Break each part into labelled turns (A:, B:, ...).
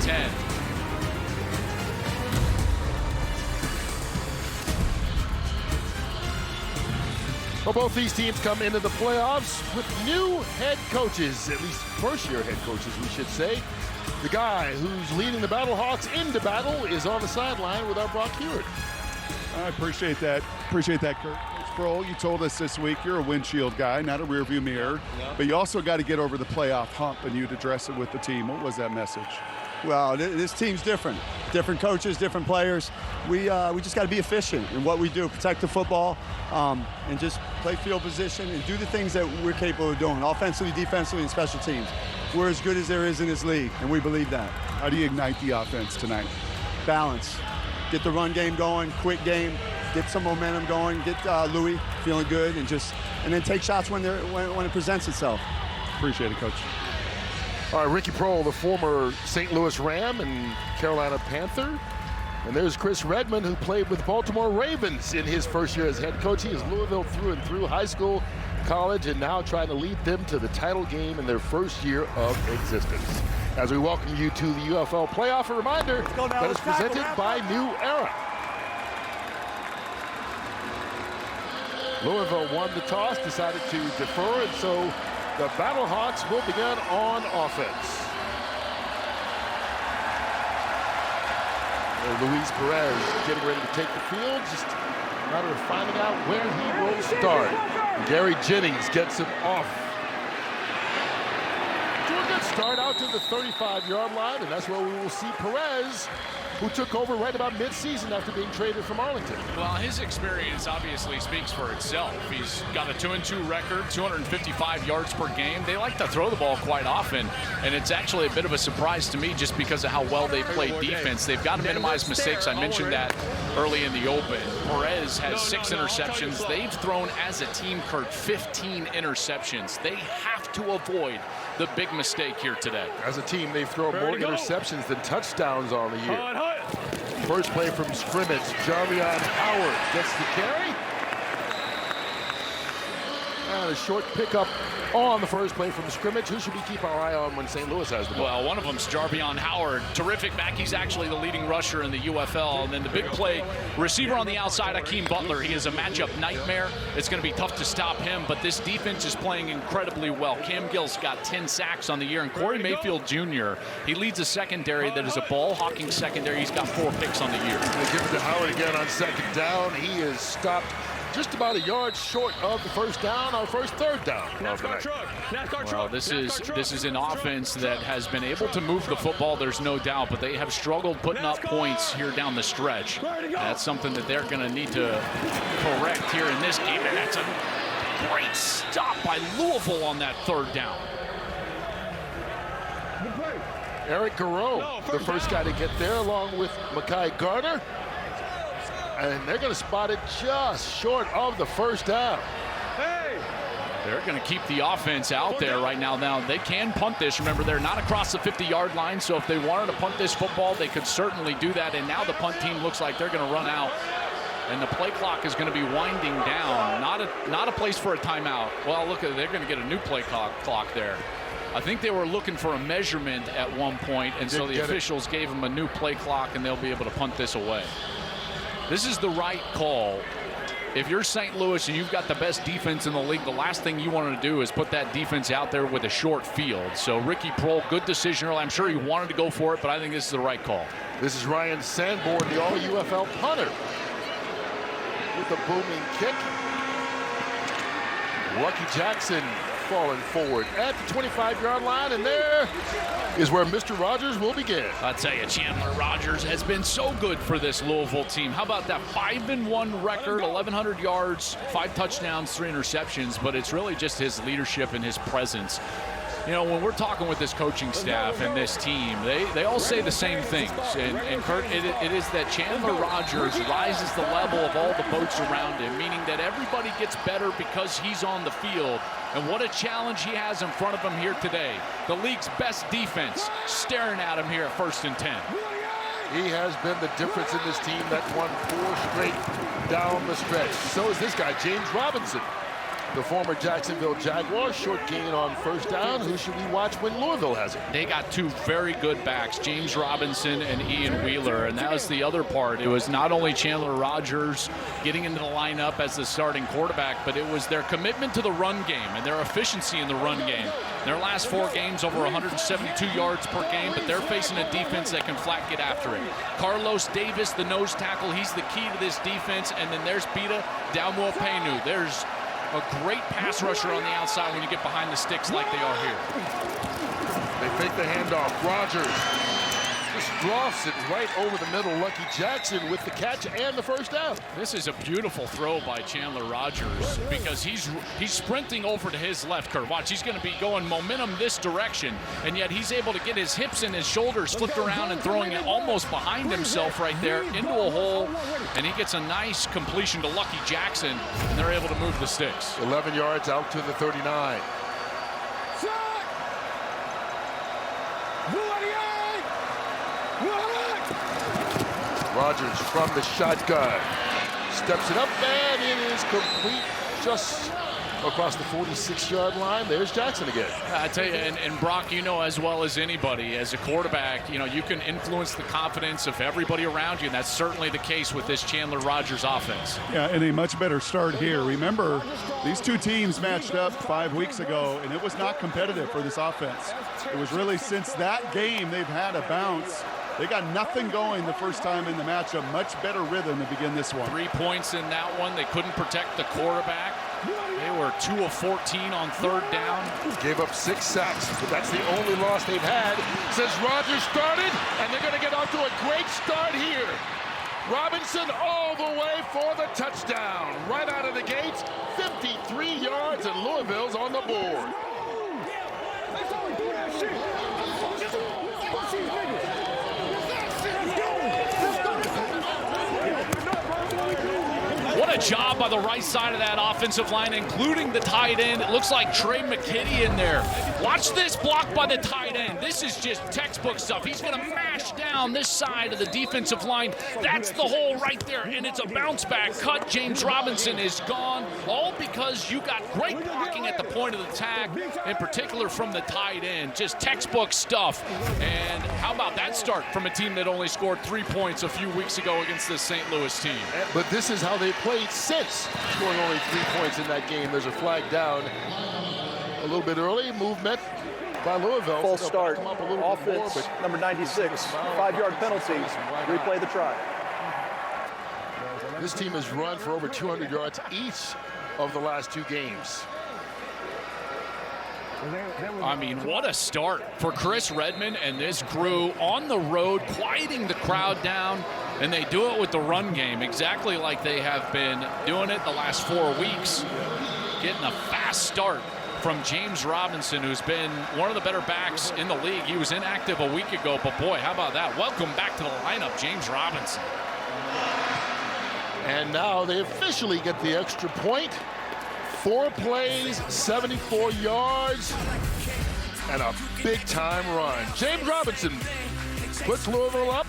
A: 10.
B: Well, both these teams come into the playoffs with new head coaches, at least first-year head coaches, we should say. The guy who's leading the Battlehawks into battle is on the sideline with our Brock Hewitt.
C: I appreciate that. Appreciate that, Kurt. Coach Sproul, you told us this week you're a windshield guy, not a rearview mirror.
D: Yeah.
C: But you also got to get over the playoff hump, and you'd address it with the team. What was that message?
D: Well, this team's different. Different coaches, different players. We just got to be efficient in what we do, protect the football, and just play field position and do the things that we're capable of doing, offensively, defensively, and special teams. We're as good as there is in this league, and we believe that.
C: How do you ignite the offense tonight?
D: Balance. Get the run game going, quick game, get some momentum going, get Louis feeling good, and then take shots when it presents itself.
C: Appreciate it, Coach.
B: All right, Ricky Proehl, the former St. Louis Ram and Carolina Panther. And there's Chris Redmond, who played with Baltimore Ravens in his first year as head coach. He is Louisville through and through, high school, college, and now trying to lead them to the title game in their first year of existence. As we welcome you to the UFL playoff, a reminder that is presented by New Era. Louisville won the toss, decided to defer, and so the Battlehawks will begin on offense. Luis Perez getting ready to take the field. Just a matter of finding out where he will start. Gary Jennings gets him off to a good start out to the 35-yard line, and that's where we will see Perez, who took over right about mid-season after being traded from Arlington.
A: Well, his experience obviously speaks for itself. He's got a 2-2 record, 255 yards per game. They like to throw the ball quite often, and it's actually a bit of a surprise to me just because of how well they play defense. They've got to minimize mistakes. I mentioned that early in the open. Perez has 6 interceptions. They've thrown as a team, Kurt, 15 interceptions. They have to avoid the big mistake here today.
B: As a team, they've thrown more interceptions than touchdowns on the year. First play from scrimmage, Jarvion Howard gets the carry. And a short pickup on the first play from scrimmage. Who should we keep our eye on when St. Louis has the ball?
A: Well, one of them's Jarvion Howard. Terrific back. He's actually the leading rusher in the UFL. And then the big play, receiver on the outside, Akeem Butler. He is a matchup nightmare. It's going to be tough to stop him, but this defense is playing incredibly well. Cam Gill's got 10 sacks on the year, and Corey Mayfield Jr., he leads a secondary that is a ball-hawking secondary. He's got 4 picks on the year.
B: They give it to Howard again on second down. He is stopped just about a yard short of the first down, our first third down.
A: Well, this is an offense that has been able to move the football, there's no doubt, but they have struggled putting up points here down the stretch. That's something that they're going to need to correct here in this game, and that's a great stop by Louisville on that third down.
B: Eric Garreau, the first guy to get there, along with Mekhi Garner. And they're going to spot it just short of the first down.
A: They're going to keep the offense out there right now. Now, they can punt this. Remember, they're not across the 50-yard line, so if they wanted to punt this football, they could certainly do that. And now the punt team looks like they're going to run out, and the play clock is going to be winding down. Not a place for a timeout. Well, look, they're going to get a new play clock there. I think they were looking for a measurement at one point, and so the officials gave them a new play clock, and they'll be able to punt this away. This is the right call. If you're St. Louis and you've got the best defense in the league, the last thing you want to do is put that defense out there with a short field. So Ricky Proehl, good decision early. I'm sure he wanted to go for it, but I think this is the right call.
B: This is Ryan Sanborn, the all-UFL punter, with a booming kick. Lucky Jackson falling forward at the 25-yard line, and there is where Mr. Rogers will begin.
A: I'll tell you, Chandler Rogers has been so good for this Louisville team. How about that 5-1 record, 1,100 yards, 5 touchdowns, 3 interceptions, but it's really just his leadership and his presence. You know, when we're talking with this coaching staff and this team, they all say the same things. And Kurt, it is that Chandler Rogers rises the level of all the boats around him, meaning that everybody gets better because he's on the field. And what a challenge he has in front of him here today. The league's best defense staring at him here at 1st and 10.
B: He has been the difference in this team that won 4 straight down the stretch. So is this guy, James Robinson. the former Jacksonville Jaguars. Short gain on first down. Who should we watch when Louisville has it?
A: They got two very good backs, James Robinson and Ian Wheeler, and that was the other part. It was not only Chandler Rogers getting into the lineup as the starting quarterback, but it was their commitment to the run game and their efficiency in the run game. Their last 4 games, over 172 yards per game, but they're facing a defense that can flat get after it. Carlos Davis, the nose tackle, he's the key to this defense, and then there's Bita Dalmuapenu. There's a great pass rusher on the outside when you get behind the sticks like they are here.
B: They fake the handoff. Rogers just drops it right over the middle. Lucky Jackson with the catch and the first down.
A: This is a beautiful throw by Chandler Rogers because he's sprinting over to his left, Kurt. Watch, he's going to be going momentum this direction, and yet he's able to get his hips and his shoulders flipped around and throwing it almost behind himself right there into a hole, and he gets a nice completion to Lucky Jackson, and they're able to move the sticks.
B: 11 yards out to the 39. Rogers from the shotgun. Steps it up, and it is complete just across the 46-yard line. There's Jackson again.
A: I tell you, and Brock, you know as well as anybody, as a quarterback, you know, you can influence the confidence of everybody around you, and that's certainly the case with this Chandler Rogers offense.
C: Yeah, and a much better start here. Remember, these two teams matched up 5 weeks ago, and it was not competitive for this offense. It was really since that game they've had a bounce. They got nothing going the first time in the matchup. Much better rhythm to begin this one.
A: 3 points in that one. They couldn't protect the quarterback. They were 2 of 14 on third down.
B: Gave up 6 sacks, but that's the only loss they've had since Rogers started, and they're going to get off to a great start here. Robinson all the way for the touchdown. Right out of the gates, 53 yards, and Louisville's on the board.
A: What a job by the right side of that offensive line, including the tight end. It looks like Trey McKitty in there. Watch this block by the tight end. This is just textbook stuff. He's going to mash down this side of the defensive line. That's the hole right there, and it's a bounce back cut. James Robinson is gone, all because you got great blocking at the point of the attack, in particular from the tight end. Just textbook stuff. And how about that start from a team that only scored 3 points a few weeks ago against the St. Louis team?
B: But this is how they played since scoring only 3 points in that game. There's a flag down a little bit early. Movement by Louisville.
E: False start.
B: Offense,
E: Offense, number 96. 5-yard penalty. Replay the try.
B: This team has run for over 200 yards each of the last 2 games.
A: I mean, what a start for Chris Redmond and this crew on the road, quieting the crowd down, and they do it with the run game, exactly like they have been doing it the last 4 weeks. Getting a fast start from James Robinson, who's been one of the better backs in the league. He was inactive a week ago, but boy, how about that? Welcome back to the lineup, James Robinson.
B: And now they officially get the extra point. 4 plays, 74 yards, and a big-time run. James Robinson puts Louisville up,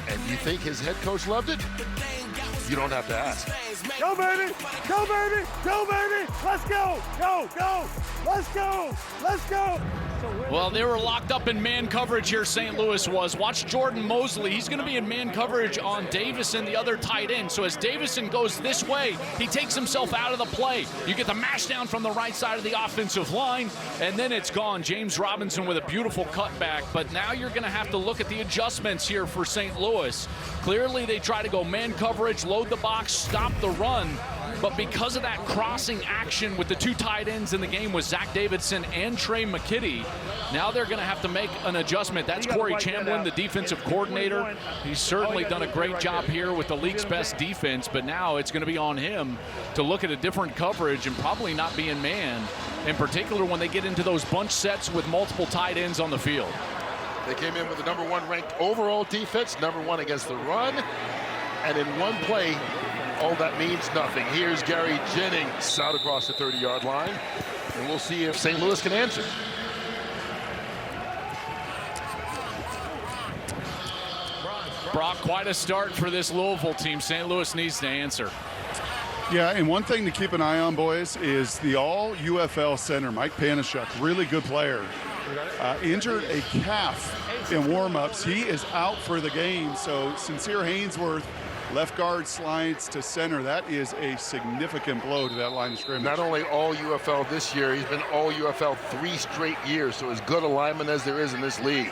B: and you think his head coach loved it? You don't have to ask.
F: Go, baby! Go, baby! Go, baby! Let's go! Go, go! Let's go! Let's go!
A: Well, they were locked up in man coverage here, St. Louis was. Watch Jordan Mosley. He's going to be in man coverage on Davison, the other tight end. So as Davison goes this way, he takes himself out of the play. You get the mash down from the right side of the offensive line, and then it's gone. James Robinson with a beautiful cutback. But now you're going to have to look at the adjustments here for St. Louis. Clearly, they try to go man coverage, load the box, stop the run. But because of that crossing action with the 2 tight ends in the game with Zach Davidson and Trey McKitty, now they're going to have to make an adjustment. That's Corey Chamblin, the defensive coordinator. He's certainly done a great job here with the league's best defense, but now it's going to be on him to look at a different coverage and probably not be in man, in particular when they get into those bunch sets with multiple tight ends on the field.
B: They came in with the #1 ranked overall defense, #1 against the run, and in one play, all that means nothing. Here's Gary Jennings out across the 30-yard line, and we'll see if St. Louis can answer.
A: Brock, quite a start for this Louisville team. St. Louis needs to answer.
C: Yeah, and one thing to keep an eye on, boys, is the all-UFL center, Mike Panashuk, really good player. Injured a calf in warm-ups. He is out for the game, so Sincere Hainsworth, left guard slides to center. That is a significant blow to that line of scrimmage.
B: Not only all UFL this year, he's been all UFL 3 straight years, so as good a lineman as there is in this league.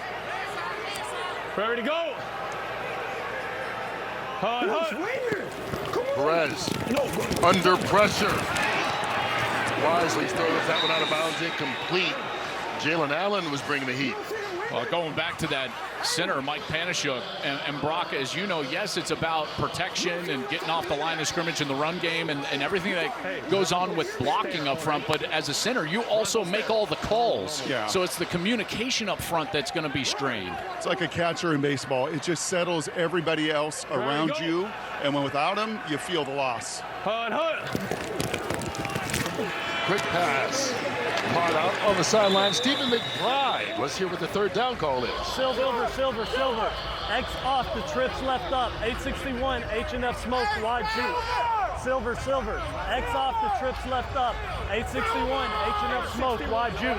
F: Ready to go.
B: Perez under pressure. Wisely throws that one out of bounds, incomplete. Jalen Allen was bringing the heat.
A: Well, going back to that center, Mike Panashuk, and Brock, as you know, yes, it's about protection and getting off the line of scrimmage in the run game and everything that goes on with blocking up front. But as a center, you also make all the calls.
C: Yeah.
A: So it's the communication up front that's going to be strained.
C: It's like a catcher in baseball. It just settles everybody else around you, and when without him, you feel the loss.
B: Quick pass. Caught out on the sideline. Stephen McBride. Let's hear what the third down call is.
F: Silver. X off the trips left up. 861, H&F smoke, wide shoot. Silver. X off the trips left up. 861, H&F smoke, wide shoot.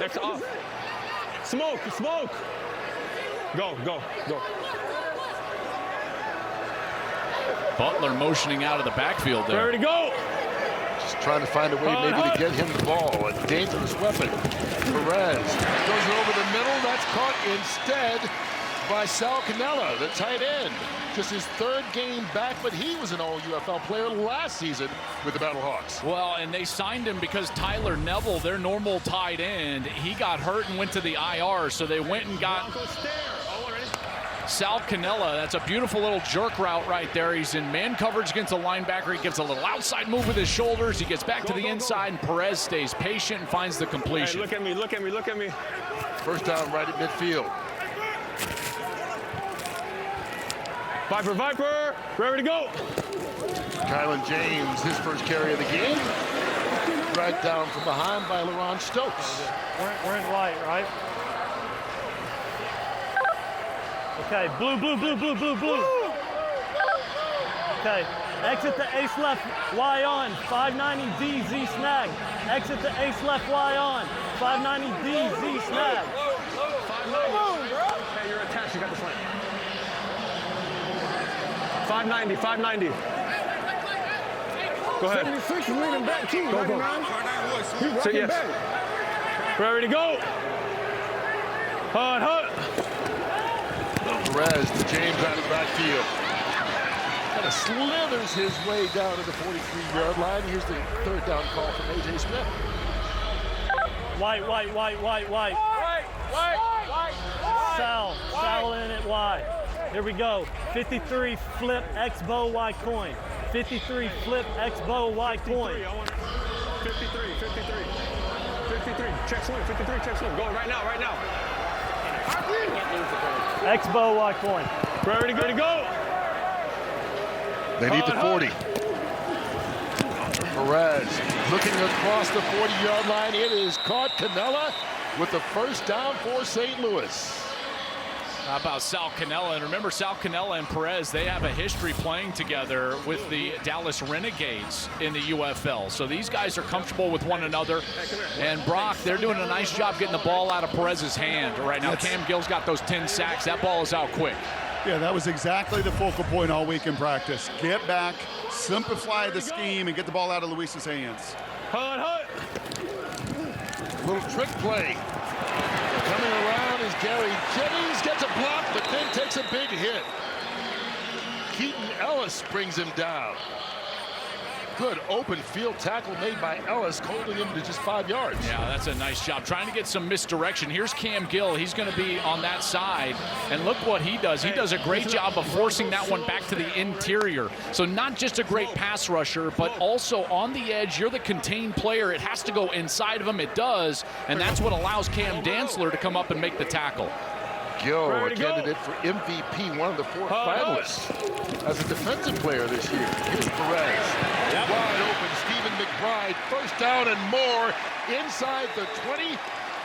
F: X off. Smoke. Go.
A: Butler motioning out of the backfield there.
F: Ready to go.
B: Just trying to find a way maybe to get him the ball. A dangerous weapon. Perez goes it over the middle. That's caught instead by Sal Cannella, the tight end. Just his third game back, but he was an all-UFL player last season with the Battlehawks.
A: Well, and they signed him because Tyler Neville, their normal tight end, he got hurt and went to the IR, so they went and got Sal Cannella. That's a beautiful little jerk route right there. He's in man coverage against a linebacker. He gives a little outside move with his shoulders. He gets back to the inside, and Perez stays patient and finds the completion.
F: Hey, look at me.
B: First down right at midfield.
F: Viper, ready to go.
B: Kylan James, his first carry of the game. Dragged down from behind by LaRon Stokes.
F: We're in white, right? Okay, blue. Okay, exit the ace left, Y on, 590D, Z snag. Exit the ace left, Y on, 590D, Z snag. 590. Hey, you're attached, you got the slant. 590. Go ahead.
G: 76 is leaning back too.
F: Go.
G: He's rocking back.
F: Ready to go. Hut.
B: Perez to James out of the backfield. Kind of slithers his way down to the 43-yard line. Here's the third down call from A.J. Smith.
F: White. Sal in it wide. Here we go. 53 flip X bow Y coin. 53 flip X bow Y coin.
G: 53. Check swing. 53. Check swing. Go right now.
F: X bow Y coin. Ready to go.
B: They need the 40. Perez looking across the 40-yard line. It is caught. Cannella with the first down for St. Louis.
A: How about Sal Cannella? And remember, Sal Cannella and Perez, they have a history playing together with the Dallas Renegades in the UFL. So these guys are comfortable with one another. And Brock, they're doing a nice job getting the ball out of Perez's hand right now. Cam Gill's got those 10 sacks. That ball is out quick.
C: Yeah, that was exactly the focal point all week in practice. Get back, simplify the scheme, and get the ball out of Luis's hands.
F: Hut.
B: Little trick play. Coming around is Gary Jennings, gets a block, but then takes a big hit. Keaton Ellis brings him down. Good open field tackle made by Ellis, holding him to just 5 yards.
A: Yeah, that's a nice job. Trying to get some misdirection. Here's Cam Gill. He's going to be on that side. And look what he does. He does a great job of forcing that one back to the interior. So not just a great pass rusher, but also on the edge, you're the contained player. It has to go inside of him. It does. And that's what allows Cam Dantzler to come up and make the tackle.
B: Gill, a candidate for MVP, one of the 4 finalists as a defensive player this year. Here's Perez. Wide open, Stephen McBride. First down and more inside the 20.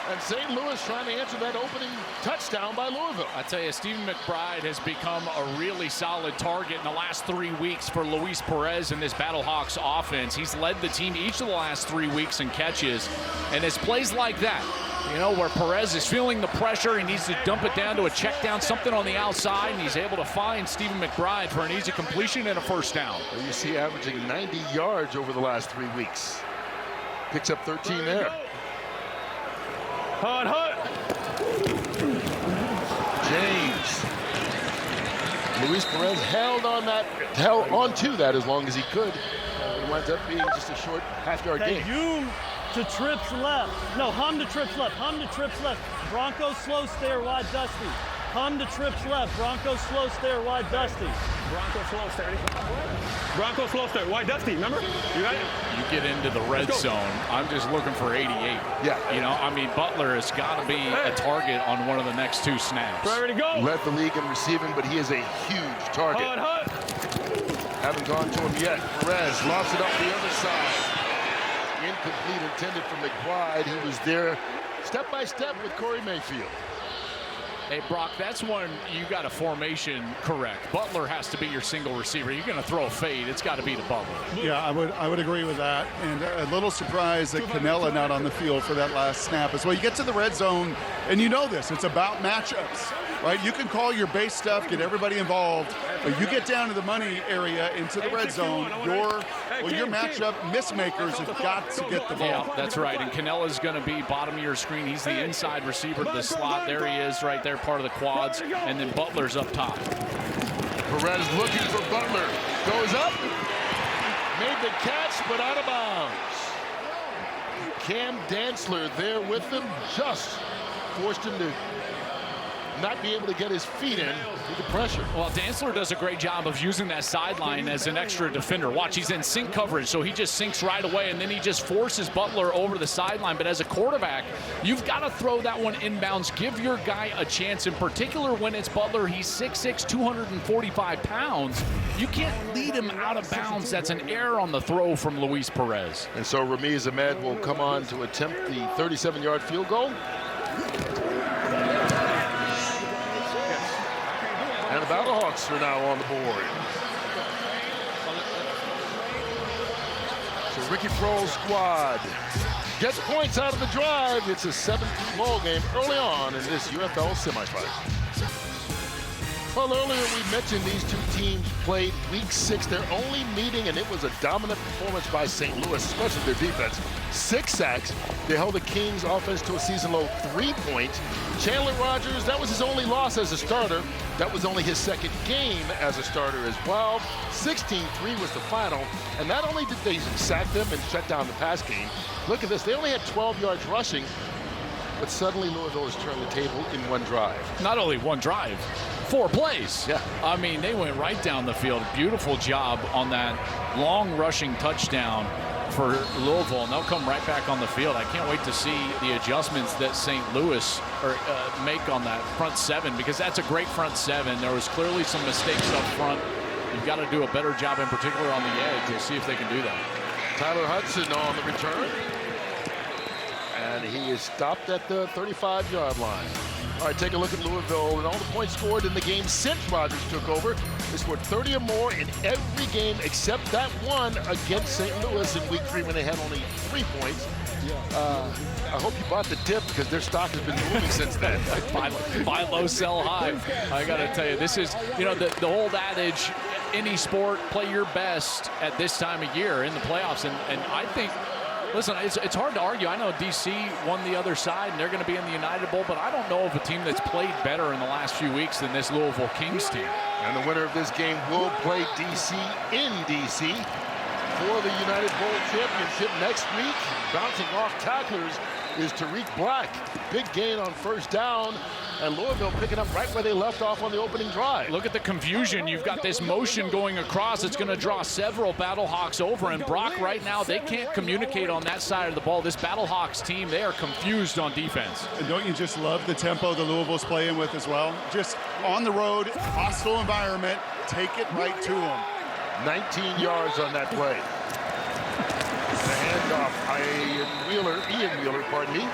B: And St. Louis trying to answer that opening touchdown by Louisville.
A: I tell you, Stephen McBride has become a really solid target in the last 3 weeks for Luis Perez in this Battlehawks offense. He's led the team each of the last 3 weeks in catches, and it's plays like that, you know, where Perez is feeling the pressure, he needs to dump it down to a check down, something on the outside, and he's able to find Stephen McBride for an easy completion and a first down.
B: You see averaging 90 yards over the last 3 weeks. Picks up 13 there.
G: Hut, hut.
B: James. Luis Perez held on to that as long as he could. It winds up being just a short half-yard
F: Okay,
B: gain.
F: Hume to trips left. No, Hum to trips left. Hum to trips left. Broncos slow stare wide Dusty. Hum to trips left. Broncos slow stare wide Dusty.
G: Bronco slow stare. Bronco slow stare. White Dusty, remember? You got it?
A: You get into the red zone, I'm just looking for 88.
B: Yeah.
A: You know, I mean, Butler has got to be a target on one of the next 2 snaps.
G: Ready to go.
B: Led the league in receiving, but he is a huge target.
G: Hut, hut.
B: Haven't gone to him yet. Perez lofts it up the other side. Incomplete, intended for McBride. He was there step by step with Corey Mayfield.
A: Hey, Brock, that's one you got a formation correct. Butler has to be your single receiver. You're going to throw a fade, it's got to be to Butler.
C: Yeah, I would agree with that. And a little surprised that Canella not on the field for that last snap as well. You get to the red zone, and you know this. It's about matchups, right? You can call your base stuff, get everybody involved, but you get down to the money area into the red zone, your matchup mismakers have got to get the ball.
A: Yeah, that's right. And Canella's going to be bottom of your screen. He's the inside receiver to the slot. There he is right there, part of the quads. And then Butler's up top.
B: Perez looking for Butler. Goes up. Made the catch, but out of bounds. Cam Dantzler there with him. Just forced him to not be able to get his feet in with the pressure.
A: Well, Dantzler does a great job of using that sideline as an extra defender. Watch, he's in sink coverage, so he just sinks right away, and then he just forces Butler over the sideline. But as a quarterback, you've got to throw that one inbounds. Give your guy a chance, in particular when it's Butler. He's 6'6", 245 pounds. You can't lead him out of bounds. That's an error on the throw from Luis Perez.
B: And so Ramiz Ahmed will come on to attempt the 37-yard field goal. And the Battlehawks are now on the board. So Ricky Prohl's squad gets points out of the drive. It's a 7-2 ball game early on in this UFL semifinal. Well, earlier we mentioned these two teams played week 6. Their only meeting, and it was a dominant performance by St. Louis, especially their defense. 6 sacks. They held the Kings offense to a season-low 3 points. Chandler Rogers, that was his only loss as a starter. That was only his second game as a starter as well. 16-3 was the final. And not only did they sack them and shut down the pass game, look at this. They only had 12 yards rushing, but suddenly Louisville has turned the table in one drive.
A: Not only one drive, 4 plays.
B: Yeah.
A: I mean, they went right down the field. Beautiful job on that long rushing touchdown for Louisville, and they'll come right back on the field. I can't wait to see the adjustments that St. Louis make on that front 7, because that's a great front 7. There was clearly some mistakes up front. You've got to do a better job, in particular on the edge. We'll see if they can do that.
B: Tyler Hudson on the return. And he is stopped at the 35-yard line. All right, take a look at Louisville and all the points scored in the game since Rogers took over. They scored 30 or more in every game except that one against St. Louis in week 3 when they had only 3 points. I hope you bought the tip, because their stock has been moving since then.
A: Buy low, sell high. I got to tell you, this is, you know, the old adage, any sport, play your best at this time of year in the playoffs. And I think, listen, it's hard to argue. I know DC won the other side, and they're going to be in the United Bowl, but I don't know of a team that's played better in the last few weeks than this Louisville Kings team.
B: And the winner of this game will play DC in DC for the United Bowl championship next week. Bouncing off tacklers is Tariq Black. Big gain on first down, and Louisville picking up right where they left off on the opening drive.
A: Look at the confusion. You've got this motion going across. It's going to draw several Battlehawks over, and Brock right now, they can't communicate on that side of the ball. This Battlehawks team, they are confused on defense.
C: And don't you just love the tempo the Louisville's playing with as well? Just on the road, hostile environment, take it right to them.
B: 19 yards on that play. The handoff, Ian Wheeler, pardon me.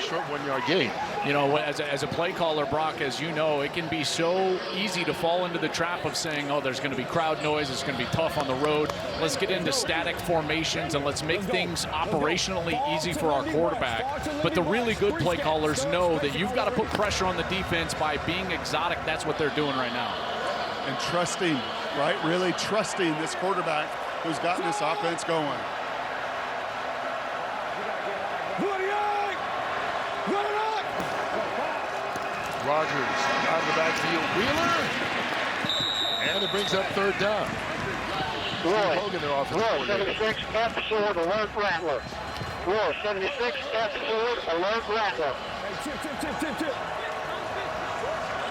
B: short 1-yard gain.
A: You know, as a play caller, Brock, as you know, it can be so easy to fall into the trap of saying, oh, there's going to be crowd noise, it's going to be tough on the road. Let's get into static formations and let's make things operationally easy for our quarterback. But the really good play callers know that you've got to put pressure on the defense by being exotic. That's what they're doing right now.
C: And trusting, right? Really trusting this quarterback who's gotten this offense going.
B: Rogers out of the backfield. Wheeler. And it brings up third down. Hogan, their offensive coordinator.
H: 76, F-Sword, alert Rattler. Roar, 76, F-Sword, alert Rattler.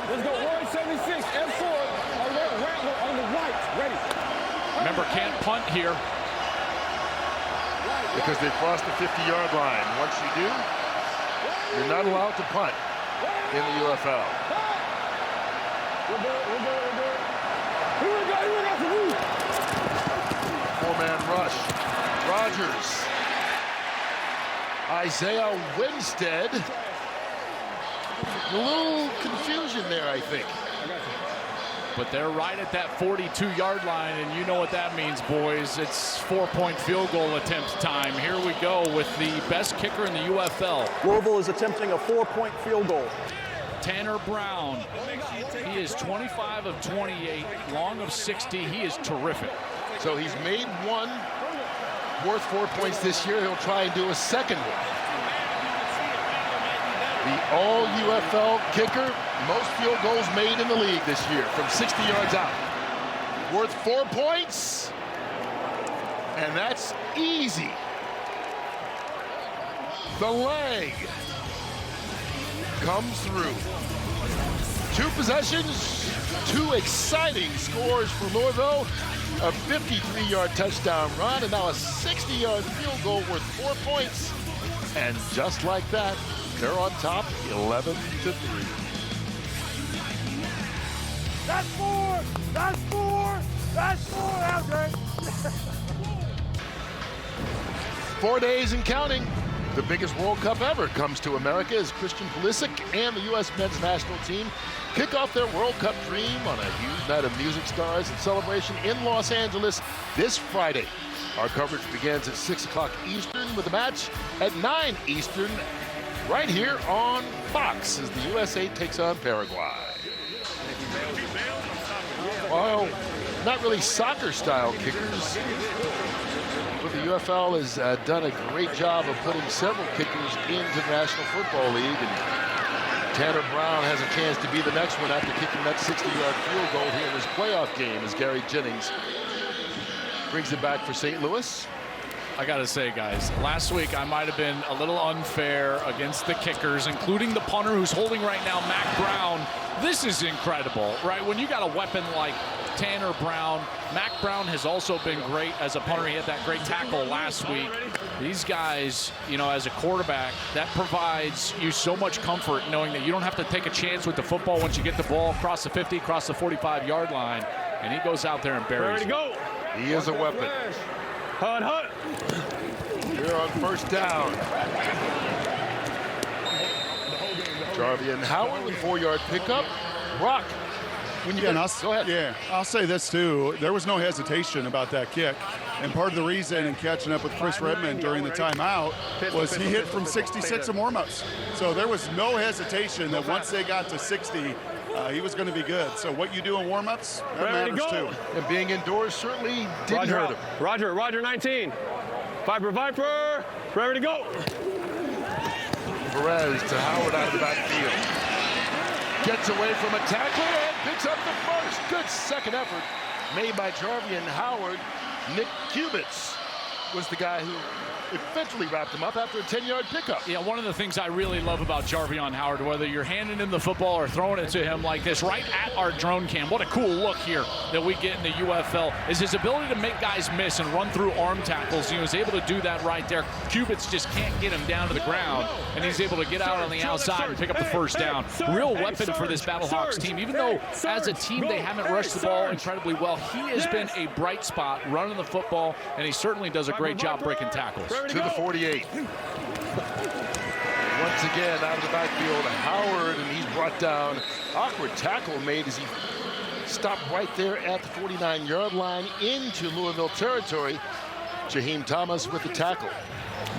I: Let's go, Roy, 76, F-Sword, alert Rattler on the right. Ready.
A: Remember, can't punt here.
B: Because they crossed the 50-yard line. Once you do, you're not allowed to punt in the UFL.
I: We're good. Here we go.
B: Four-man rush. Rogers. Isaiah Winstead. A little confusion there, I think.
A: But they're right at that 42-yard line, and you know what that means, boys. It's 4-point field goal attempt time. Here we go with the best kicker in the UFL.
E: Louisville is attempting a 4-point field goal.
A: Tanner Brown. He is 25 of 28, long of 60. He is terrific.
B: So he's made one worth 4 points this year. He'll try and do a second one. The all-UFL kicker, most field goals made in the league this year from 60 yards out. Worth 4 points, and that's easy. The leg comes through. 2 possessions, 2 exciting scores for Louisville. A 53-yard touchdown run, and now a 60-yard field goal worth 4 points. And just like that, they're on top, 11-3.
I: That's 4. That's 4. That's 4, Aldrich.
B: 4 days and counting. The biggest World Cup ever comes to America as Christian Pulisic and the U.S. men's national team kick off their World Cup dream on a huge night of music stars and celebration in Los Angeles this Friday. Our coverage begins at 6 o'clock Eastern with the match at 9 Eastern right here on Fox as the USA takes on Paraguay. Well, not really soccer-style kickers. But the UFL has done a great job of putting several kickers into the National Football League. And Tanner Brown has a chance to be the next one after kicking that 60-yard field goal here in his playoff game as Gary Jennings brings it back for St. Louis.
A: I got to say, guys, last week I might have been a little unfair against the kickers, including the punter who's holding right now, Mac Brown. This is incredible, right? When you got a weapon like Tanner Brown, Mac Brown has also been great as a punter. He had that great tackle last week. These guys, you know, as a quarterback, that provides you so much comfort knowing that you don't have to take a chance with the football once you get the ball across the 50, across the 45-yard line, and he goes out there and buries it.
G: Go.
B: He is a weapon.
G: Hut.
B: Here on first down. Jarvie and Howard with 4-yard pickup. Brock.
C: Go ahead. Yeah, I'll say this too. There was no hesitation about that kick. And part of the reason in catching up with Chris Redmond during the timeout was he hit from 66 in warmups. So there was no hesitation that once they got to 60, he was going to be good. So what you do in warmups, that matters too.
B: And being indoors certainly didn't hurt him.
G: Roger 19. Viper, ready to go.
B: Perez to Howard out of the backfield. Gets away from a tackler and picks up the first. Good second effort made by Jarvie and Howard. Nick Kubitz was the guy who eventually wrapped him up after a 10-yard pickup.
A: Yeah, one of the things I really love about Jarvion Howard, whether you're handing him the football or throwing it to him like this, right at our drone cam, what a cool look here that we get in the UFL, is his ability to make guys miss and run through arm tackles. He was able to do that right there. Kubitz just can't get him down to the ground, and he's able to get out on the outside and pick up the first down. Real weapon for this Battlehawks team. Even though as a team they haven't rushed the ball incredibly well, he has been a bright spot running the football, and he certainly does a great job breaking tackles.
B: To the 48. 1 once again out of the backfield. Howard, and he's brought down. Awkward tackle made as he stopped right there at the 49-yard line into Louisville territory. Jaheim Thomas with the tackle.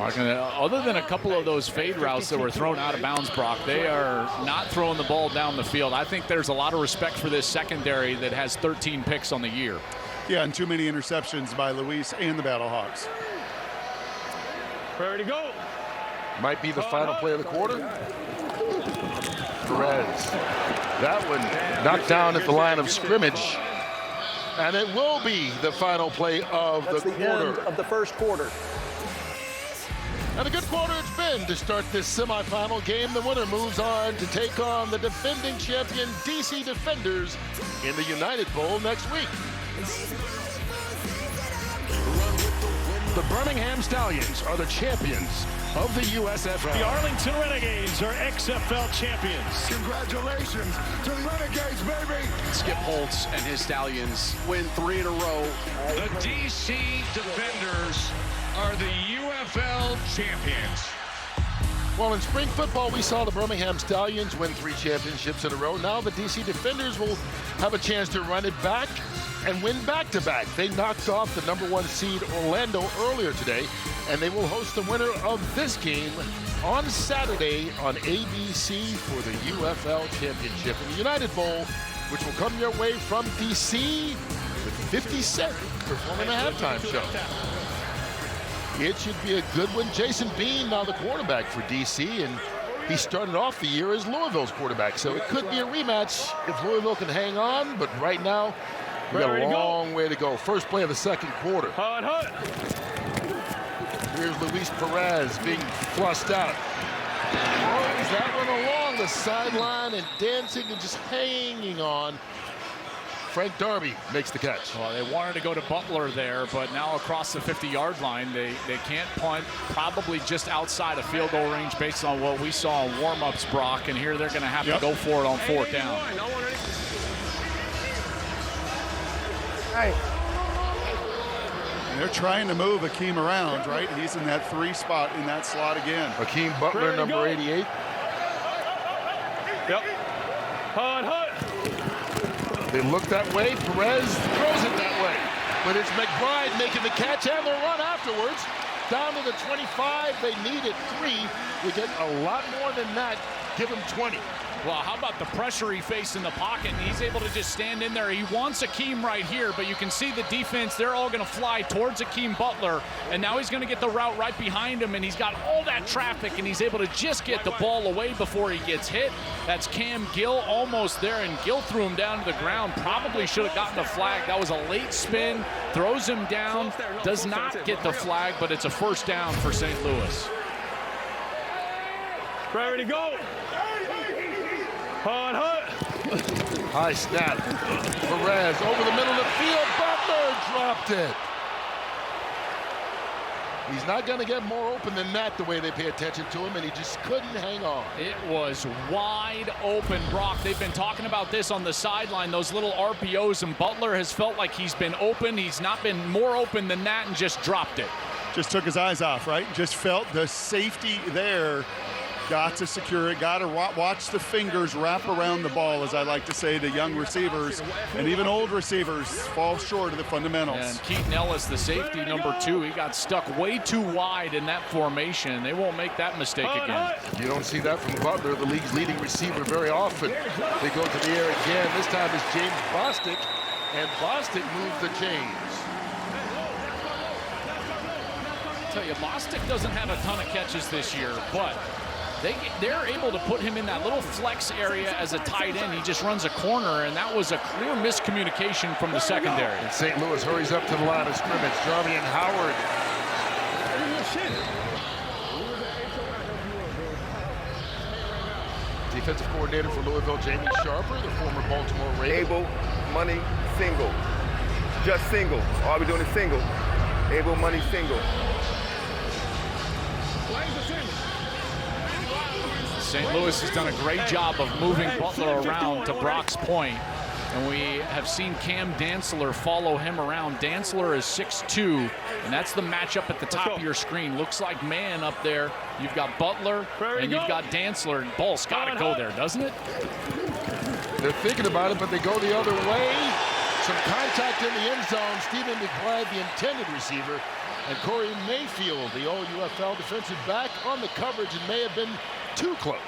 A: Other than a couple of those fade routes that were thrown out of bounds, Brock, they are not throwing the ball down the field. I think there's a lot of respect for this secondary that has 13 picks on the year.
C: Yeah, and too many interceptions by Luis and the Battlehawks.
G: Ready to go.
B: Might be the final play of the quarter. Perez. That one knocked down at the line of scrimmage. And it will be the final play of
E: That's
B: the
E: the
B: quarter.
E: end of the first quarter.
B: And a good quarter it's been to start this semifinal game. The winner moves on to take on the defending champion DC Defenders in the United Bowl next week.
J: The Birmingham Stallions are the champions of the USFL.
K: The Arlington Renegades are XFL champions.
I: Congratulations to the Renegades, baby.
L: Skip Holtz and his Stallions win 3 in a row.
M: The DC Defenders are the UFL champions.
B: Well, in spring football, we saw the Birmingham Stallions win 3 championships in a row. Now the DC Defenders will have a chance to run it back and win back-to-back. They knocked off the #1 seed Orlando earlier today, and they will host the winner of this game on Saturday on ABC for the UFL Championship in the United Bowl, which will come your way from DC with 50 Cent performing the halftime show. It should be a good one. Jason Bean now the quarterback for DC, and he started off the year as Louisville's quarterback, so it could be a rematch if Louisville can hang on, but right now we got a long way to go. First play of the second quarter. Here's Luis Perez being flushed out. Throws that one along the sideline and dancing and just hanging on. Frank Darby makes the catch.
A: Well, they wanted to go to Butler there, but now across the 50-yard line, they can't punt. Probably just outside of field goal range based on what we saw in warm-ups, Brock, and here they're going to have to go for it on 4th down.
C: And they're trying to move Akeem around, right? He's in that 3 spot in that slot again.
B: Akeem Butler, number 88.
G: Yep. Hut.
B: They look that way. Perez throws it that way. But it's McBride making the catch and the run afterwards. Down to the 25. They needed 3. We get a lot more than that. Give him 20.
A: Well, how about the pressure he faced in the pocket? And he's able to just stand in there. He wants Akeem right here, but you can see the defense. They're all going to fly towards Akeem Butler. And now he's going to get the route right behind him. And he's got all that traffic, and he's able to just get the ball away before he gets hit. That's Cam Gill almost there, and Gill threw him down to the ground. Probably should have gotten the flag. That was a late spin. Throws him down. Does not get the flag, but it's a 1st down for St. Louis.
G: Ready to go. Hut.
B: High snap. Perez over the middle of the field. Butler dropped it. He's not going to get more open than that the way they pay attention to him, and he just couldn't hang on.
A: It was wide open, Brock. They've been talking about this on the sideline, those little RPOs, and Butler has felt like he's been open. He's not been more open than that and just dropped it.
C: Just took his eyes off, right? Just felt the safety there. Got to secure it, got to watch the fingers wrap around the ball, as I like to say to young receivers, and even old receivers fall short of the fundamentals.
A: And Keaton Ellis, the safety, number 2, he got stuck way too wide in that formation. They won't make that mistake again.
B: You don't see that from Butler, the league's leading receiver, very often. They go to the air again. This time it's James Bostic, and Bostic moved the chains.
A: I tell you, Bostic doesn't have a ton of catches this year, but they're able to put him in that little flex area as a tight end. He just runs a corner, and that was a clear miscommunication from the secondary.
B: And St. Louis hurries up to the line of scrimmage. Jarvie and Howard. Defensive coordinator for Louisville, Jamie Sharper, the former Baltimore Raven.
N: Able, money, single. Just single. All we're doing is single. Able, money, single.
A: St. Louis has done a great job of moving Butler around, to Brock's point. And we have seen Cam Dantzler follow him around. Dantzler is 6'2", and that's the matchup at the top of your screen. Looks like man up there. You've got Butler, and you've got Dantzler, and ball's got to go there, doesn't it?
B: They're thinking about it, but they go the other way. Some contact in the end zone. Stephen McBride, the intended receiver, and Corey Mayfield, the all-UFL defensive back, on the coverage, and may have been too close.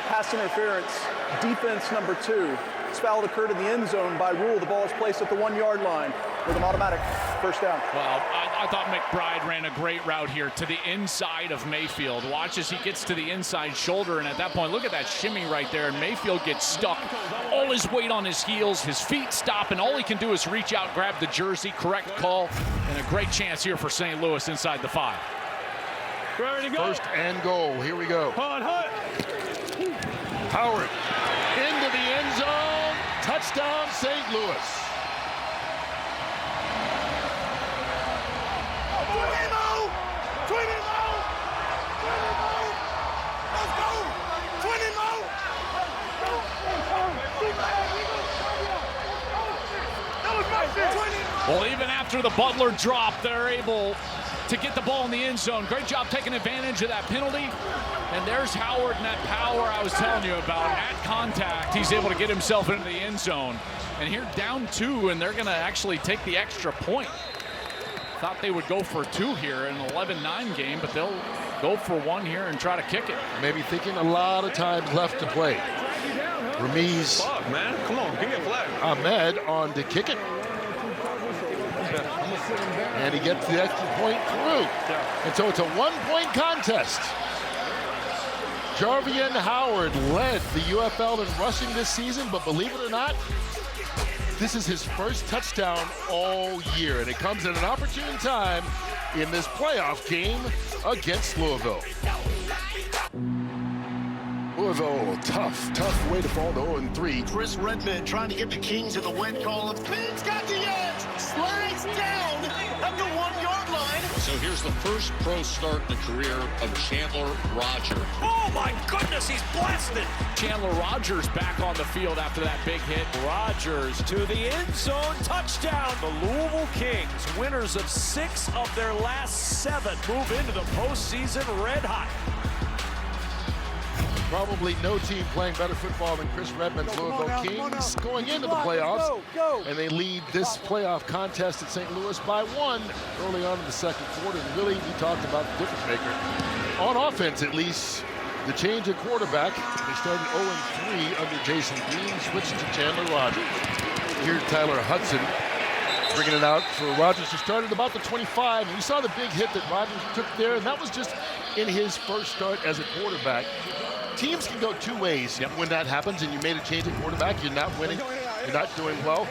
E: Pass interference, defense number 2. This foul occurred in the end zone. By rule, the ball is placed at the 1-yard line with an automatic first down.
A: Well, I thought McBride ran a great route here to the inside of Mayfield. Watch as he gets to the inside shoulder, and at that point, look at that shimmy right there, and Mayfield gets stuck. All his weight on his heels, his feet stop, and all he can do is reach out, grab the jersey. Correct call, and a great chance here for St. Louis inside the 5.
B: First and goal. Here we go. Howard into the end zone. Touchdown, St. Louis.
A: Well, even after the Butler drop, they're able to get the ball in the end zone. Great job taking advantage of that penalty. And there's Howard and that power I was telling you about. At contact, he's able to get himself into the end zone. And here down 2, and they're going to actually take the extra point. Thought they would go for 2 here in an 11-9 game, but they'll go for 1 here and try to kick it.
B: Maybe thinking a lot of time left to play. Ramiz,
G: man, come on, give me a flag.
B: Ahmed on to kick it. And he gets the extra point through. And so it's a 1-point contest. Jarvian Howard led the UFL in rushing this season, but believe it or not, this is his first touchdown all year, and it comes at an opportune time in this playoff game against Louisville. Louisville, tough way to fall to 0-3.
J: Chris Redmond trying to get the Kings in the win column. Kings got the edge, slides down at the 1-yard line.
M: So here's the first pro start in the career of Chandler Rogers.
K: Oh my goodness, he's blasted.
A: Chandler Rogers back on the field after that big hit.
K: Rogers to the end zone, touchdown. The Louisville Kings, winners of 6 of their last 7, move into the postseason red hot.
B: Probably no team playing better football than Chris Redmond's Louisville Kings going into the playoffs. And they lead this playoff contest at St. Louis by 1 early on in the second quarter. And really, we talked about the difference maker. On offense, at least, the change of quarterback. They started 0-3 under Jason Bean, switched to Chandler Rogers. Here's Tyler Hudson bringing it out for Rogers, who started about the 25. And you saw the big hit that Rogers took there, and that was just in his first start as a quarterback. Teams can go 2 ways when that happens, and you made a change at quarterback, you're not winning, you're not doing well.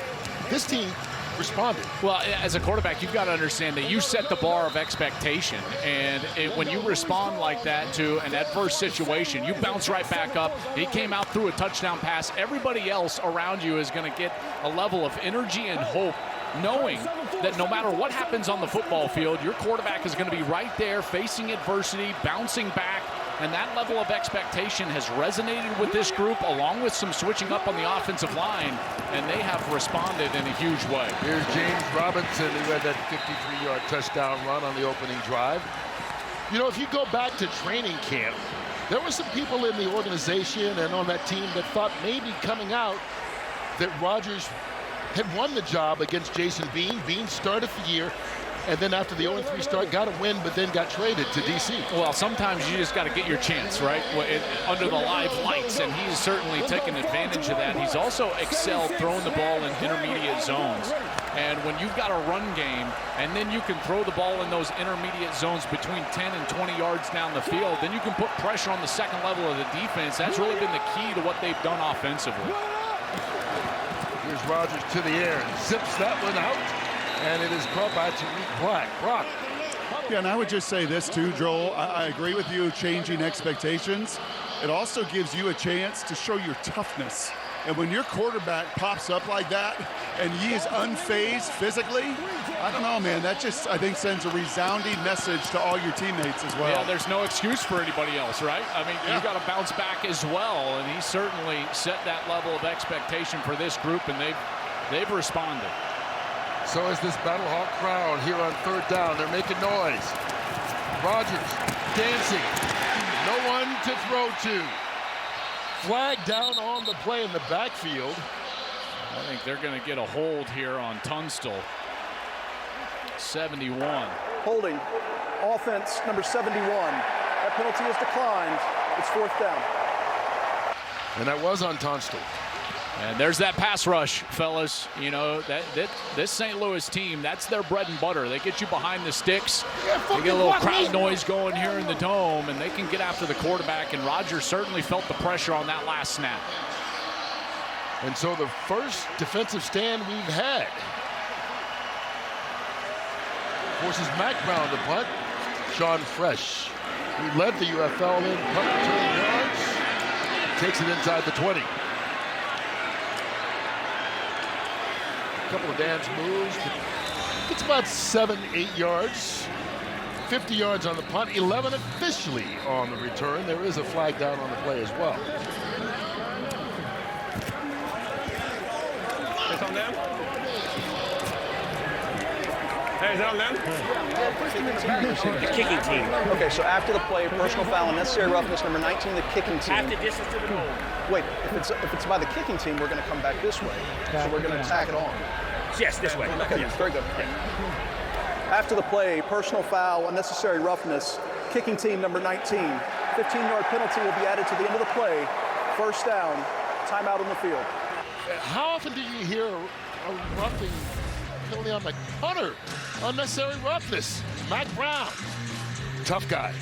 B: This team responded.
A: Well, as a quarterback, you've got to understand that you set the bar of expectation, and when you respond like that to an adverse situation, you bounce right back up. He came out through a touchdown pass. Everybody else around you is going to get a level of energy and hope, knowing that no matter what happens on the football field, your quarterback is going to be right there facing adversity, bouncing back. And that level of expectation has resonated with this group, along with some switching up on the offensive line, and they have responded in a huge way.
B: Here's James Robinson, who had that 53-yard touchdown run on the opening drive. You know, if you go back to training camp, there were some people in the organization and on that team that thought maybe coming out that Rogers had won the job against Jason Bean. Bean started the year, and then after the 0-3 start, got a win, but then got traded to D.C.
A: Well, sometimes you just got to get your chance, right, under the live lights, and he's certainly taken advantage of that. He's also excelled throwing the ball in intermediate zones. And when you've got a run game, and then you can throw the ball in those intermediate zones between 10 and 20 yards down the field, then you can put pressure on the second level of the defense. That's really been the key to what they've done offensively.
B: Here's Rogers to the air, zips that one out. And it is caught by Tariq Black. Brock.
C: Yeah, and I would just say this too, Joel. I agree with you, changing expectations. It also gives you a chance to show your toughness And when your quarterback pops up like that and he is unfazed physically, I don't know, man. That just, I think, sends a resounding message to all your teammates as well.
A: Yeah, there's no excuse for anybody else, right? I mean, you got to bounce back as well, and he certainly set that level of expectation for this group, and they've responded.
B: So is this Battlehawk crowd here on third down. They're making noise. Rodgers dancing. No one to throw to. Flag down on the play in the backfield.
A: I think they're going to get a hold here on Tunstall. 71.
E: Holding. Offense number 71. That penalty is declined. It's fourth down.
B: And that was on Tunstall.
A: And there's that pass rush, fellas. You know, this St. Louis team, that's their bread and butter. They get you behind the sticks. They get a little crowd noise going here in the dome, and they can get after the quarterback, and Rodgers certainly felt the pressure on that last snap.
B: And so the first defensive stand we've had forces Mac Brown to punt. Sean Fresh, who led the UFL in punt return yards, takes it inside the 20. A couple of dance moves. It's about 7-8 yards. 50 yards on the punt, 11 officially on the return. There is a flag down on the play as well.
G: It's on them? Hey, is that on them?
O: The kicking team.
E: Okay, so after the play, personal foul and necessary roughness, number 19, the kicking team.
O: Half the distance to the goal.
E: Wait, if it's by the kicking team, we're going to come back this way. So we're going to tack it on.
O: Yes, this way.
E: Okay,
O: Yes.
E: very good. After the play, personal foul, unnecessary roughness, kicking team number 19. 15-yard penalty will be added to the end of the play. First down, timeout on the field.
B: How often do you hear a roughing penalty on the punter? Unnecessary roughness. Mac Brown, tough guy.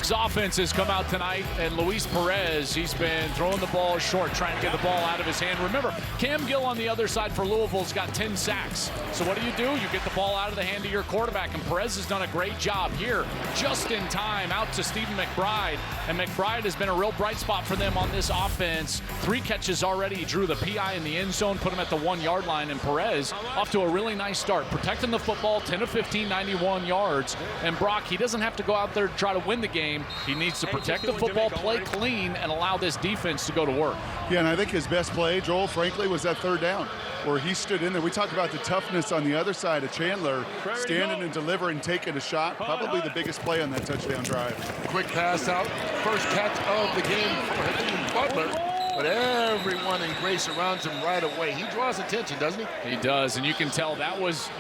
A: Offense has come out tonight, and Luis Perez, he's been throwing the ball short, trying to get the ball out of his hand. Remember, Cam Gill on the other side for Louisville's got 10 sacks. So what do? You get the ball out of the hand of your quarterback, and Perez has done a great job here, just in time, out to Stephen McBride, and McBride has been a real bright spot for them on this offense. 3 catches already. He drew the PI in the end zone, put him at the 1-yard line, and Perez off to a really nice start, protecting the football, 10 of 15, 91 yards. And Brock, he doesn't have to go out there to try to win the game. He needs to protect the football, play clean, and allow this defense to go to work.
C: Yeah, and I think his best play, Joel, frankly, was that third down where he stood in there. We talk about the toughness on the other side of Chandler, standing and delivering, taking a shot. Probably the biggest play on that touchdown drive.
B: Quick pass out. First catch of the game for Hakeem Butler. But everyone in Gray surrounds him right away. He draws attention, doesn't he?
A: He does, and you can tell that was,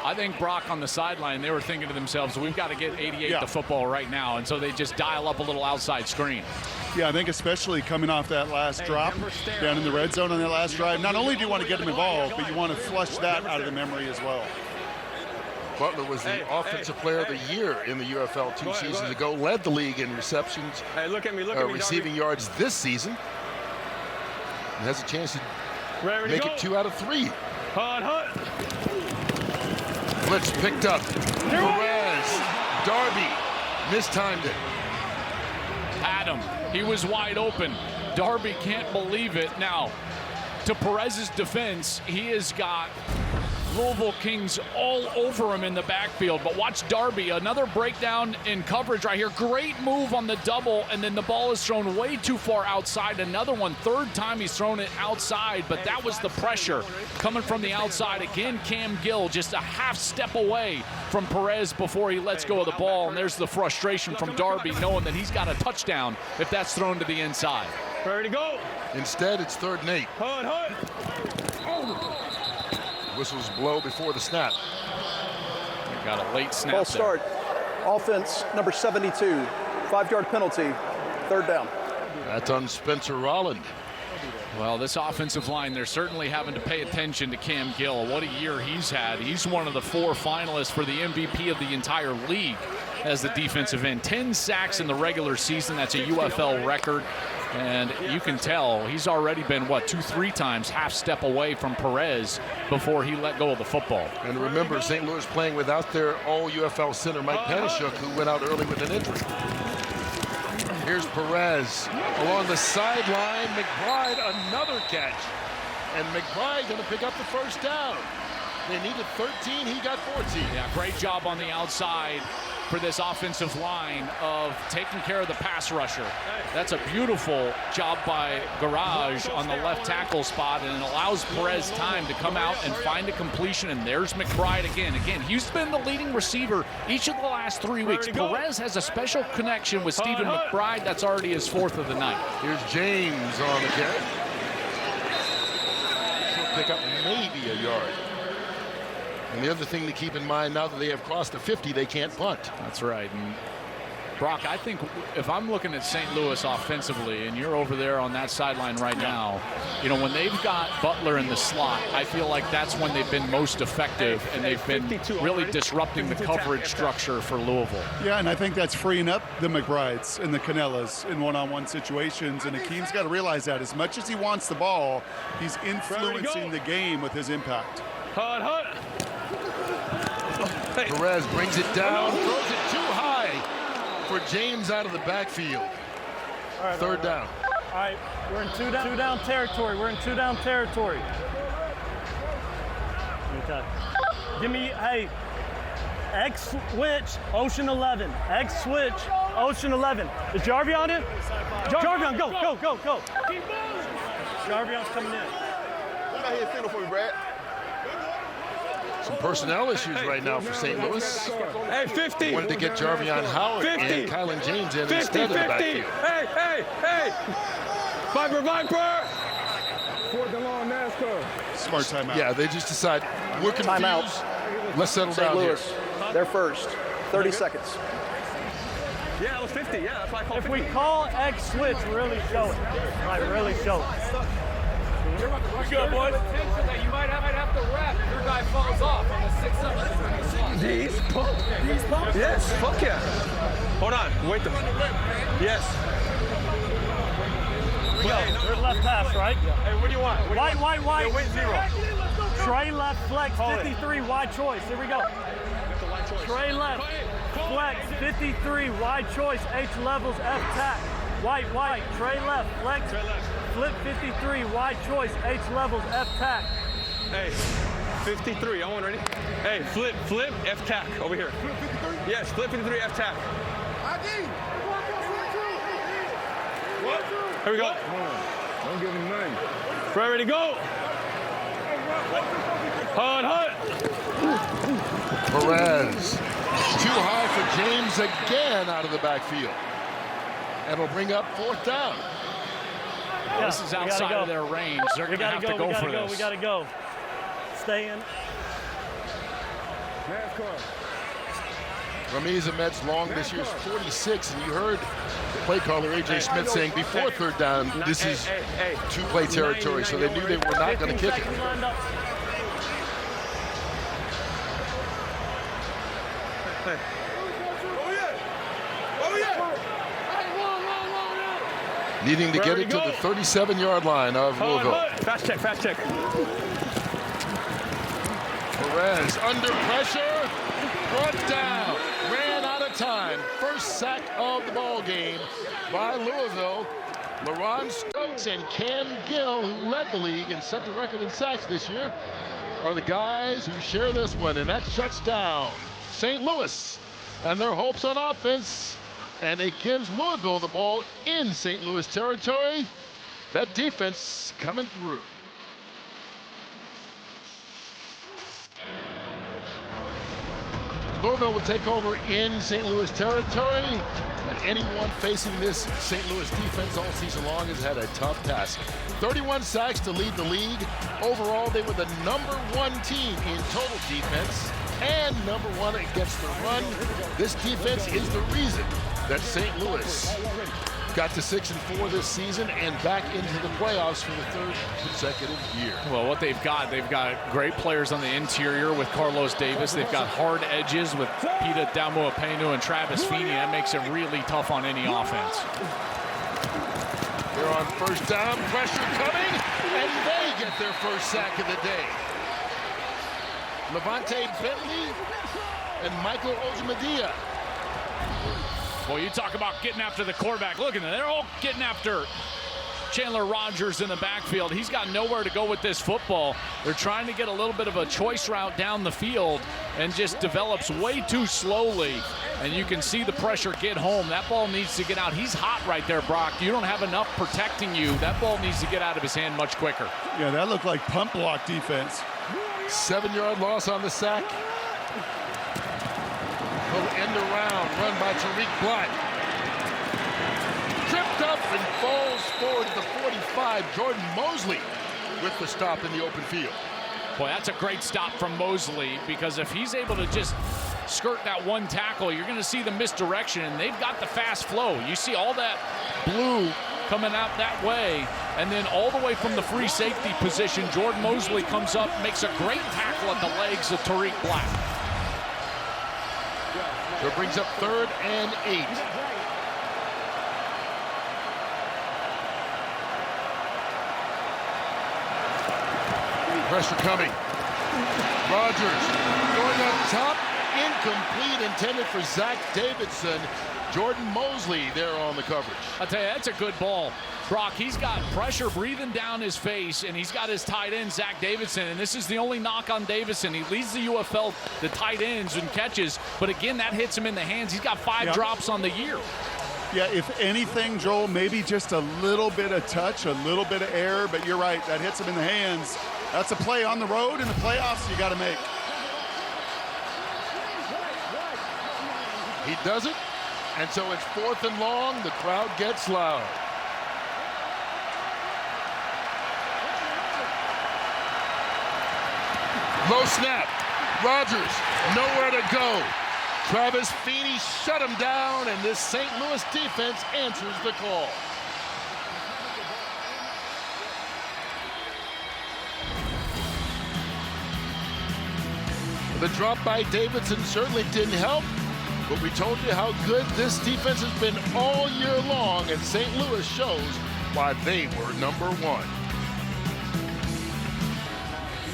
A: I think, Brock on the sideline, they were thinking to themselves, we've got to get 88 the football right now, and so they just dial up a little outside screen.
C: Yeah, I think especially coming off that last drop down in the red zone on that last drive, not only do you want to get them involved, but you want to flush that out of the memory as well.
B: Butler was the Offensive Player of the Year in the UFL 2 seasons ago, led the league in receptions, receiving yards this season, and has a chance to make it 2 out of 3. Blitz picked up. Perez, Darby, mistimed it.
A: Adam, he was wide open. Darby can't believe it. Now, to Perez's defense, he has got Louisville Kings all over him in the backfield. But watch Darby, another breakdown in coverage right here. Great move on the double, and then the ball is thrown way too far outside. Another one, third time he's thrown it outside, but that was the pressure coming from the outside. Again, Cam Gill just a half step away from Perez before he lets go of the ball, and there's the frustration from Darby knowing that he's got a touchdown if that's thrown to the inside.
G: Ready to go.
B: Instead, it's 3rd and 8. Whistles blow before the snap.
A: We got a late snap.
E: False start. Offense number 72. 5-yard penalty. 3rd down.
B: That's on Spencer Rolland.
A: Well, this offensive line, they're certainly having to pay attention to Cam Gill. What a year he's had. He's one of the 4 finalists for the MVP of the entire league as the defensive end. 10 sacks in the regular season. That's a UFL record. And you can tell he's already been, 2-3 times half step away from Perez before he let go of the football.
B: And remember, St. Louis playing without their all-UFL center, Mike Panashuk, who went out early with an injury. Here's Perez along the sideline. McBride, another catch. And McBride going to pick up the first down. They needed 13, he got 14.
A: Yeah, great job on the outside for this offensive line of taking care of the pass rusher. That's a beautiful job by Garage on the left tackle spot, and it allows Perez time to come out and find a completion, and there's McBride again. He's been the leading receiver each of the last 3 weeks. Perez has a special connection with Stephen McBride. That's already his 4th of the night.
B: Here's James on the carry. He'll pick up maybe a yard. And the other thing to keep in mind, now that they have crossed the 50, they can't punt.
A: That's right. And Brock, I think if I'm looking at St. Louis offensively, and you're over there on that sideline right now, you know, when they've got Butler in the slot, I feel like that's when they've been most effective, and they've been really disrupting the coverage structure for Louisville.
C: Yeah, and I think that's freeing up the McBrides and the Canellas in one-on-one situations, and Akeem's got to realize that as much as he wants the ball, he's influencing the game with his impact.
B: Perez brings it down, throws it too high for James out of the backfield. Third down.
F: All right, we're in two down territory. Okay. Give me, hey, X switch, Ocean 11. X switch, Ocean 11. Is Jarvion in? Jarvion, go. Jarvion's coming in.
N: Come out here, signal for me, Brad.
B: Some personnel issues right now for St. Louis.
G: Hey, 50.
B: Wanted to get Jarvion Howard 50. And Kylan James in
G: 50,
B: instead
G: 50.
B: of the backfield.
G: Hey. Viper.
I: 4th and long, NASCAR.
C: Smart timeout.
B: Yeah, they just decide, we're confused.
E: Timeout.
B: Let's settle
E: St.
B: down
E: Louis,
B: here.
E: they're first. 30 seconds.
G: Yeah, it was 50. Yeah, that's why I called
F: If
G: 50.
F: we call X switch, really show it. Really show it.
G: What's good, boys?
I: That you might have to wrap if your guy falls off on the 6-7.
G: These pumps? Yes, fuck yeah. Hold on, wait them. Yes.
F: There's left pass, right?
G: Hey, what do you want?
F: White.
G: Yeah, wait, 0.
F: Trey left, flex, 53, wide choice. Here we go. Trey left, flex, 53, wide choice, H levels, F tack. White. Trey left, flex, flip 53, wide choice, H levels, F tack.
G: Hey, 53, I want ready. Hey, flip, F tack, over here. Yes, flip 53, F tack. Here we go.
I: Don't give him money.
G: Ready to go. Hard.
B: Perez, too high for James again out of the backfield. And will bring up 4th down.
A: Yeah, this is outside of their range. They're going to have to go for this.
F: We got to go. Stay in.
I: NASCAR.
B: Ramiz Ahmed's long this year's 46, and you heard play caller A.J. Smith saying before 3rd down, this is 2-play territory, so they knew they were not going to kick it. Needing to get it to the 37-yard line of Louisville.
G: Fast check.
B: Perez under pressure, brought down, ran out of time. First sack of the ball game by Louisville. LaRon Stokes and Cam Gill, who led the league and set the record in sacks this year, are the guys who share this one, and that shuts down St. Louis and their hopes on offense. And it gives Louisville the ball in St. Louis territory. That defense coming through. Louisville will take over in St. Louis territory. And anyone facing this St. Louis defense all season long has had a tough task. 31 sacks to lead the league. Overall, they were the #1 team in total defense and #1 against the run. This defense is the reason that St. Louis got to 6-4 this season and back into the playoffs for the 3rd consecutive year.
A: Well, what they've got great players on the interior with Carlos Davis. They've got hard edges with Pita Damuapenu and Travis Feeney. That makes it really tough on any offense.
B: They're on 1st down, pressure coming, and they get their first sack of the day. Levante Bentley and Michael Ojemadia.
A: Well, you talk about getting after the quarterback. Look at them. They're all getting after Chandler Rogers in the backfield. He's got nowhere to go with this football. They're trying to get a little bit of a choice route down the field and just develops way too slowly. And you can see the pressure get home. That ball needs to get out. He's hot right there, Brock. You don't have enough protecting you. That ball needs to get out of his hand much quicker.
C: Yeah, that looked like pump block defense.
B: 7-yard loss on the sack. He'll end around, run by Tariq Black. Tripped up and falls forward to the 45. Jordan Mosley with the stop in the open field.
A: Boy, that's a great stop from Mosley, because if he's able to just skirt that one tackle, you're going to see the misdirection, and they've got the fast flow. You see all that blue coming out that way, and then all the way from the free safety position, Jordan Mosley comes up, makes a great tackle at the legs of Tariq Black.
B: So it brings up 3rd and 8. Pressure coming. Rogers going up top, incomplete, intended for Zach Davidson. Jordan Mosley there on the coverage.
A: I'll tell you, that's a good ball. Brock, he's got pressure breathing down his face, and he's got his tight end, Zach Davidson, and this is the only knock on Davidson. He leads the UFL, the tight ends and catches, but again, that hits him in the hands. He's got 5 drops on the year.
C: Yeah, if anything, Joel, maybe just a little bit of touch, a little bit of error, but you're right, that hits him in the hands. That's a play on the road in the playoffs you got to make.
B: He does it, and so it's 4th and long. The crowd gets loud. Low snap. Rogers, nowhere to go. Travis Feeney shut him down, and this St. Louis defense answers the call. The drop by Davidson certainly didn't help, but we told you how good this defense has been all year long, and St. Louis shows why they were number 1.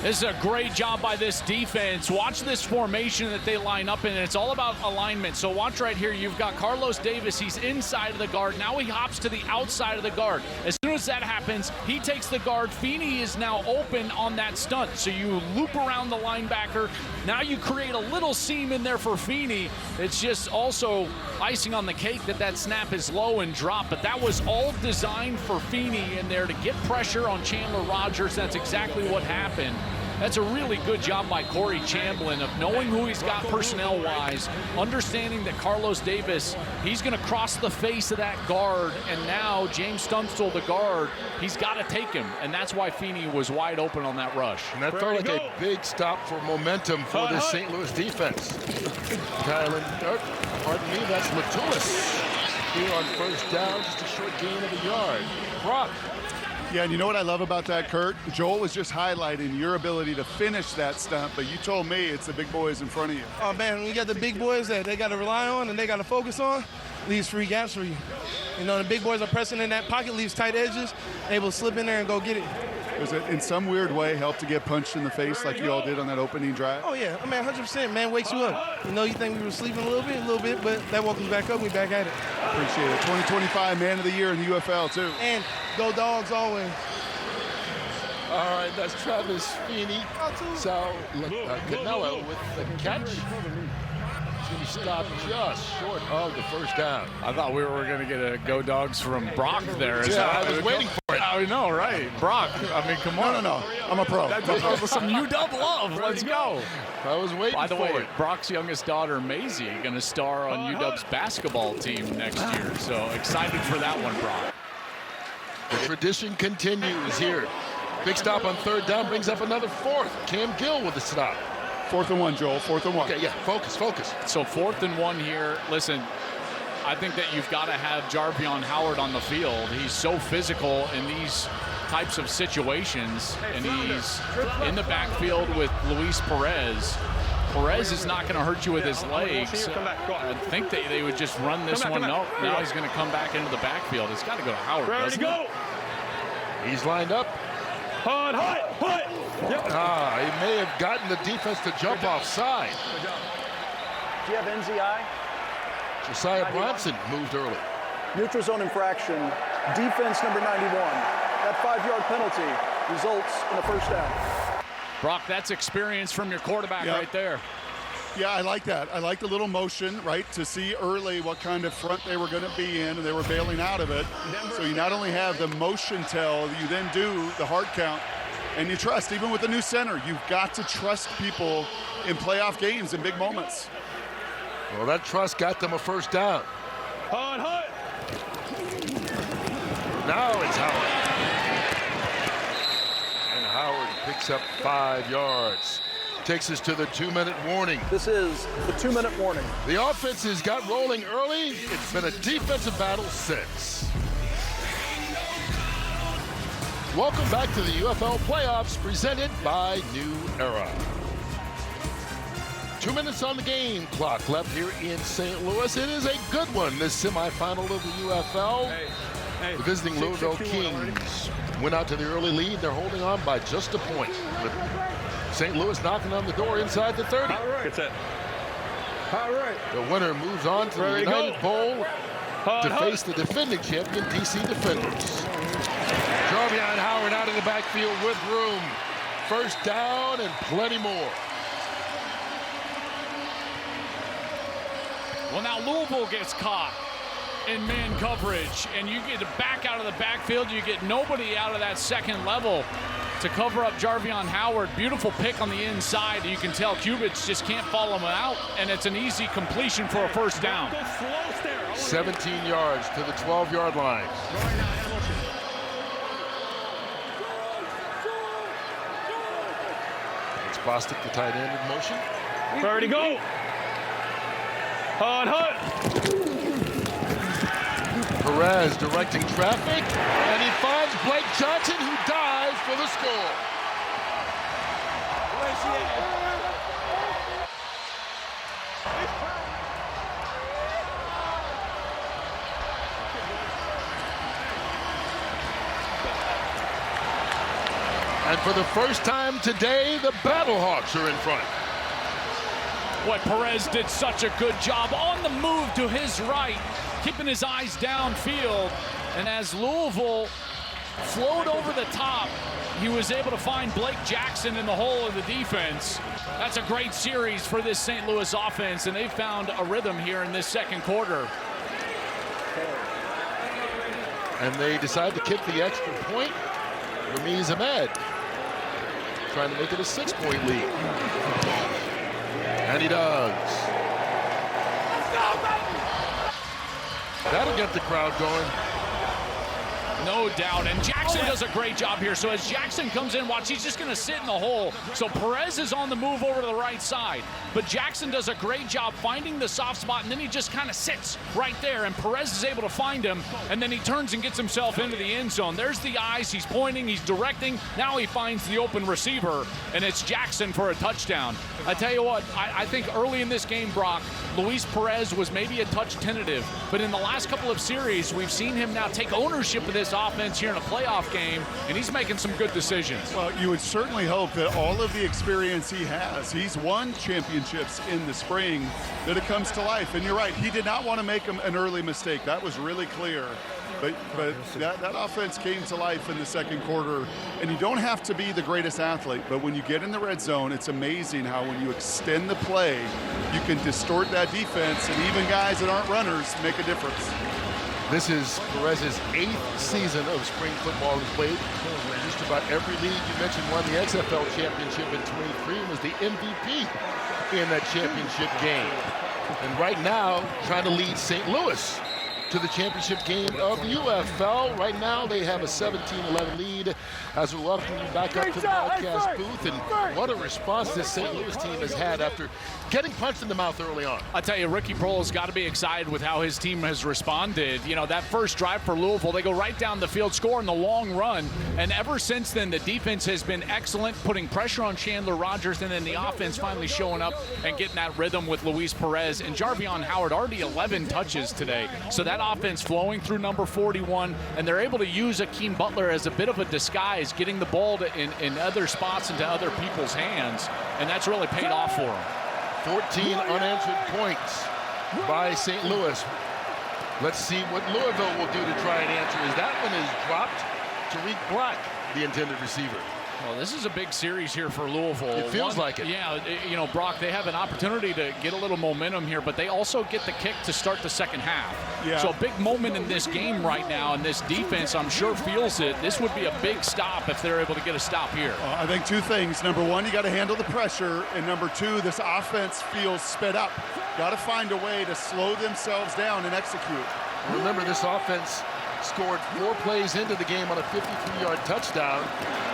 A: This is a great job by this defense. Watch this formation that they line up in, and it's all about alignment. So watch right here. You've got Carlos Davis. He's inside of the guard. Now he hops to the outside of the guard. As soon as that happens, he takes the guard. Feeney is now open on that stunt. So you loop around the linebacker. Now you create a little seam in there for Feeney. It's just also icing on the cake that that snap is low and drop. But that was all designed for Feeney in there to get pressure on Chandler Rogers. That's exactly what happened. That's a really good job by Corey Chamblin of knowing who he's got personnel-wise, understanding that Carlos Davis, he's going to cross the face of that guard, and now James Tunstall, the guard, he's got to take him, and that's why Feeney was wide open on that rush.
B: And that felt like a big stop for momentum for this St. Louis defense. Pardon me, that's Matulis here on 1st down, just a short gain of a yard. Brock.
C: Yeah, and you know what I love about that, Kurt? Joel was just highlighting your ability to finish that stunt, but you told me it's the big boys in front of you.
P: Oh, man, when you got the big boys that they got to rely on and they got to focus on, leaves free gaps for you. You know, the big boys are pressing in that pocket, leaves tight edges, able to slip in there and go get it.
C: Does it, in some weird way, help to get punched in the face like you all did on that opening drive?
P: Oh, yeah. I mean, 100%, man, wakes you up. You know, you think we were sleeping a little bit, but that woke us back up. We back at it.
C: Appreciate it. 2025 Man of the Year in the UFL, too.
P: And go Dogs always.
B: All right, that's Travis Feeney. Sal Canelo with the catch. He stopped just short of the 1st down.
A: I thought we were going to get a Go Dogs from Brock there.
B: Yeah, I was waiting for it.
A: I know, right? Brock, I mean, come on.
C: No. I'm a pro.
A: That's some UW love. Let's go.
B: I was waiting for it.
A: By the way, Brock's youngest daughter, Maisie, going to star on UW's basketball team next year. So excited for that one, Brock.
B: The tradition continues here. Big stop on 3rd down, brings up another 4th. Cam Gill with the stop.
C: 4th and 1, Joel, 4th and 1.
B: Okay, yeah, focus.
A: So 4th and 1 here. Listen, I think that you've got to have Jarvion Howard on the field. He's so physical in these types of situations, and he's in the backfield with Luis Perez. Perez is not going to hurt you with his legs. I would think that they would just run this one. Nope, now he's going to come back into the backfield. It's got to go to Howard, doesn't it?
B: He's lined up.
G: Hut. Yep.
B: He may have gotten the defense to jump offside.
E: Do you have NZI?
B: Josiah Bronson moved early.
E: Neutral zone infraction, defense number 91. That 5-yard penalty results in a first down.
A: Brock, that's experience from your quarterback right there.
C: Yeah, I like that. I like the little motion, right, to see early what kind of front they were going to be in, and they were bailing out of it. So you not only have the motion tell, you then do the hard count, and you trust. Even with the new center, you've got to trust people in playoff games in big moments.
B: Well, that trust got them a first down.
G: Hut.
B: Now it's Howard. And Howard picks up 5 yards. Takes us to the 2-minute warning.
E: This is the 2-minute warning.
B: The offense has got rolling early. It's been a defensive battle since. Welcome back to the UFL playoffs presented by New Era. 2 minutes on the game clock left here in St. Louis. It is a good one, this semifinal of the UFL. The visiting Louisville Kings went out to the early lead. They're holding on by just a point. With St. Louis knocking on the door inside the 30.
G: Good set.
B: The winner moves on to the United Bowl to face the defending champion, DC Defenders. Jarvion Howard out of the backfield with room. First down and plenty more.
A: Well, now Louisville gets caught in man coverage, and you get back out of the backfield. You get nobody out of that second level to cover up Jarvion Howard. Beautiful pick on the inside. You can tell Kubitz just can't follow him out, and it's an easy completion for a first down.
B: 17 yards to the 12-yard line. It's Bostic, the tight end, in motion.
G: Ready to go. Hut.
B: Perez directing traffic, and he finds Blake Johnson, who dives for the score.
K: Where's he at?
B: And for the first time today, the Battlehawks are in front.
A: What Perez did such a good job on the move to his right, keeping his eyes downfield. And as Louisville flowed over the top, he was able to find Blake Jackson in the hole of the defense. That's a great series for this St. Louis offense, and they've found a rhythm here in this second quarter.
B: And they decide to kick the extra point. Ramiz Ahmed trying to make it a 6-point lead. And he does. That'll get the crowd going.
A: No doubt, and Jackson does a great job here. So as Jackson comes in, watch, he's just going to sit in the hole. So Perez is on the move over to the right side, but Jackson does a great job finding the soft spot, and then he just kind of sits right there, and Perez is able to find him, and then he turns and gets himself into the end zone. There's the eyes, he's pointing, he's directing. Now he finds the open receiver, and it's Jackson for a touchdown. I tell you what, I think early in this game, Brock, Luis Perez was maybe a touch tentative, but in the last couple of series, we've seen him now take ownership of this offense here in a playoff game, and he's making some good decisions.
C: Well, you would certainly hope that all of the experience he has, he's won championships in the spring, that it comes to life. And you're right, he did not want to make an early mistake. That was really clear. But that offense came to life in the second quarter. And you don't have to be the greatest athlete, but when you get in the red zone, it's amazing how when you extend the play, you can distort that defense, and even guys that aren't runners make a difference.
B: This is Perez's 8th season of spring football. He's played in just about every league. You mentioned won the XFL championship in 23 and was the MVP in that championship game. And right now, trying to lead St. Louis to the championship game of the UFL. Right now, they have a 17-11 lead as we welcome you back up to the broadcast booth. And what a response this St. Louis team has had after getting punched in the mouth early on.
A: I tell you, Ricky Proehl's got to be excited with how his team has responded. You know, that first drive for Louisville, they go right down the field, score in the long run. And ever since then, the defense has been excellent, putting pressure on Chandler Rogers, and then the offense finally showing up and getting that rhythm with Luis Perez. And Jarvion Howard already 11 touches today. So that offense flowing through number 41, and they're able to use Akeem Butler as a bit of a disguise, getting the ball in other spots into other people's hands, and that's really paid off for them.
B: 14 unanswered points by St. Louis. Let's see what Louisville will do to try and answer. As that one is dropped, Tariq Black, the intended receiver.
A: Well, this is a big series here for Louisville.
B: It feels like it.
A: Yeah, you know, Brock, they have an opportunity to get a little momentum here, but they also get the kick to start the second half.
C: Yeah.
A: So a big moment in this game right now, and this defense, I'm sure, feels it. This would be a big stop if they're able to get a stop here.
C: I think two things. Number one, you got to handle the pressure, and number two, this offense feels sped up. Got to find a way to slow themselves down and execute.
B: Remember, this offense scored 4 plays into the game on a 53-yard touchdown,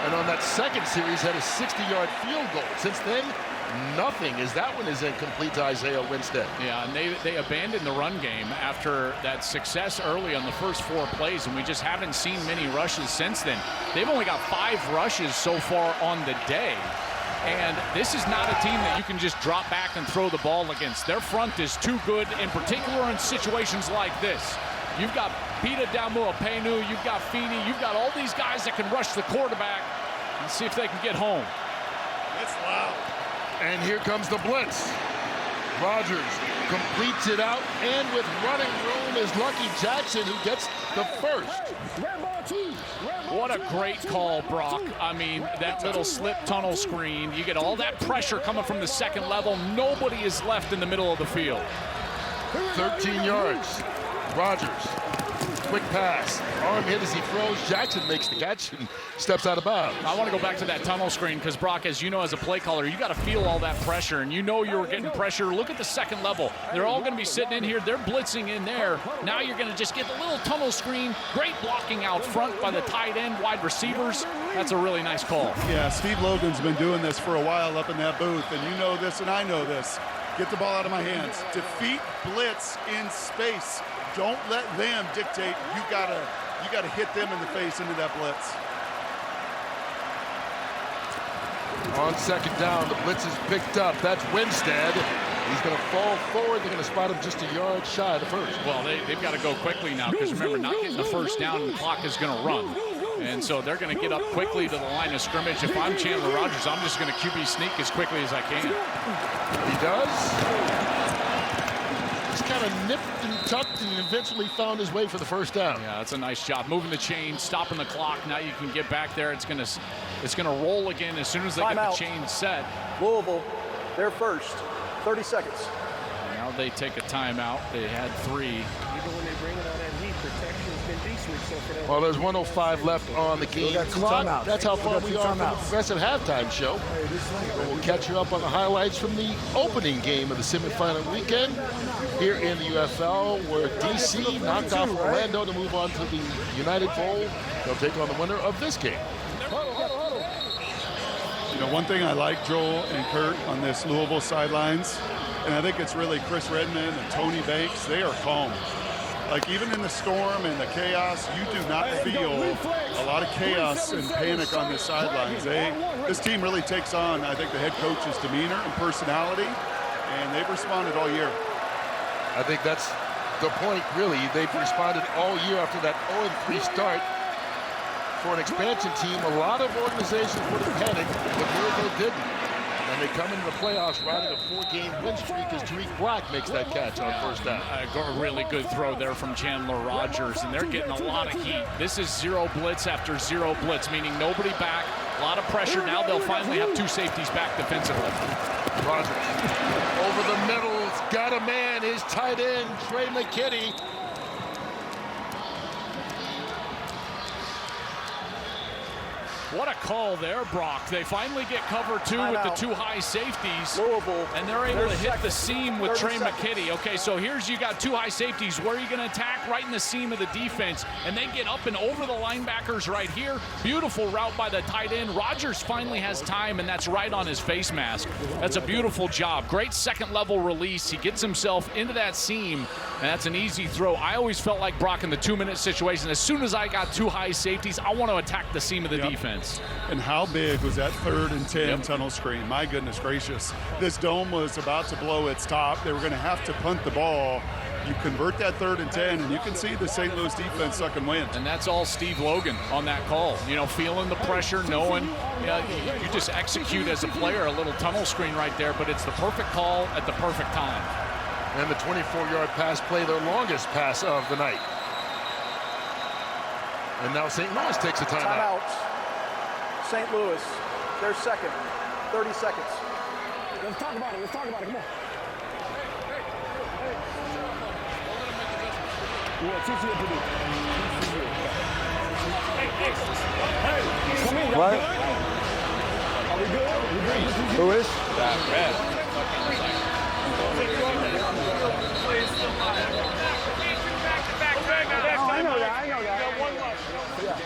B: and on that second series had a 60-yard field goal. Since then, nothing, as that one is incomplete to Isaiah Winstead.
A: Yeah, and they abandoned the run game after that success early on the first 4 plays, and we just haven't seen many rushes since then. They've only got 5 rushes so far on the day. And this is not a team that you can just drop back and throw the ball against. Their front is too good, in particular in situations like this. You've got Pita Damu-Apenu, you've got Feeney, you've got all these guys that can rush the quarterback and see if they can get home.
C: It's loud.
B: And here comes the blitz. Rogers completes it out, and with running room is Lucky Jackson, who gets the first.
A: What a great call, Brock. I mean, that little slip tunnel screen. You get all that pressure coming from the second level. Nobody is left in the middle of the field.
B: 13 yards. Rogers, quick pass, arm hit as he throws. Jackson makes the catch and steps out of bounds.
A: I want to go back to that tunnel screen because, Brock, as you know, as a play caller, you got to feel all that pressure, and you know you were getting pressure. Look at the second level. They're all going to be sitting in here. They're blitzing in there. Now you're going to just get the little tunnel screen. Great blocking out front by the tight end, wide receivers. That's a really nice call.
C: Yeah, Steve Logan's been doing this for a while up in that booth, and you know this and I know this. Get the ball out of my hands. Defeat blitz in space. Don't let them dictate. You gotta hit them in the face into that blitz.
B: On second down, the blitz is picked up. That's Winstead. He's going to fall forward. They're going to spot him just a yard shy of the first.
A: Well, they've got to go quickly now because, remember, not getting the first down, the clock is going to run. And so they're going to get up quickly to the line of scrimmage. If I'm Chandler Rogers, I'm just going to QB sneak as quickly as I can.
B: He does. Just kind of nipped and tucked and eventually found his way for the first down.
A: Yeah, that's a nice job. Moving the chain, stopping the clock. Now you can get back there. It's gonna roll again as soon as they get the chain set.
E: Louisville, they're first. 30 seconds.
A: Now they take a timeout. They had 3.
O: Even when they bring it on that heat, protection's been decent so for them.
B: Well, there's 105 left on the game clock. That's how far we are from the Progressive Halftime Show. We'll catch you up on the highlights from the opening game of the semifinal weekend here in the UFL, where DC knocked off Orlando to move on to the United Bowl. They'll take on the winner of this game.
C: You know, one thing I like, Joel and Kurt, on this Louisville sidelines, and I think it's really Chris Redmond and Tony Banks, they are calm. Like, even in the storm and the chaos, you do not feel a lot of chaos and panic on the sidelines. This team really takes on, I think, the head coach's demeanor and personality, and they've responded all year.
B: I think that's the point, really. They've responded all year after that 0-3 start. For an expansion team, a lot of organizations would have panicked, but Louisville didn't. And they come into the playoffs riding a 4-game win streak as Tariq Black makes that catch on first down.
A: A really good throw there from Chandler Rogers, and they're getting a lot of heat. This is 0 blitz after 0 blitz, meaning nobody back, a lot of pressure. Now they'll finally have 2 safeties back defensively.
B: Rogers over the middle, got a man, his tight end, Trey McKinney.
A: What a call there, Brock. They finally get cover 2 with the 2 high safeties.
E: Louisville,
A: and they're able to hit the seam with Trey McKinney. Okay, so here's you got 2 high safeties. Where are you going to attack? Right in the seam of the defense. And they get up and over the linebackers right here. Beautiful route by the tight end. Rogers finally has time, and that's right on his face mask. That's a beautiful job. Great second level release. He gets himself into that seam, and that's an easy throw. I always felt like, Brock, in the 2-minute situation, as soon as I got 2 high safeties, I want to attack the seam of the defense.
C: And how big was that 3rd and 10 tunnel screen? My goodness gracious. This dome was about to blow its top. They were going to have to punt the ball. You convert that 3rd and 10, and you can see the St. Louis defense sucking wind.
A: And that's all Steve Logan on that call. You know, feeling the pressure, knowing you just execute as a player a little tunnel screen right there, but it's the perfect call at the perfect time.
B: And the 24-yard pass play, their longest pass of the night. And now St. Louis takes a timeout.
E: St. Louis, their second. 30 seconds.
I: Let's talk about it. Let's talk about it. Come on. Come in,
D: what?
I: Are we good?
D: Who is?
I: I know that. Yeah.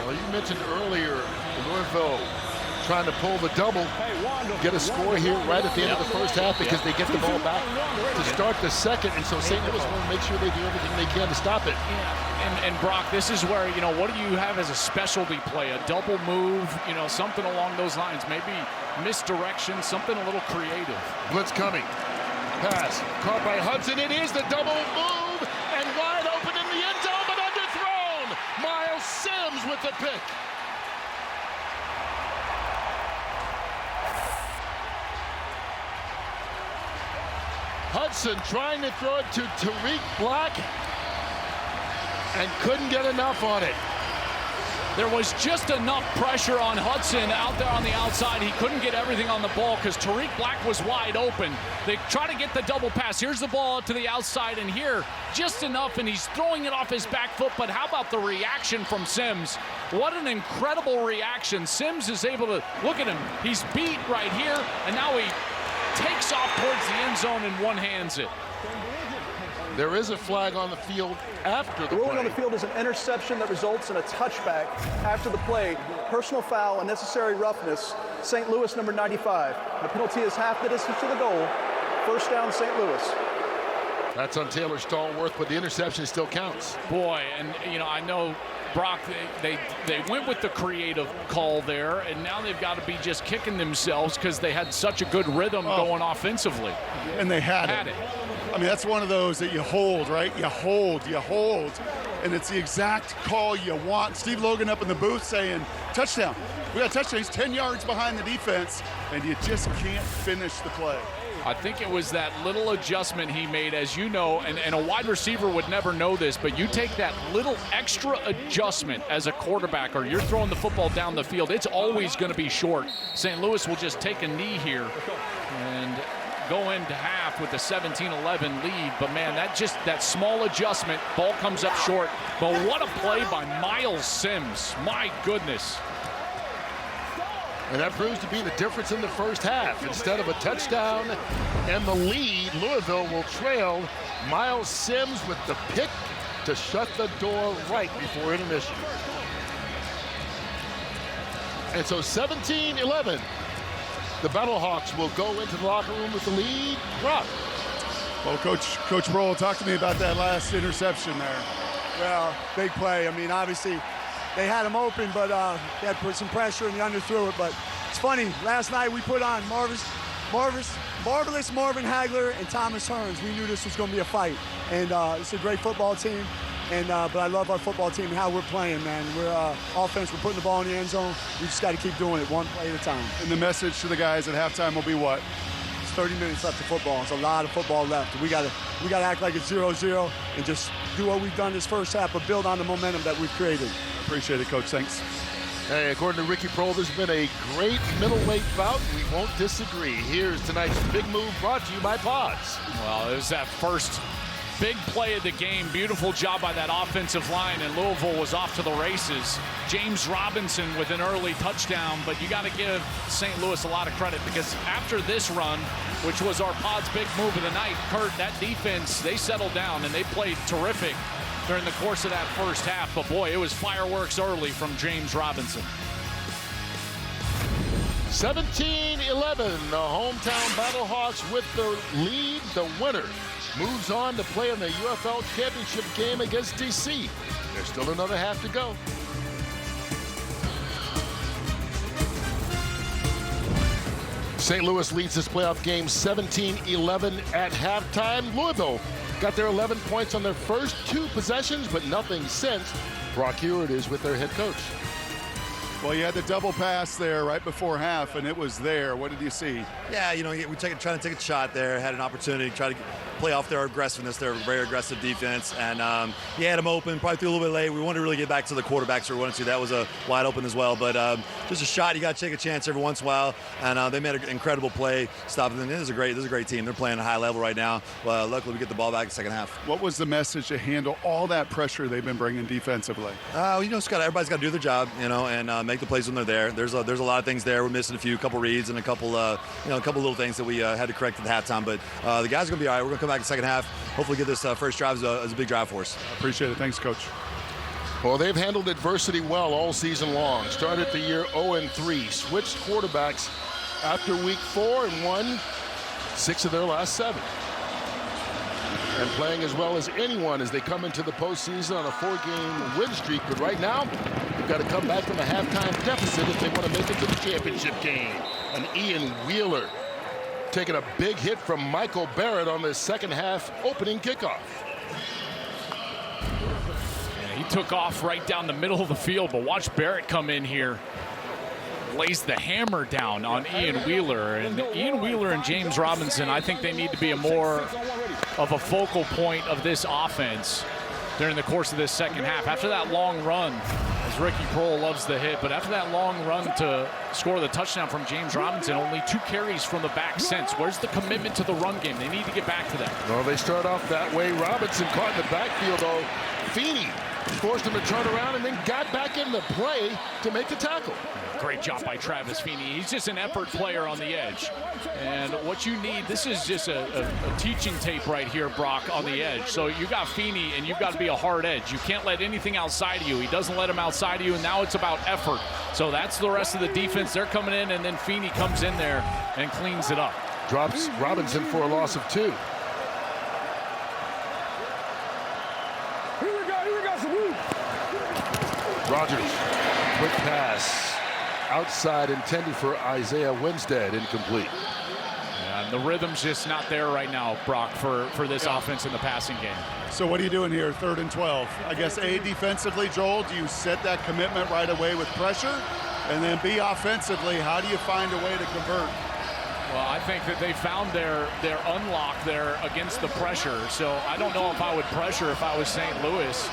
B: Well, you mentioned earlier Louisville trying to pull the double, get a score here right at the end of the first half because they get the ball back to start the second, and so St. Louis want to make sure they do everything they can to stop it.
A: And Brock, this is where, what do you have as a specialty play? A double move, something along those lines. Maybe misdirection, something a little creative.
B: Blitz coming. Pass. Caught by Hudson. It is the double move and wide open in the end zone, but underthrown. Miles Sims with the pick. Hudson trying to throw it to Tariq Black and couldn't get enough on it.
A: There was just enough pressure on Hudson out there on the outside. He couldn't get everything on the ball because Tariq Black was wide open. They try to get the double pass. Here's the ball out to the outside, and here, just enough, and he's throwing it off his back foot. But how about the reaction from Sims? What an incredible reaction. Sims is able to, look at him. He's beat right here, and now he takes off towards the end zone and one-hands it.
B: There is a flag on the field after the play.
E: The ruling on the field is an interception that results in a touchback after the play. Personal foul, unnecessary roughness. St. Louis, number 95. The penalty is half the distance to the goal. First down, St. Louis.
B: That's on Taylor Stallworth, but the interception still counts.
A: Boy, and I know Brock, they went with the creative call there, and now they've got to be just kicking themselves because they had such a good rhythm going offensively.
C: And they had it. I mean, that's one of those that you hold, right? You hold, and it's the exact call you want. Steve Logan up in the booth saying, touchdown. We got a touchdown. He's 10 yards behind the defense, and you just can't finish the play.
A: I think it was that little adjustment he made, as you know, and a wide receiver would never know this, but you take that little extra adjustment as a quarterback or you're throwing the football down the field, it's always going to be short. St. Louis will just take a knee here and go into half with a 17-11 lead. But, man, that small adjustment, ball comes up short. But what a play by Miles Sims. My goodness.
B: And that proves to be the difference in the first half. Instead of a touchdown and the lead, Louisville will trail. Miles Sims with the pick to shut the door right before intermission. And so 17-11. The Battlehawks will go into the locker room with the lead. Rob.
C: Well, Coach Brohl, talk to me about that last interception there.
D: Well, big play. I mean, obviously, they had him open, but they had put some pressure and he underthrew it. But it's funny, last night we put on Marvelous Marvin Hagler and Thomas Hearns. We knew this was going to be a fight. And it's a great football team. And but I love our football team and how we're playing, man. We're offense, we're putting the ball in the end zone. We just got to keep doing it one play at a time.
C: And the message to the guys at halftime will be what?
D: It's 30 minutes left of football. It's a lot of football left. We got to act like it's 0-0 and just do what we've done this first half, but build on the momentum that we've created.
C: Appreciate it, Coach. Thanks.
B: Hey, according to Ricky Prohl, this has been a great middleweight bout. We won't disagree. Here's tonight's big move brought to you by Pods.
A: Well, it was that first big play of the game. Beautiful job by that offensive line, and Louisville was off to the races. James Robinson with an early touchdown, but you got to give St. Louis a lot of credit because after this run, which was our Pod's big move of the night, Kurt, that defense, they settled down and they played terrific during the course of that first half. But boy, it was fireworks early from James Robinson.
B: 17-11, the hometown Battlehawks with the lead. The winner moves on to play in the UFL Championship game against DC. There's still another half to go. St. Louis leads this playoff game 17-11 at halftime. Louisville got their 11 points on their first two possessions, but nothing since. Brock Hewitt is with their head coach.
C: Well, you had the double pass there right before half, and it was there. What did you see?
Q: Yeah, you know, we trying to take a shot there, had an opportunity to try to play off their aggressiveness, their very aggressive defense, and he had him open, probably threw a little bit late. We wanted to really get back to the quarterbacks we wanted to. That was a wide open as well, but just a shot. You got to take a chance every once in a while, and they made an incredible play, stopping them. This is a great team. They're playing at a high level right now. Luckily, we get the ball back in the second half.
C: What was the message to handle all that pressure they've been bringing defensively?
Q: You know, everybody's got to do their job, you know, and make the plays when they're there. There's a lot of things there. We're missing a couple reads and a couple little things that we had to correct at the halftime. But the guys are going to be all right. We're going to come back in the second half. Hopefully get this first drive as a big drive for us.
C: Appreciate it. Thanks, Coach.
B: Well, they've handled adversity well all season long. Started the year 0-3, switched quarterbacks after week 4 and won 6 of their last 7. And playing as well as anyone as they come into the postseason on a 4-game win streak. But right now, they've got to come back from a halftime deficit if they want to make it to the championship game. And Ian Wheeler taking a big hit from Michael Barrett on the second half opening kickoff.
A: Yeah, he took off right down the middle of the field, but watch Barrett come in here. Lays the hammer down on Ian Wheeler. And Ian Wheeler and James Robinson, I think they need to be a more of a focal point of this offense during the course of this second half. After that long run, as Ricky Prohl loves the hit, but after that long run to score the touchdown from James Robinson, only 2 carries from the back since. Where's the commitment to the run game? They need to get back to that.
B: Well, they start off that way. Robinson caught in the backfield, though. Feeney forced him to turn around and then got back in the play to make the tackle.
A: Great job by Travis Feeney. He's just an effort player on the edge. And what you need, this is just a teaching tape right here, Brock, on the edge. So you got Feeney, and you've got to be a hard edge. You can't let anything outside of you. He doesn't let him outside of you, and now it's about effort. So that's the rest of the defense. They're coming in, and then Feeney comes in there and cleans it up.
B: Drops Robinson for a loss of 2. Rogers, quick pass, outside intended for Isaiah Winstead, incomplete.
A: Yeah, and the rhythm's just not there right now, Brock, for this offense in the passing game.
C: So what are you doing here, 3rd and 12? I guess A, defensively, Joel, do you set that commitment right away with pressure? And then B, offensively, how do you find a way to convert?
A: Well, I think that they found their unlock there against the pressure. So I don't know if I would pressure if I was St. Louis.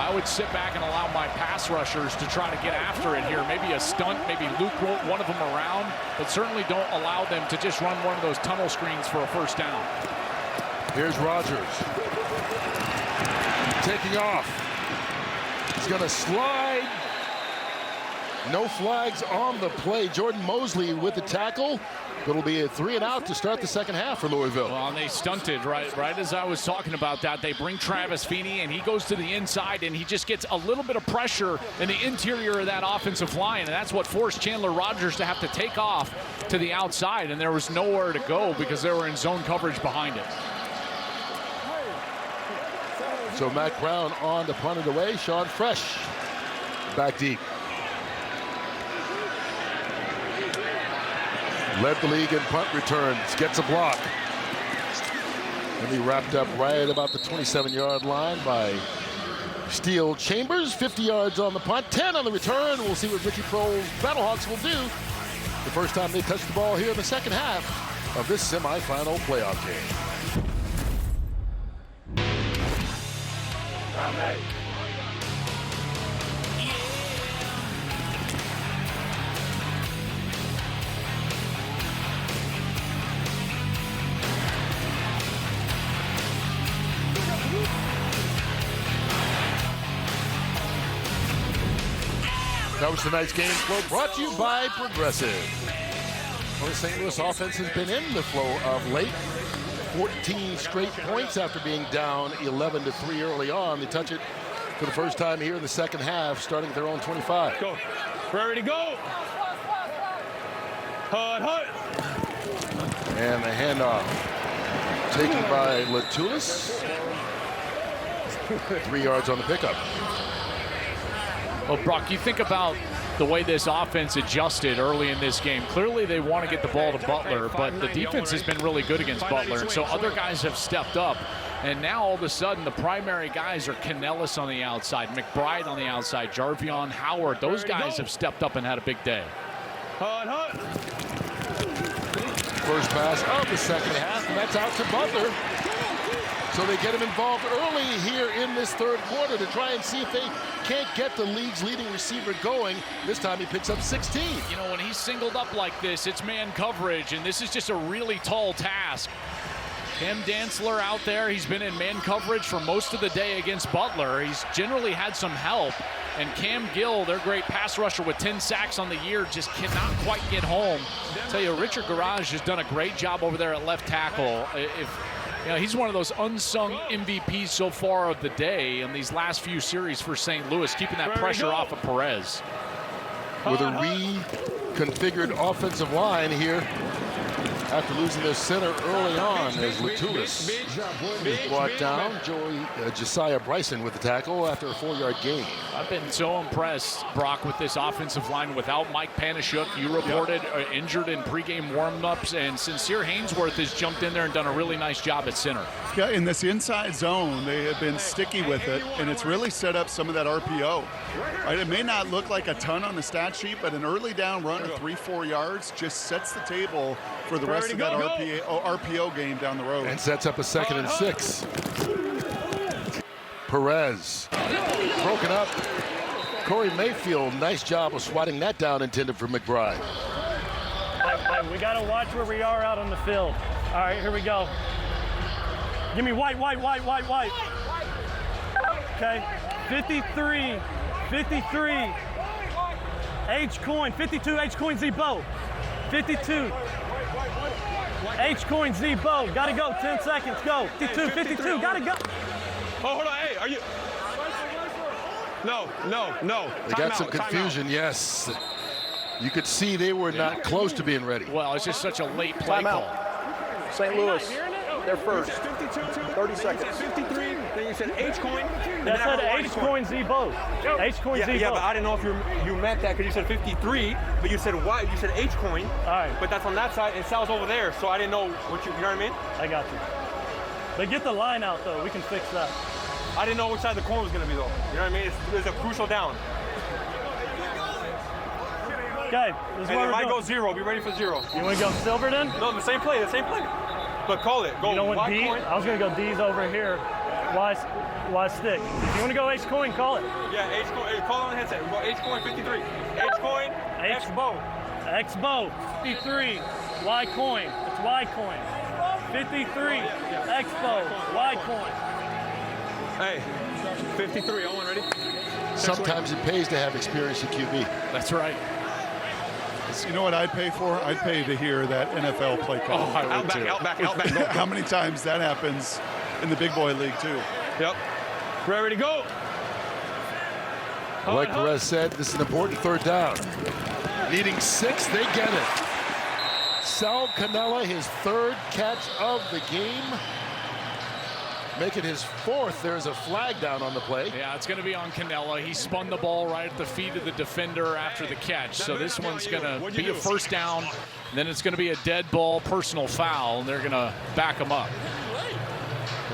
A: I would sit back and allow my pass rushers to try to get after it here. Maybe a stunt, maybe Luke wrote one of them around, but certainly don't allow them to just run one of those tunnel screens for a first down.
B: Here's Rogers. Taking off. He's going to slide. No flags on the play. Jordan Mosley with the tackle. It'll be a 3 and out to start the second half for Louisville.
A: Well, and they stunted right as I was talking about that. They bring Travis Feeney, and he goes to the inside, and he just gets a little bit of pressure in the interior of that offensive line, and that's what forced Chandler Rogers to have to take off to the outside, and there was nowhere to go because they were in zone coverage behind it.
B: So Matt Brown on to punt it away. Sean Fresh back deep. Led the league in punt returns, gets a block. And he wrapped up right about the 27-yard line by Steele Chambers. 50 yards on the punt, 10 on the return. We'll see what Ricky Prohl's Battlehawks will do the first time they touch the ball here in the second half of this semifinal playoff game. That was tonight's game flow brought to you by Progressive. Well, the St. Louis offense has been in the flow of late. 14 straight points after being down 11-3 early on. They touch it for the first time here in the second half, starting at their own 25.
G: Go. Ready to go. Hut.
B: And the handoff taken by Latulis. 3 yards on the pickup.
A: Well, Brock, you think about the way this offense adjusted early in this game. Clearly they want to get the ball to Butler, but the defense has been really good against Butler, and so other guys have stepped up. And now all of a sudden the primary guys are Canellis on the outside, McBride on the outside, Jarvion Howard. Those guys have stepped up and had a big day.
B: First pass of the second half, and that's out to Butler. So they get him involved early here in this third quarter to try and see if they can't get the league's leading receiver going. This time he picks up 16.
A: You know, when he's singled up like this, it's man coverage, and this is just a really tall task. Cam Dantzler out there, he's been in man coverage for most of the day against Butler. He's generally had some help. And Cam Gill, their great pass rusher with 10 sacks on the year, just cannot quite get home. I tell you, Richard Garage has done a great job over there at left tackle. You know, he's one of those unsung MVPs so far of the day in these last few series for St. Louis, keeping that pressure off of Perez.
B: With a reconfigured offensive line here after losing their center early on as Latulis is brought down. Josiah Bryson with the tackle after a 4-yard gain.
A: I've been so impressed, Brock, with this offensive line without Mike Panashuk. You reported injured in pregame warm-ups, and Sincere Hainsworth has jumped in there and done a really nice job at center.
C: Yeah, in this inside zone, they have been sticky with it, and it's really set up some of that RPO. Right? It may not look like a ton on the stat sheet, but an early down run of 3-4 yards just sets the table for the rest of that RPO game down the road.
B: And sets up a 2nd and 6. Perez broken up. Corey Mayfield, nice job of swatting that down, intended for McBride.
F: Hey, we got to watch where we are out on the field. All right, here we go. Give me white. Okay, 53. H-Coin, 52, H-Coin Z-Bo. 52. H-Coin Z-Bo, gotta go, 10 seconds, go. 52, gotta go.
G: Oh, hold on, hey, are you? No.
B: They got some confusion, yes. You could see they were not close to being ready.
A: Well, it's just such a late play call.
E: St. Louis, they're first. 30 seconds.
G: 53, then you said H-Coin.
F: That's said H-Coin Z-Bo. H-Coin Z-Bo.
G: Yeah, but I didn't know if you meant that because you said 53, but you said Y, you said H-Coin.
F: All right.
G: But that's on that side, and Sal's over there, so I didn't know what you know what I mean?
F: I got you. But get the line out, though. We can fix that.
G: I didn't know which side the coin was going to be, though. You know what I mean? It's a crucial down.
F: Okay, this is
G: and
F: what
G: it
F: we're
G: might
F: doing.
G: go 0. Be ready for 0.
F: You want to go silver then?
G: No, the same play. But call it. Go.
F: You know what
G: Y
F: D?
G: coin.
F: I was going to go D's over here. Y stick. If you want to go H-Coin, call it.
G: Yeah, H-Coin. Hey, call on the headset. Go H-Coin 53. H-Coin, X-Bow.
F: X-Bow, 53. Y-Coin. It's Y-Coin. 53. X-Bow, Y-Coin.
G: Hey, 53. All one ready?
B: Sometimes it pays to have experience at QB.
A: That's right.
C: You know what I'd pay for? I'd pay to hear that NFL play call.
A: Oh, I would too.
G: Outback.
C: How many times that happens in the big boy league too?
G: Yep. Ready to go.
B: Like Perez said, this is an important third down. Needing 6, they get it. Sal Cannella, his 3rd catch of the game. Make it his 4th. There's a flag down on the play.
A: Yeah, it's going to be on Cannella. He spun the ball right at the feet of the defender after the catch. So this one's going to be a first down. Then it's going to be a dead ball, personal foul, and they're going to back him up.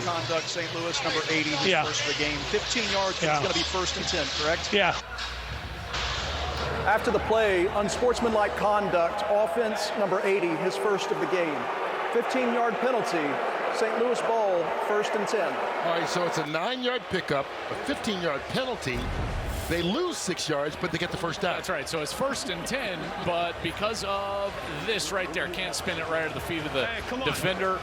E: Conduct, St. Louis, number 80, his first of the game. 15 yards, but it's going to be 1st and 10, correct?
F: Yeah.
E: After the play, unsportsmanlike conduct, offense, number 80, his first of the game. 15-yard penalty. St. Louis ball, 1st and 10.
B: All right, so it's a 9-yard pickup, a 15-yard penalty. They lose 6 yards, but they get the first down.
A: That's right. So it's 1st and 10, but because of this right there, can't spin it right at the feet of the defender.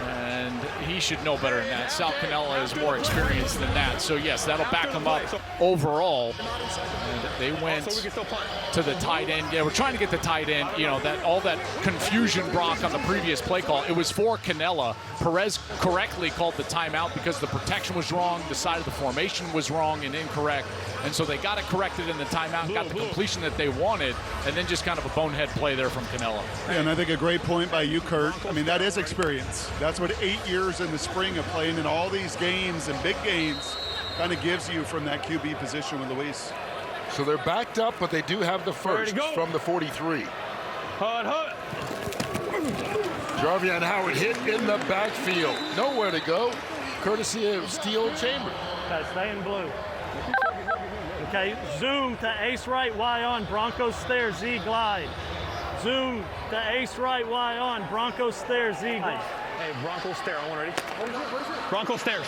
A: And he should know better than that. Sal Cannella is more experienced than that. So, yes, that'll back him up overall. And they went to the tight end. Yeah, we're trying to get the tight end. You know, that all that confusion, Brock, on the previous play call, it was for Cannella. Perez correctly called the timeout because the protection was wrong, the side of the formation was wrong and incorrect. And so they got it corrected in the timeout, got the completion that they wanted, and then just kind of a bonehead play there from Cannella.
C: Yeah, and I think a great point by you, Kurt. I mean, that is experience. That's what 8 years in the spring of playing in all these games and big games kind of gives you from that QB position with Luis.
B: So they're backed up, but they do have the first from the 43.
G: Hut.
B: Jarvion Howard hit in the backfield. Nowhere to go. courtesy of Steel Chamber.
F: Okay, stay in blue. Okay, zoom to ace right, Y on, Broncos stare, Z glide. Zoom to ace right, Y on, Broncos stare, Z glide.
G: Hey, Broncos stare. I want ready. Broncos stare.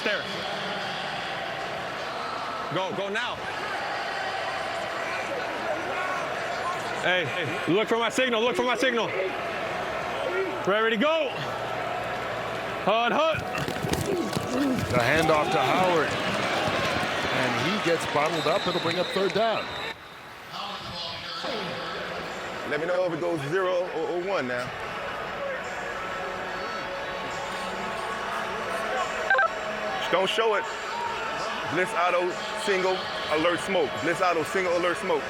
G: Go now. Hey, look for my signal. Ready to go. Hut.
B: The handoff to Howard. And he gets bottled up. It'll bring up third down.
N: Let me know if it goes 0 or 1 now. Just don't show it. Blitz auto, single, alert smoke. Blitz auto, single, alert smoke.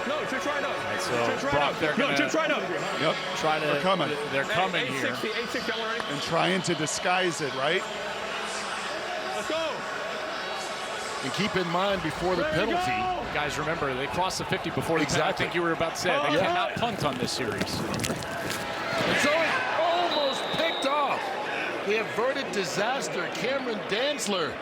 G: No, chips right up.
A: So
G: chips right
A: Brock,
G: up.
A: they're
G: No,
A: gonna
G: chips right up.
C: Yep.
F: They're coming.
A: They're coming here.
G: 860, I want ready.
C: And trying to disguise it, right?
G: Let's go.
B: And keep in mind before the penalty.
A: Guys, remember, they crossed the 50 before the penalty. I think you were about to say they cannot punt on this series.
B: And so it almost picked off. The averted disaster. Cameron Dantzler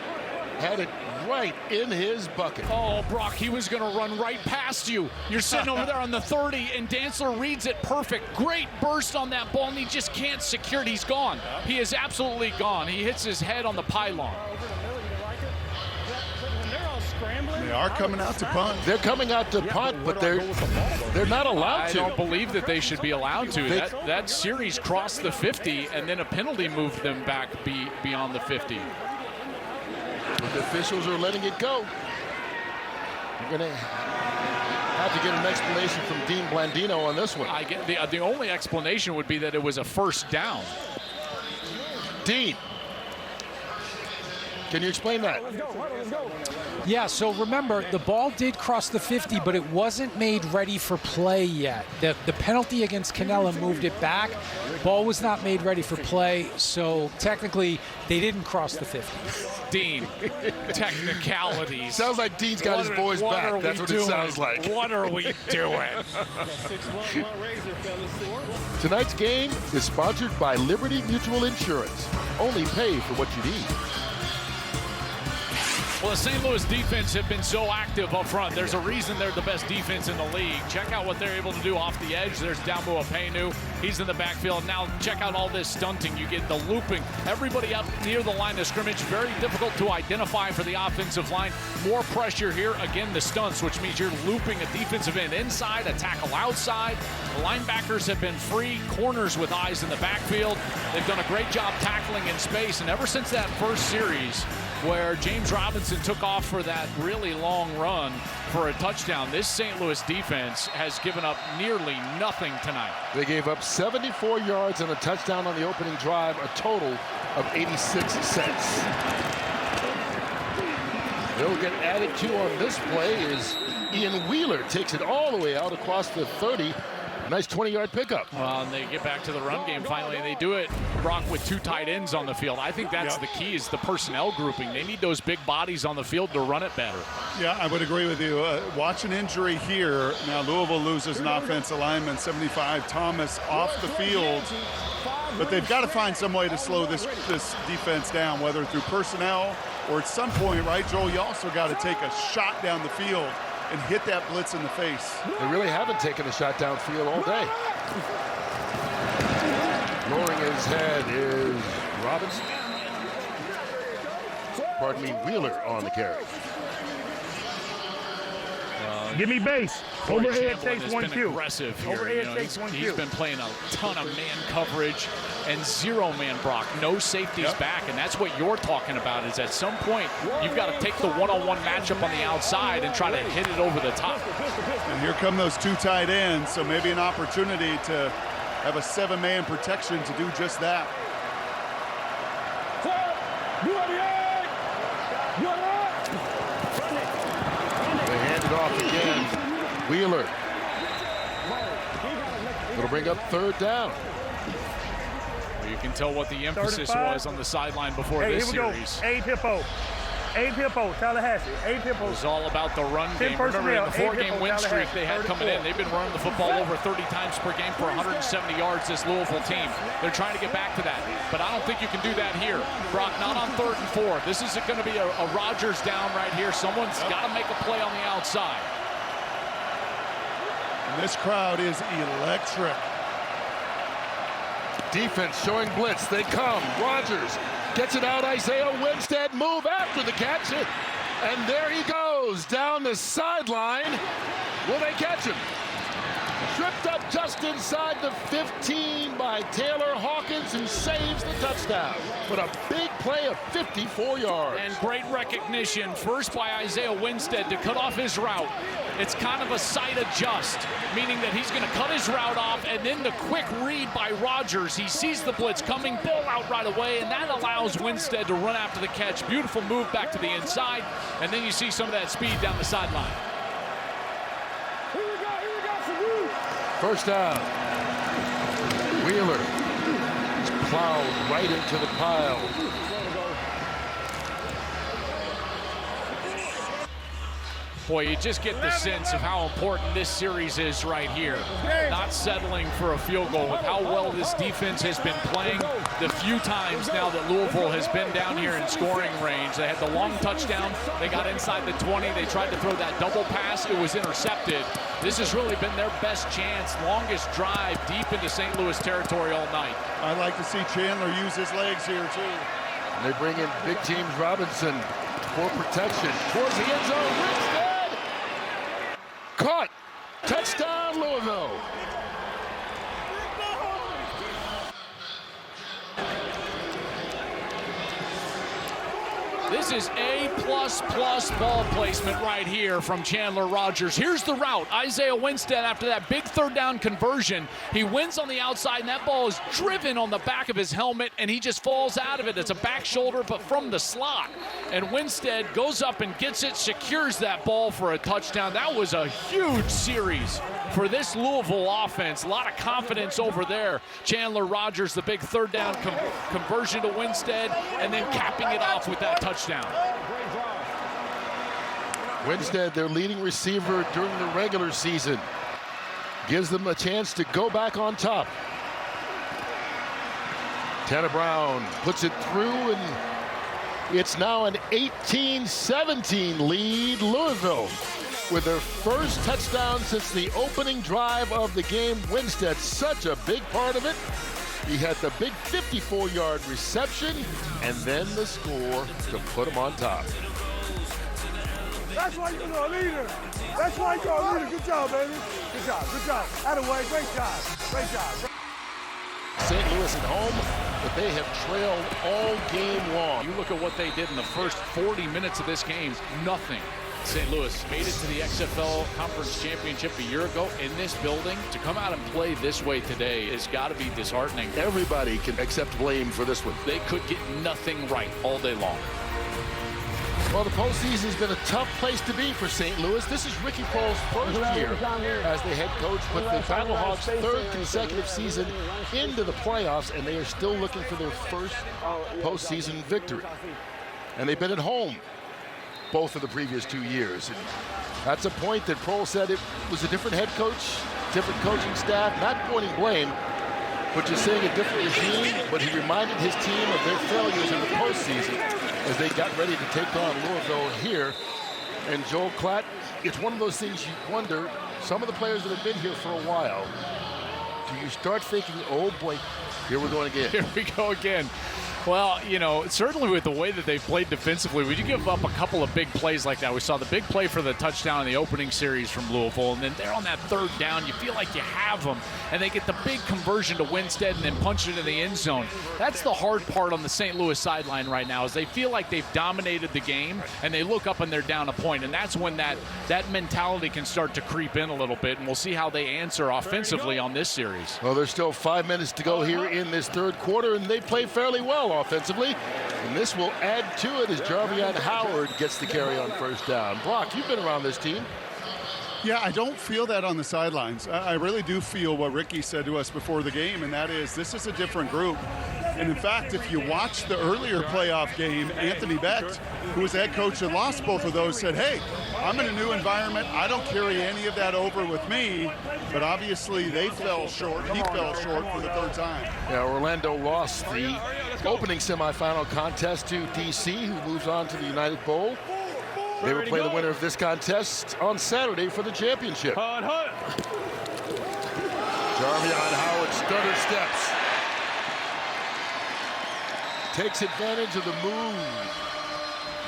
B: had it right in his bucket.
A: Oh, Brock, he was going to run right past you. You're sitting over there on the 30, and Dantzler reads it perfect. Great burst on that ball, and he just can't secure it. He's gone. He is absolutely gone. He hits his head on the pylon.
C: They are coming out to punt.
B: They're coming out to punt, but they're not allowed to.
A: I don't believe that they should be allowed to. That series crossed the 50, and then a penalty moved them back beyond the 50.
B: But the officials are letting it go. You're going to have to get an explanation from Dean Blandino on this one.
A: I get the only explanation would be that it was a first down.
B: Dean, can you explain that?
R: Yeah, so remember, the ball did cross the 50, but it wasn't made ready for play yet. The penalty against Canella moved it back. Ball was not made ready for play, so technically they didn't cross the 50.
A: Dean, technicalities.
B: Sounds like Dean's got his boys back. That's what it sounds like.
A: What are we doing?
B: Tonight's game is sponsored by Liberty Mutual Insurance. Only pay for what you need.
A: Well, the St. Louis defense have been so active up front. There's a reason they're the best defense in the league. Check out what they're able to do off the edge. There's Dambo Apenu. He's in the backfield. Now check out all this stunting. You get the looping. Everybody up near the line of scrimmage. Very difficult to identify for the offensive line. More pressure here. Again, the stunts, which means you're looping a defensive end inside, a tackle outside. The linebackers have been free. Corners with eyes in the backfield. They've done a great job tackling in space. And ever since that first series, where James Robinson took off for that really long run for a touchdown, this St. Louis defense has given up nearly nothing tonight.
B: They gave up 74 yards and a touchdown on the opening drive, a total of 86 cents. They'll get added to on this play as Ian Wheeler takes it all the way out across the 30. Nice 20-yard pickup.
A: Well, and they get back to the run game finally, and they do it, Brock, with two tight ends on the field. I think that's the key, is the personnel grouping. They need those big bodies on the field to run it better.
C: Yeah, I would agree with you. Watch an injury here. Now Louisville loses an offensive lineman, 75, Thomas, off the field. But they've got to find some way to slow this defense down, whether through personnel or at some point, right, Joel, you also got to take a shot down the field and hit that blitz in the face.
B: They really haven't taken a shot downfield all day. Lowering his head is Robinson. Pardon me, Wheeler on the carry.
I: Give me base. Overhead takes 1Q.
A: Aggressive here.
I: Overhead takes 1Q.
A: He's been playing a ton of man coverage and zero-man, Brock. No safeties back, and that's what you're talking about, is at some point you've got to take the one-on-one matchup on the outside and try to hit it over the top.
C: And here come those two tight ends, so maybe an opportunity to have a 7-man protection to do just that.
B: They hand it off again. Wheeler. It'll bring up third down.
A: Well, you can tell what the emphasis was on the sideline before this series.
I: Hey, Hippo.
F: 8 Hippo, Tallahassee. 8 Hippo.
A: It was all about the run game. Remember, in the 4-game win streak they had coming in, they've been running the football over 30 times per game for 170 yards, this Louisville team. They're trying to get back to that, but I don't think you can do that here. Brock, not on 3rd and 4. This is going to be a Rodgers down right here. Someone's got to make a play on the outside.
C: And this crowd is electric.
B: Defense showing blitz. They come. Rodgers gets it out. Isaiah Winstead move after the catch. And there he goes down the sideline. Will they catch him? Tripped up just inside the 15 by Taylor Hawkins, who saves the touchdown. But a big play of 54 yards.
A: And great recognition, first by Isaiah Winstead to cut off his route. It's kind of a side adjust, meaning that he's going to cut his route off, and then the quick read by Rodgers. He sees the blitz coming, ball out right away, and that allows Winstead to run after the catch. Beautiful move back to the inside, and then you see some of that speed down the sideline.
B: First down. Wheeler is plowed right into the pile.
A: Boy, you just get the sense of how important this series is right here. Not settling for a field goal with how well this defense has been playing the few times now that Louisville has been down here in scoring range. They had the long touchdown. They got inside the 20. They tried to throw that double pass. It was intercepted. This has really been their best chance, longest drive deep into St. Louis territory all night.
C: I'd like to see Chandler use his legs here, too.
B: And they bring in big teams Robinson for protection. Towards the end zone. Winstead! Caught. Touchdown, Louisville.
A: This is A++ ball placement right here from Chandler Rodgers. Here's the route. Isaiah Winstead, after that big 3rd down conversion, he wins on the outside, and that ball is driven on the back of his helmet, and he just falls out of it. It's a back shoulder, but from the slot. And Winstead goes up and gets it, secures that ball for a touchdown. That was a huge series for this Louisville offense. A lot of confidence over there. Chandler Rodgers, the big 3rd down conversion to Winstead, and then capping it off with that touchdown.
B: Winstead, their leading receiver during the regular season, gives them a chance to go back on top. Tanner Brown puts it through, and it's now an 18-17 lead. Louisville with their first touchdown since the opening drive of the game. Winstead, such a big part of it. He had the big 54-yard reception and then the score to put him on top.
I: That's why you're a leader. That's why you're a leader. Good job, baby. Good job. Good job. Attaboy. Great job. Great job.
B: St. Louis at home, but they have trailed all game long.
A: You look at what they did in the first 40 minutes of this game, nothing. St. Louis made it to the XFL Conference Championship a year ago in this building. To come out and play this way today has got to be disheartening.
B: Everybody can accept blame for this one.
A: They could get nothing right all day long.
B: Well, the postseason has been a tough place to be for St. Louis. This is Ricky Proehl's first year as the head coach, with the Battlehawks' 3rd consecutive season into the playoffs, and they are still looking for their first postseason victory. And they've been at home both of the previous 2 years. And that's a point that Proehl said it was a different head coach, different coaching staff, not pointing blame, but just saying a different regime. But he reminded his team of their failures in the postseason as they got ready to take on Louisville here. And Joel Klatt, it's one of those things you wonder, some of the players that have been here for a while, do you start thinking, oh boy, here we're going again.
A: Here we go again. Well, you know, certainly with the way that they've played defensively, when you give up a couple of big plays like that, we saw the big play for the touchdown in the opening series from Louisville, and then they're on that 3rd down, you feel like you have them, and they get the big conversion to Winstead and then punch it in the end zone. That's the hard part on the St. Louis sideline right now, is they feel like they've dominated the game, and they look up and they're down a point, and that's when that mentality can start to creep in a little bit, and we'll see how they answer offensively on this series.
B: Well, there's still 5 minutes to go here in this 3rd quarter, and they play fairly well offensively, and this will add to it as Jarvion Howard gets the carry on 1st down. Brock, you've been around this team.
C: Yeah, I don't feel that on the sidelines. I really do feel what Ricky said to us before the game, and that is this is a different group. And in fact, if you watch the earlier playoff game, Anthony Becht, who was the head coach and lost both of those, said, hey, I'm in a new environment. I don't carry any of that over with me. But obviously they fell short. He fell short for the third time.
B: Yeah, Orlando lost the opening semifinal contest to DC, who moves on to the United Bowl. They will play the winner of this contest on Saturday for the championship. Jarvion Howard stutter steps. Takes advantage of the move.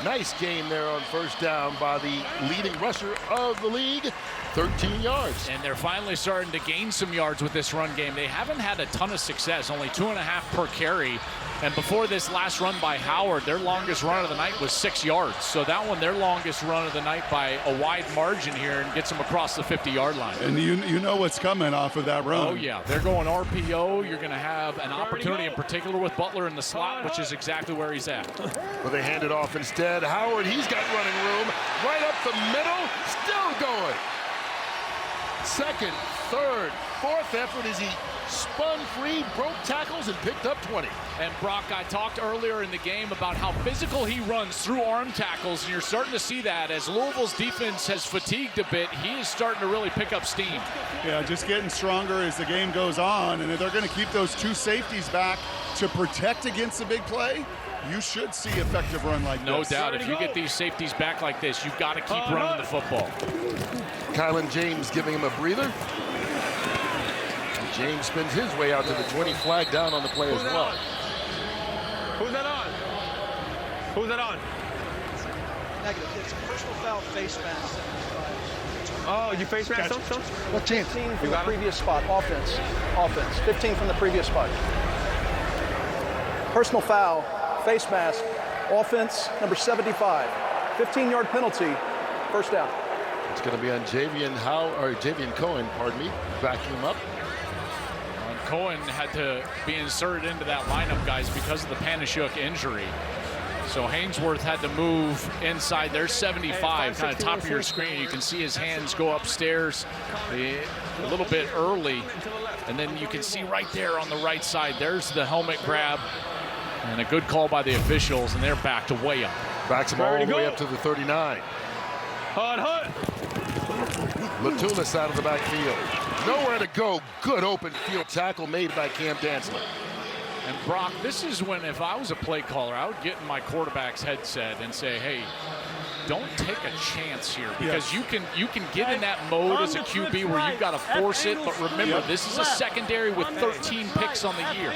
B: Nice game there on first down by the leading rusher of the league, 13 yards.
A: And they're finally starting to gain some yards with this run game. They haven't had a ton of success, only 2.5 per carry. And before this last run by Howard, their longest run of the night was 6 yards. So that one, their longest run of the night by a wide margin here, and gets them across the 50-yard line.
C: And you know what's coming off of that run.
A: Oh, yeah. They're going RPO. You're going to have an opportunity in particular with Butler in the slot, which is exactly where he's at.
B: Well, they hand it off instead. Howard, he's got running room. Right up the middle, still going. Second, third, fourth effort as he spun free, broke tackles, and picked up 20.
A: And Brock, I talked earlier in the game about how physical he runs through arm tackles, and you're starting to see that as Louisville's defense has fatigued a bit. He is starting to really pick up steam.
C: Yeah, just getting stronger as the game goes on, and if they're going to keep those two safeties back to protect against the big play, you should see effective run like this.
A: No doubt. If you get these safeties back like this, you've got to keep running the football.
B: Kylan James giving him a breather. James spins his way out to the 20, flag down on the play as well.
G: Who's that on? Who's that on?
E: Negative. It's a personal foul, face mask.
G: Oh, you face mask?
E: What team? 15 from the previous spot. Offense. 15 from the previous spot. Personal foul, face mask, offense, number 75. 15-yard penalty, first down.
B: It's going to be on Javian Cohen, backing him up.
A: Cohen had to be inserted into that lineup, guys, because of the Panashuk injury. So Hainsworth had to move inside. There's 75, kind of top of your screen. You can see his hands go upstairs a little bit early. And then you can see right there on the right side, there's the helmet grab. And a good call by the officials, and they're backed way up.
B: Backs him all the way up to the 39.
G: Hut.
B: Latulis out of the backfield. Nowhere to go. Good open field tackle made by Cam Dantzler.
A: And Brock, this is when, if I was a play caller, I would get in my quarterback's headset and say, hey, don't take a chance here, because you can get in that mode as a QB where you've got to force it. But remember, this is a secondary with 13 picks on the year.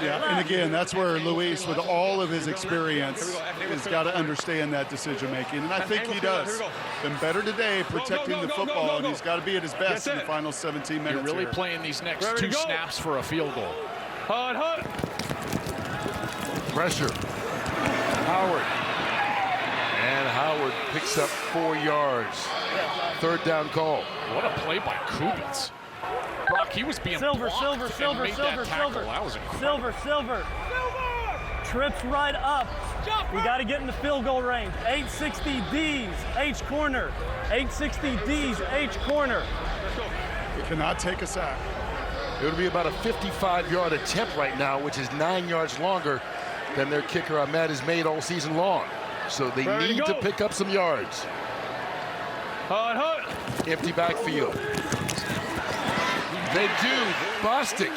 C: Yeah, and again, that's where Luis, with all of his experience, has got to understand that decision making, and I think he does. Been better today protecting the football, and he's got to be at his best in the final 17 minutes.
A: You're really playing these next two snaps for a field goal.
B: Pressure. Howard. And Howard picks up 4 yards. Third down call.
A: What a play by Kubitz. Brock, he was being blocked and made that tackle. That was incredible.
F: Silver. Trips right up. We got to get in the field goal range. 860 D's, H corner. 860 D's, H corner.
C: He cannot take a sack.
B: It would be about a 55-yard attempt right now, which is 9 yards longer than their kicker Ahmed has made all season long. So they need to pick up some yards. Empty backfield. They do. Bostic.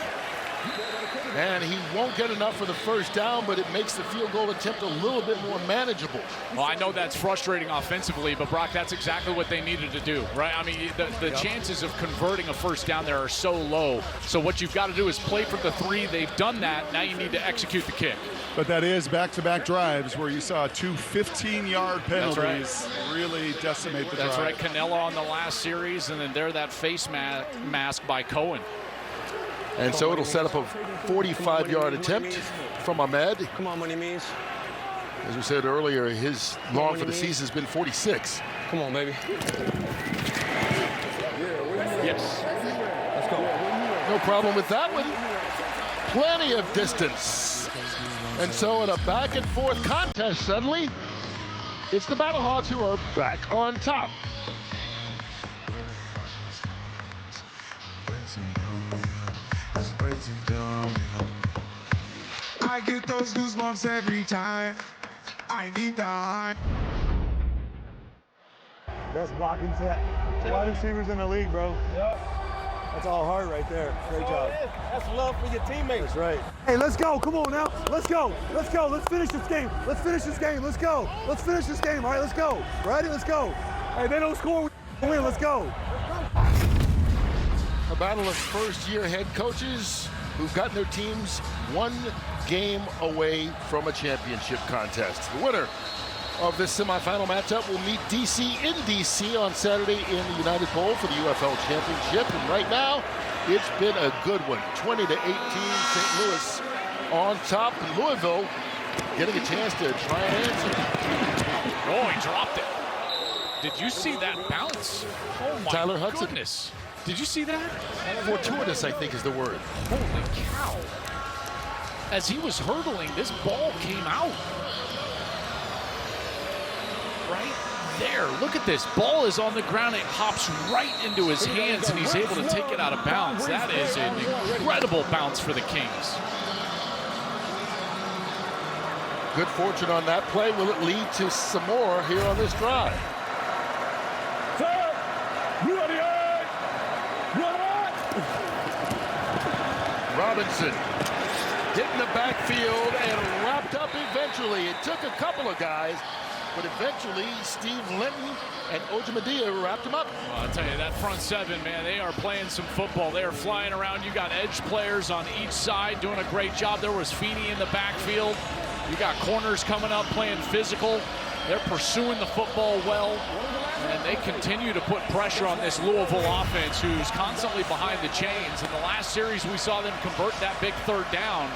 B: And he won't get enough for the first down, but it makes the field goal attempt a little bit more manageable.
A: Well, I know that's frustrating offensively, but Brock, that's exactly what they needed to do, right? I mean, the chances of converting a first down there are so low. So what you've got to do is play for the 3. They've done that. Now you need to execute the kick.
C: But that is back-to-back drives where you saw 2 15-yard penalties really decimate the drive.
A: That's right. Canella on the last series, and then there that face mask by Cohen.
B: And so it'll set up a 45-yard attempt from Ahmed.
G: Come on, Money Means.
B: As we said earlier, his long for the season has been 46.
G: Come on, baby. Yes. Let's go.
B: No problem with that one. Plenty of distance. And so in a back-and-forth contest, suddenly, it's the Battlehawks who are back on top.
S: I get those goosebumps every time. I need time.
D: Best blocking set. Wide receivers in the league, bro. Yep. That's all heart right there. Great job.
O: That's love for your teammates.
D: That's right.
I: Hey, let's go. Come on now. Let's go. Let's go. Let's finish this game. Let's finish this game. Let's go. Let's finish this game. All right, let's go. Ready? Let's go. Hey, they don't score, we win. Let's go.
B: A battle of first-year head coaches who've gotten their teams one game away from a championship contest. The winner of this semifinal matchup will meet DC in DC on Saturday in the United Bowl for the UFL Championship. And right now, it's been a good one. 20-18, St. Louis on top. And Louisville getting a chance to try and answer.
A: Oh, he dropped it. Did you see that bounce? Oh my
B: Tyler Hudson.
A: goodness. Did you see that?
B: Fortuitous, I think, is the word.
A: Holy cow. As he was hurdling, this ball came out. Right there. Look at this. Ball is on the ground. It hops right into his hands, and he's able to take it out of bounds. That is an incredible bounce for the Kings.
B: Good fortune on that play. Will it lead to some more here on this drive? Robinson hitting the backfield and wrapped up eventually. It took a couple of guys, but eventually Steve Linton and Ojamadia wrapped him up.
A: Well, I'll tell you, that front seven, man, they are playing some football. They are flying around. You got edge players on each side doing a great job. There was Feeney in the backfield. You got corners coming up playing physical. They're pursuing the football well, and they continue to put pressure on this Louisville offense, who's constantly behind the chains. In the last series, we saw them convert that big third down,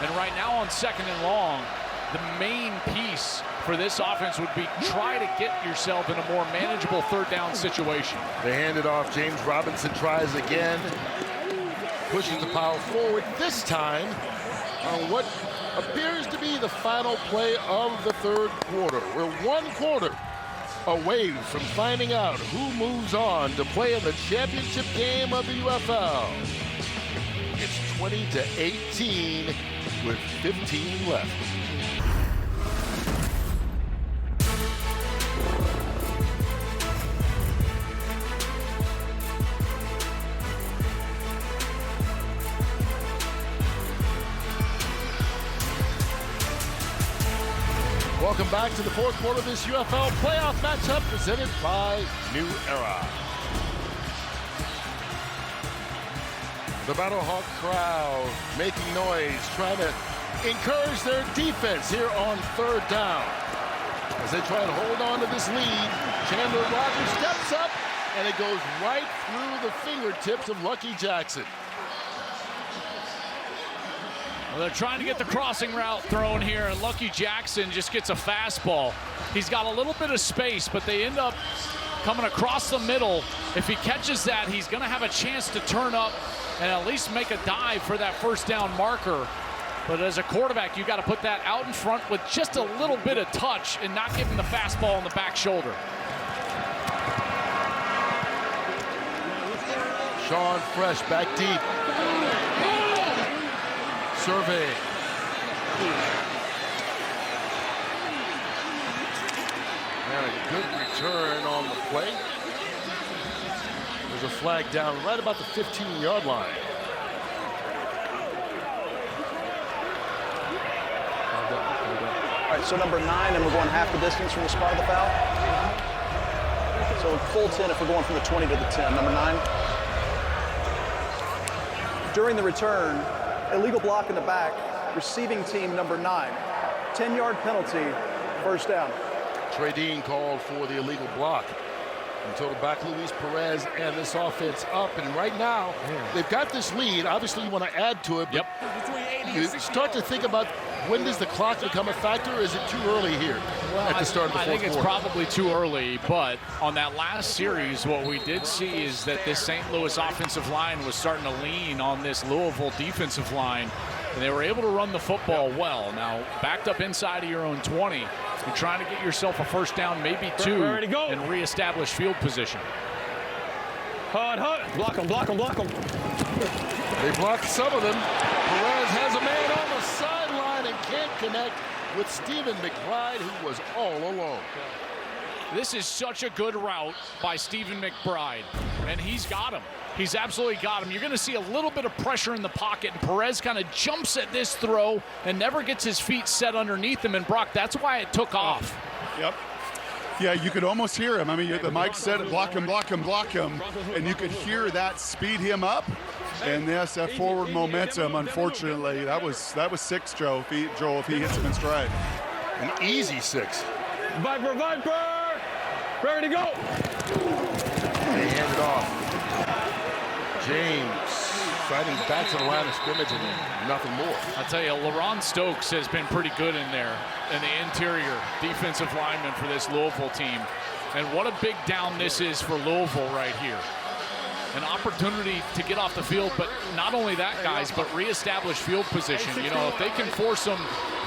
A: and right now on 2nd and long, the main piece for this offense would be try to get yourself in a more manageable third down situation.
B: They hand it off. James Robinson tries again, pushes the power forward, this time on what appears to be the final play of the third quarter. We're one quarter away from finding out who moves on to play in the championship game of the UFL. It's 20-18 with 15 left. Welcome back to the fourth quarter of this UFL playoff matchup presented by New Era. The Battlehawk crowd making noise, trying to encourage their defense here on third down. As they try and hold on to this lead, Chandler Rogers steps up, and it goes right through the fingertips of Lucky Jackson.
A: Well, they're trying to get the crossing route thrown here, and Lucky Jackson just gets a fastball. He's got a little bit of space, but they end up coming across the middle. If he catches that, he's going to have a chance to turn up and at least make a dive for that first down marker. But as a quarterback, you got to put that out in front with just a little bit of touch and not give him the fastball on the back shoulder.
B: Sean Fresh back deep. Survey. And a good return on the play. There's a flag down right about the 15-yard line.
E: All right, so number 9, and we're going half the distance from the spot of the foul. So full 10 if we're going from the 20 to the 10. Number 9. During the return, illegal block in the back, receiving team number 9. 10-yard penalty, first down.
B: Trey Dean called for the illegal block. Until the back Luis Perez and this offense up. And right now, they've got this lead. Obviously, you want to add to it. But you start to think about, when does the clock become a factor, or is it too early here at the start of the fourth quarter?
A: I think it's probably too early, but on that last series, what we did see is that this St. Louis offensive line was starting to lean on this Louisville defensive line, and they were able to run the football well. Now, backed up inside of your own 20, you're trying to get yourself a first down, maybe 2, and reestablish field position.
G: Hard. Block them.
B: They blocked some of them. Perez has a man on the sideline, and connect with Stephen McBride, who was all alone.
A: This is such a good route by Stephen McBride, and he's got him. He's absolutely got him. You're going to see a little bit of pressure in the pocket, and Perez kind of jumps at this throw and never gets his feet set underneath him. And Brock, that's why it took off.
C: Yep. Yeah, you could almost hear him. I mean, the mic said it, block him, block him, block him, and you could hear that speed him up. And yes, that forward momentum, unfortunately, that was 6, Joe, if he hits him in stride.
B: An easy 6.
G: Viper, ready to go.
B: They hand it off. James fighting back to the line of scrimmage and nothing more.
A: I'll tell you, LaRon Stokes has been pretty good in there, in the interior defensive lineman for this Louisville team. And what a big down this is for Louisville right here. An opportunity to get off the field, but not only that, guys, but reestablish field position. You know, if they can force them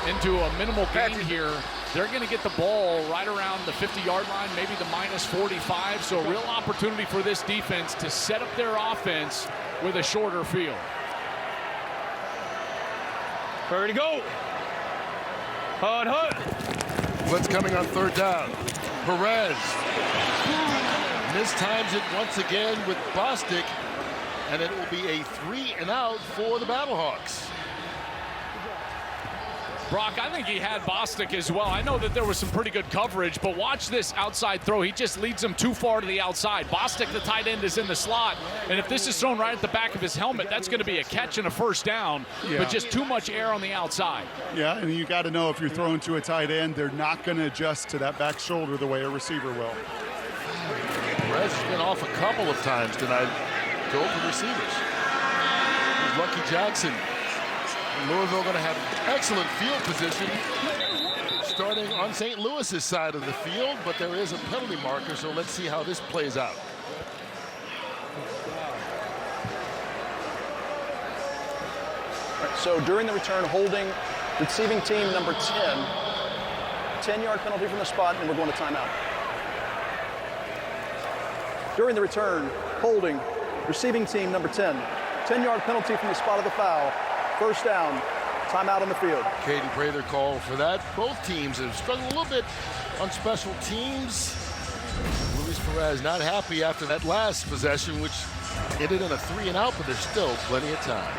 A: into a minimal gain here, they're going to get the ball right around the 50-yard line, maybe the -45. So a real opportunity for this defense to set up their offense with a shorter field.
G: Ready to go. Hut.
B: Blitz coming on 3rd down. Perez mistimes it once again with Bostic, and it will be a 3-and-out for the Battlehawks.
A: Brock, I think he had Bostic as well. I know that there was some pretty good coverage, but watch this outside throw. He just leads him too far to the outside. Bostic, the tight end, is in the slot, and if this is thrown right at the back of his helmet, that's going to be a catch and a 1st down, but just too much air on the outside.
C: Yeah, and you got to know if you're throwing to a tight end, they're not going to adjust to that back shoulder the way a receiver will.
B: Perez has been off a couple of times tonight to open receivers. Here's Lucky Jackson. Louisville going to have excellent field position starting on St. Louis's side of the field, but there is a penalty marker, so let's see how this plays out.
E: So during the return, holding receiving team number 10, 10-yard penalty from the spot, and we're going to timeout. During the return, holding receiving team number 10, 10-yard penalty from the spot of the foul. 1st down, timeout on the field.
B: Katie Prather called for that. Both teams have struggled a little bit on special teams. Luis Perez not happy after that last possession, which ended in a 3-and-out, but there's still plenty of time.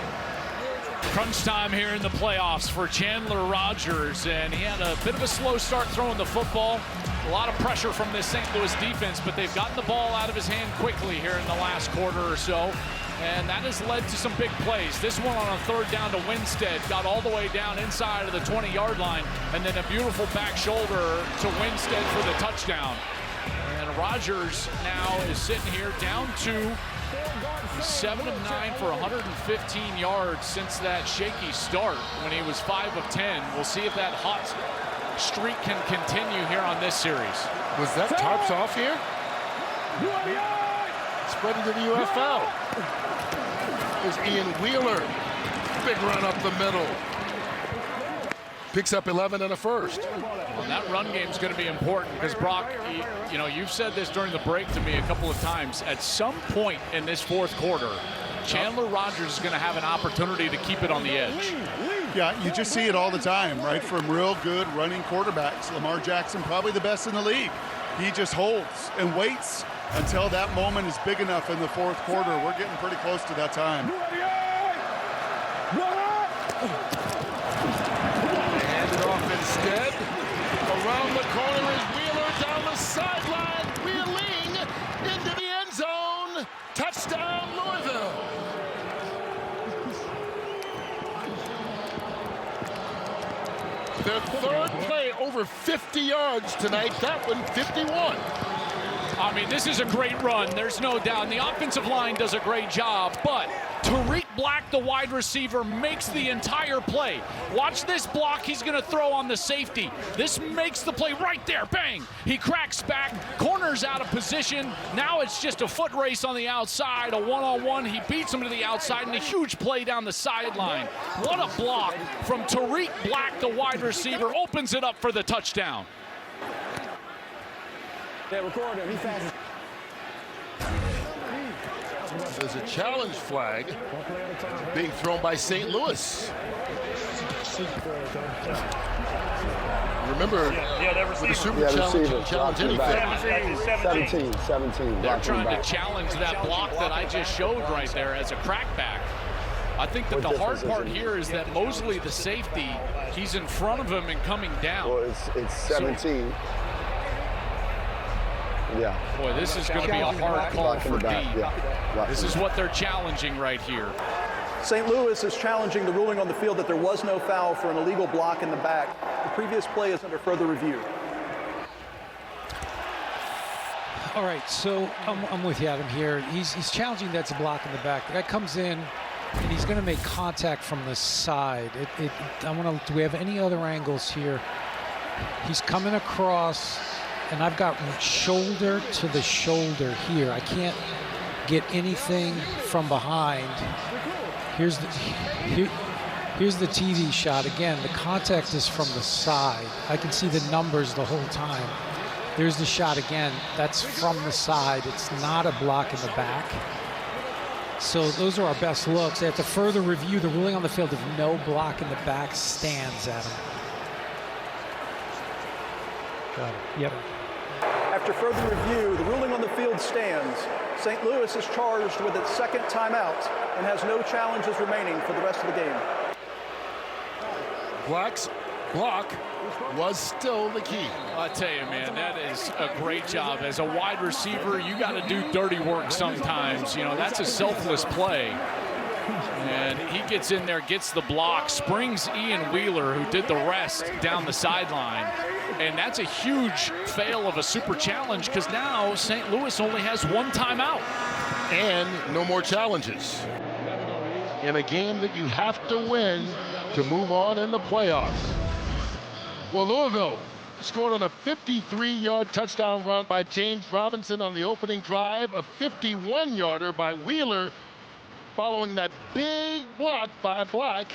A: Crunch time here in the playoffs for Chandler Rogers, and he had a bit of a slow start throwing the football. A lot of pressure from this St. Louis defense, but they've gotten the ball out of his hand quickly here in the last quarter or so. And that has led to some big plays. This one on a 3rd down to Winstead got all the way down inside of the 20-yard line, and then a beautiful back shoulder to Winstead for the touchdown. And Rogers now is sitting here down to 7 of 9 for 115 yards since that shaky start when he was 5 of 10. We'll see if that hot streak can continue here on this series.
B: Was that tarps off here? Spread into the UFL. There's Ian Wheeler. Big run up the middle. Picks up 11 and a 1st.
A: Well, that run game is going to be important because, Brock, you know, you've said this during the break to me a couple of times. At some point in this 4th quarter, Chandler Rogers is going to have an opportunity to keep it on the edge.
C: Yeah, you just see it all the time, right? From real good running quarterbacks. Lamar Jackson, probably the best in the league. He just holds and waits until that moment is big enough in the 4th quarter. We're getting pretty close to that time.
B: They hand it off instead. Around the corner is Wheeler down the sideline, wheeling into the end zone. Touchdown, Louisville. Their 3rd play over 50 yards tonight. That one, 51.
A: I mean, this is a great run. There's no doubt. And the offensive line does a great job, but Tariq Black, the wide receiver, makes the entire play. Watch this block he's going to throw on the safety. This makes the play right there. Bang! He cracks back, corners out of position. Now it's just a foot race on the outside, a one-on-one. He beats him to the outside, and a huge play down the sideline. What a block from Tariq Black, the wide receiver. Opens it up for the touchdown.
O: Yeah, record him. He's fast.
B: There's a challenge flag being thrown by St. Louis. Remember, with the Super Challenge anything.
H: 17.
A: They're trying to challenge that block that I just showed right there as a crackback. I think that the hard part here is that Mosley, the safety, he's in front of him and coming down.
H: Well, it's 17. Yeah.
A: Boy, this is going to be a hard call for D. This is what they're challenging right here.
E: St. Louis is challenging the ruling on the field that there was no foul for an illegal block in the back. The previous play is under further review.
R: All right, so I'm with you, Adam, here. He's challenging that's a block in the back. The guy comes in, and he's going to make contact from the side. Do we have any other angles here? He's coming across, and I've got shoulder to the shoulder here. I can't get anything from behind. Here's the TV shot. Again, the contact is from the side. I can see the numbers the whole time. There's the shot again. That's from the side. It's not a block in the back. So those are our best looks. They have to further review the ruling on the field of no block in the back stands, Adam. Got it. Yep.
E: After further review, the ruling on the field stands. St. Louis is charged with its second timeout and has no challenges remaining for the rest of the game.
B: Black's block was still the key.
A: I tell you, man, that is a great job. As a wide receiver, you got to do dirty work sometimes. You know, that's a selfless play. And he gets in there, gets the block, springs Ian Wheeler, who did the rest, down the sideline. And that's a huge fail of a super challenge because now St. Louis only has one timeout.
B: And no more challenges. In a game that you have to win to move on in the playoffs. Well, Louisville scored on a 53-yard touchdown run by James Robinson on the opening drive, a 51-yarder by Wheeler following that big block by Black,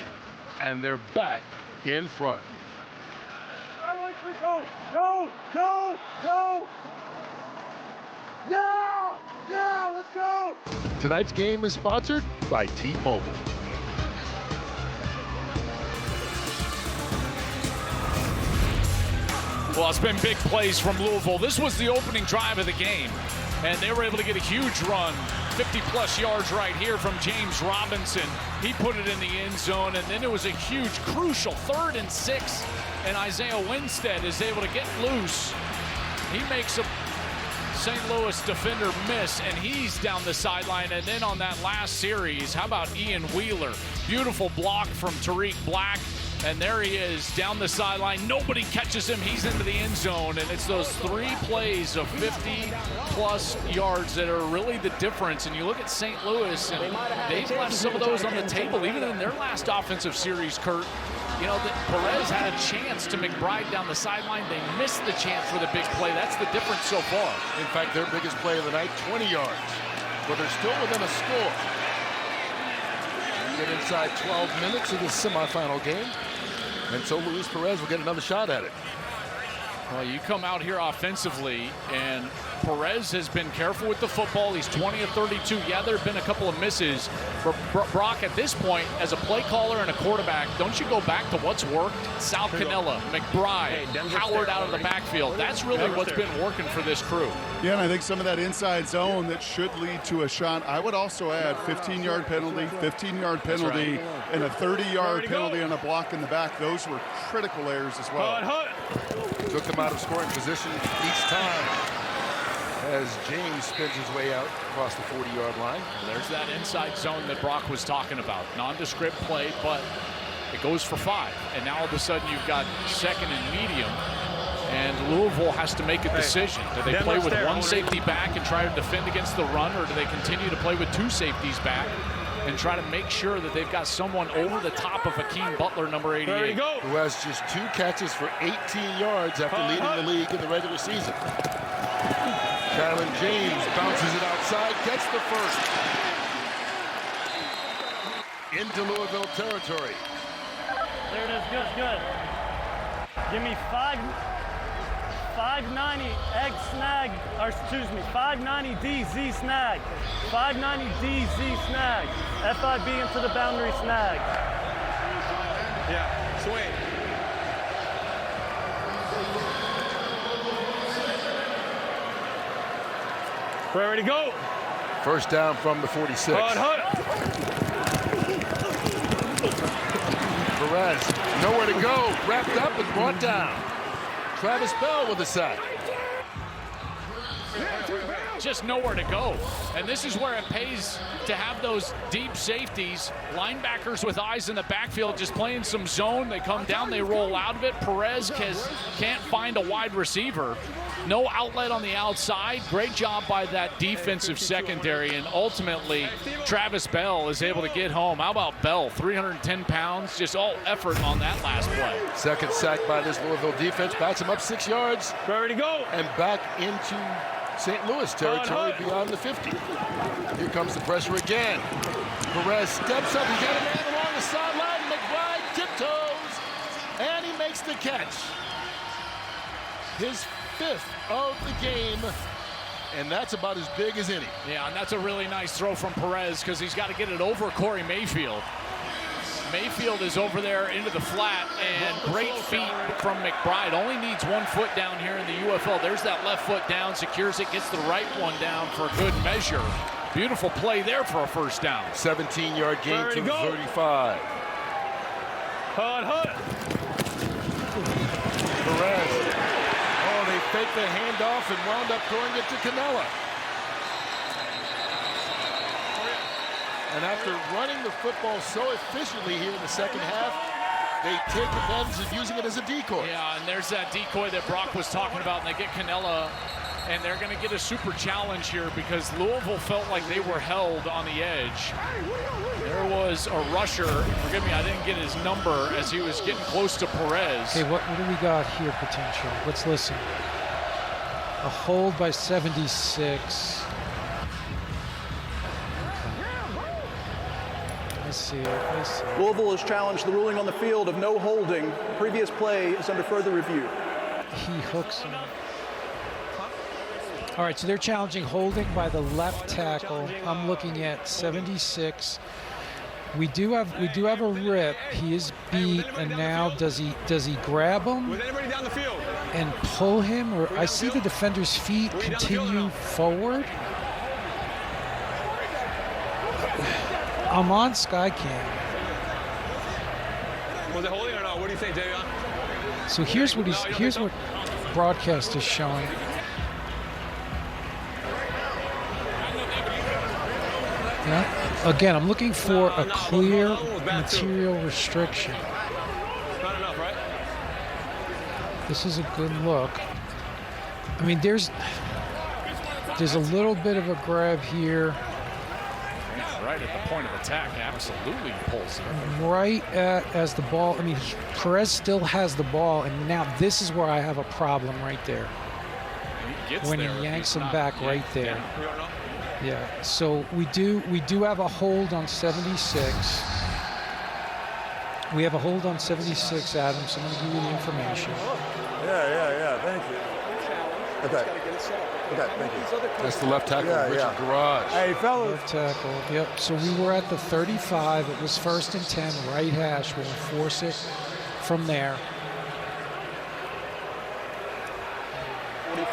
B: and they're back in front.
I: Go! Yeah, let's go!
B: Tonight's game is sponsored by T-Mobile.
A: Well, it's been big plays from Louisville. This was the opening drive of the game, and they were able to get a huge run, 50-plus yards right here from James Robinson. He put it in the end zone, and then it was a huge, crucial 3rd and 6, and Isaiah Winstead is able to get loose. He makes a St. Louis defender miss, and he's down the sideline. And then on that last series, how about Ian Wheeler? Beautiful block from Tariq Black. And there he is down the sideline. Nobody catches him. He's into the end zone. And it's those 3 plays of 50-plus yards that are really the difference. And you look at St. Louis, and they've left some of those on the table, even in their last offensive series, Kurt. You know, Perez had a chance to McBride down the sideline. They missed the chance for the big play. That's the difference so far.
B: In fact, their biggest play of the night, 20 yards. But they're still within a score. Get inside 12 minutes of the semifinal game. And so Luis Perez will get another shot at it.
A: Well, you come out here offensively, and Perez has been careful with the football. He's 20 of 32. Yeah, there have been a couple of misses. For Brock, at this point, as a play caller and a quarterback, don't you go back to what's worked? Sal Cannella, McBride, Howard out of the backfield. That's really what's been working for this crew.
C: Yeah, and I think some of that inside zone that should lead to a shot. I would also add 15-yard penalty, 15-yard penalty, and a 30-yard penalty on a block in the back. Those were critical errors as well.
B: Took them out of scoring position each time as James spins his way out across the 40-yard line.
A: There's that inside zone that Brock was talking about. Nondescript play, but it goes for 5. And now all of a sudden you've got 2nd and medium. And Louisville has to make a decision. Do they play with one safety back and try to defend against the run, or do they continue to play with 2 safeties back and try to make sure that they've got someone over the top of Hakeem Butler, number 88?
B: Who has just 2 catches for 18 yards after leading the league in the regular season. Kylan James bounces it outside, gets the first. Into Louisville territory.
F: There it is, good. Give me 590 egg snag, or excuse me, 590 DZ snag. 590 DZ snag. FIB into the boundary snag.
G: Yeah, Swing. We're ready to go.
B: First down from the 46. Perez, nowhere to go. Wrapped up and brought down. Travis Bell with the sack.
A: Just nowhere to go. And this is where it pays to have those deep safeties, linebackers with eyes in the backfield, just playing some zone. They come down, they roll out of it. Perez can't find a wide receiver. No outlet on the outside. Great job by that defensive secondary. And ultimately, Travis Bell is able to get home. How about Bell? 310 pounds. Just all effort on that last play.
B: Second sack by this Louisville defense. Backs him up 6 yards.
G: Ready to go.
B: And back into St. Louis territory beyond the 50. Here comes the pressure again. Perez steps up. He's got a man along the sideline. McBride tiptoes. And he makes the catch. His 5th of the game, and that's about as big as any.
A: Yeah, and that's a really nice throw from Perez because he's got to get it over Corey Mayfield. Mayfield is over there into the flat, and great feet from McBride. Only needs 1 foot down here in the UFL. There's that left foot down, secures it, gets the right one down for a good measure. Beautiful play there for a first down.
B: 17-yard gain to the 35. Perez. They faked the handoff and wound up throwing it to Canella. And after running the football so efficiently here in the second half, they take advantage of using it as a decoy.
A: Yeah, and there's that decoy that Brock was talking about, and they get Canella, and they're going to get a super challenge here because Louisville felt like they were held on the edge. There was a rusher, forgive me, I didn't get his number as he was getting close to Perez.
R: Okay, what do we got here potentially? Let's listen. A hold by 76. I see it.
E: Louisville has challenged the ruling on the field of no holding. The previous play is under further review.
R: He hooks him. All right, so they're challenging holding by the left tackle. I'm looking at 76. We do have a rip. He is beat, and now does he grab him and pull him? Or I see the defender's feet continue forward. I'm on Skycam.
G: Was it holding or not? What do you think, Davion?
R: So here's what broadcast is showing. Yeah. Again, I'm looking for a clear material restriction.
G: Not enough, right?
R: This is a good look. I mean, there's a little bit of a grab here.
A: Right at the point of attack, absolutely pulls it.
R: Right as the ball, I mean, Perez still has the ball, and now this is where I have a problem right there. When he yanks him back right there. Yeah, so we do have a hold on 76. We have a hold on 76, Adam, so I'm going to give you the information.
Q: Yeah, thank you. Okay, thank you.
B: That's the left tackle, Richard Garage.
I: Hey, fellas.
R: Left tackle, yep. So we were at the 35. It was 1st and 10, right hash. We'll force it from there.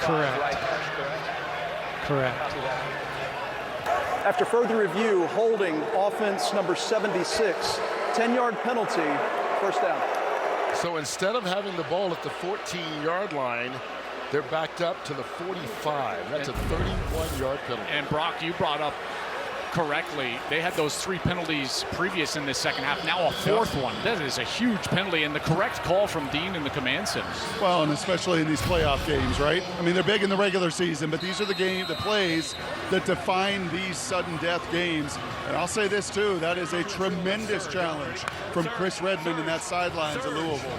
R: Correct.
E: After further review, holding offense number 76, 10-yard penalty, first down.
B: So instead of having the ball at the 14-yard line, they're backed up to the 45. That's a 31-yard penalty.
A: And Brock, you brought up correctly, they had those 3 penalties previous in this second half. Now a 4th one. That is a huge penalty, and the correct call from Dean in the command center.
C: Well, and especially in these playoff games, right? I mean, they're big in the regular season, but these are the plays that define these sudden death games. And I'll say this too, that is a tremendous challenge from Chris Redmond in that sidelines at Louisville.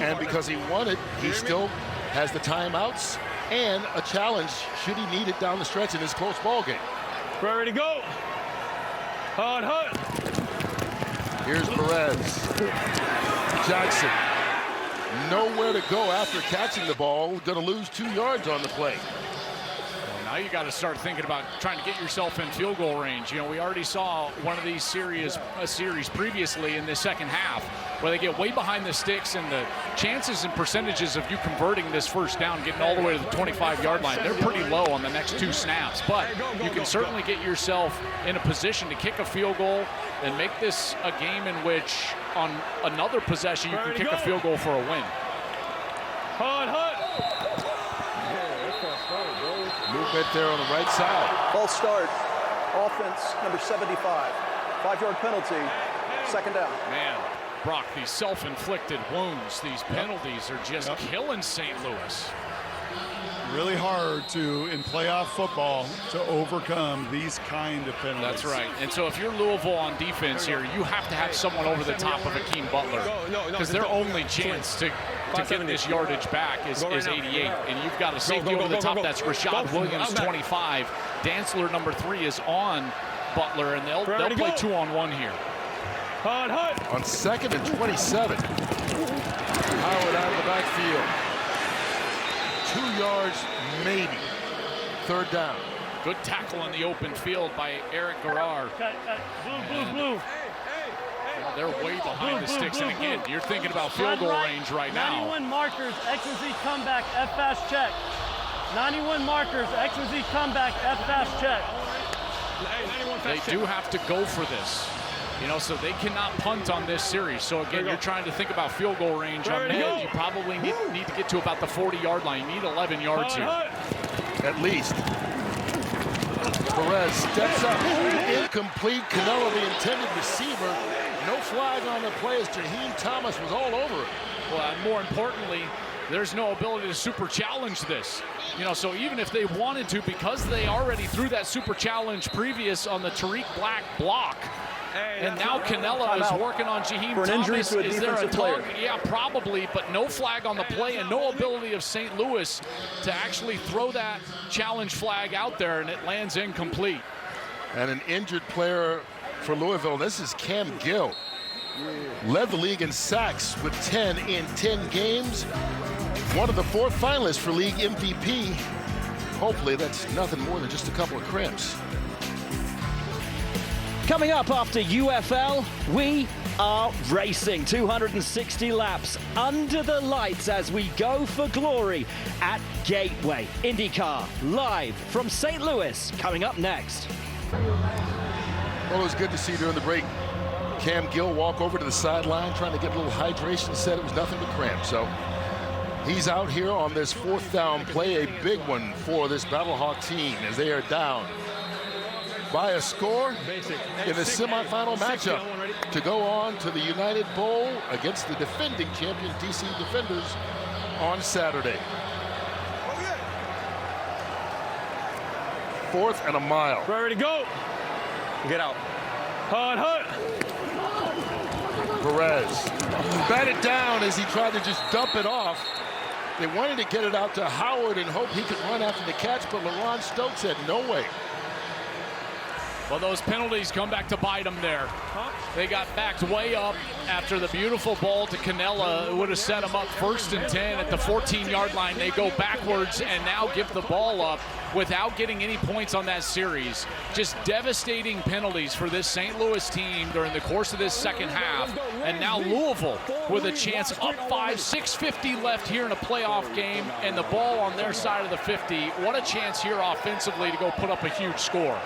B: And because he won it, he still has the timeouts and a challenge should he need it down the stretch in this close ball game.
G: Ready to go. Hard.
B: Here's Perez. Jackson. Nowhere to go after catching the ball. Going to lose 2 yards on the play.
A: Well, Now you got to start thinking about trying to get yourself in field goal range. You know, we already saw one of these series previously in the second half where they get way behind the sticks, and the chances and percentages of you converting this first down, getting all the way to the 25-yard line, they're pretty low on the next 2 snaps. But you can certainly get yourself in a position to kick a field goal and make this a game in which on another possession you can kick a field goal for a win.
B: Movement there on the right side.
E: False start. Offense number 75. 5-yard penalty. Second down.
A: Man, Brock, these self-inflicted wounds, these penalties are just killing St. Louis.
C: Really hard in playoff football to overcome these kind of penalties.
A: That's right. And so if you're Louisville on defense here, you have to have someone over the top of Akeem Butler, because their only chance to get this yardage back is 88. And you've got a safety over the top. That's Rashad Williams, 25. Dantzler, number 3, is on Butler, and they'll play 2-on-1 here.
B: On 2nd and 27. Howard out of the backfield. 2 yards, maybe. 3rd down.
A: Good tackle in the open field by Eric Garrar.
F: Blue.
A: They're way behind the sticks, and again, you're thinking about field goal range right now.
F: 91 markers, X and Z comeback, F fast check. 91 markers, X and Z comeback, F fast check.
A: They do have to go for this. You know, so they cannot punt on this series. So again, you're trying to think about field goal range on men. You probably need to get to about the 40-yard line. You need 11 yards here.
B: At least. Perez steps up. Incomplete. Canelo, the intended receiver. No flag on the play as Jaheim Thomas was all over it.
A: Well, and more importantly, there's no ability to super challenge this. You know, so even if they wanted to, because they already threw that super challenge previous on the Tariq Black block, and now Canelo is working on Jaheim
E: for an
A: Thomas.
E: Injury to a
A: is there a
E: defensive player?
A: target? Yeah, probably, but no flag on the play and no ability of St. Louis to actually throw that challenge flag out there, and it lands incomplete.
B: And an injured player for Louisville. This is Cam Gill. Led the league in sacks with 10 in 10 games. One of the 4 finalists for league MVP. Hopefully that's nothing more than just a couple of cramps.
T: Coming up after UFL, we are racing 260 laps under the lights as we go for glory at Gateway IndyCar, live from St. Louis, coming up next.
B: Well, it was good to see during the break Cam Gill walk over to the sideline trying to get a little hydration. Said it was nothing but cramp. So he's out here on this 4th down play, a big one for this Battlehawk team as they are down by a score in the semifinal matchup to go on to the United Bowl against the defending champion DC Defenders on Saturday. 4th and a mile.
G: Ready to go. Get out. Hut.
B: Perez batted down as he tried to just dump it off. They wanted to get it out to Howard and hope he could run after the catch, but LaRon Stokes said no way.
A: Well, those penalties come back to bite them there. They got backed way up after the beautiful ball to Canella. It would have set them up 1st and 10 at the 14-yard line. They go backwards and now give the ball up without getting any points on that series. Just devastating penalties for this St. Louis team during the course of this second half. And now Louisville with a chance up 5, 6:50 left here in a playoff game, and the ball on their side of the 50. What a chance here offensively to go put up a huge score.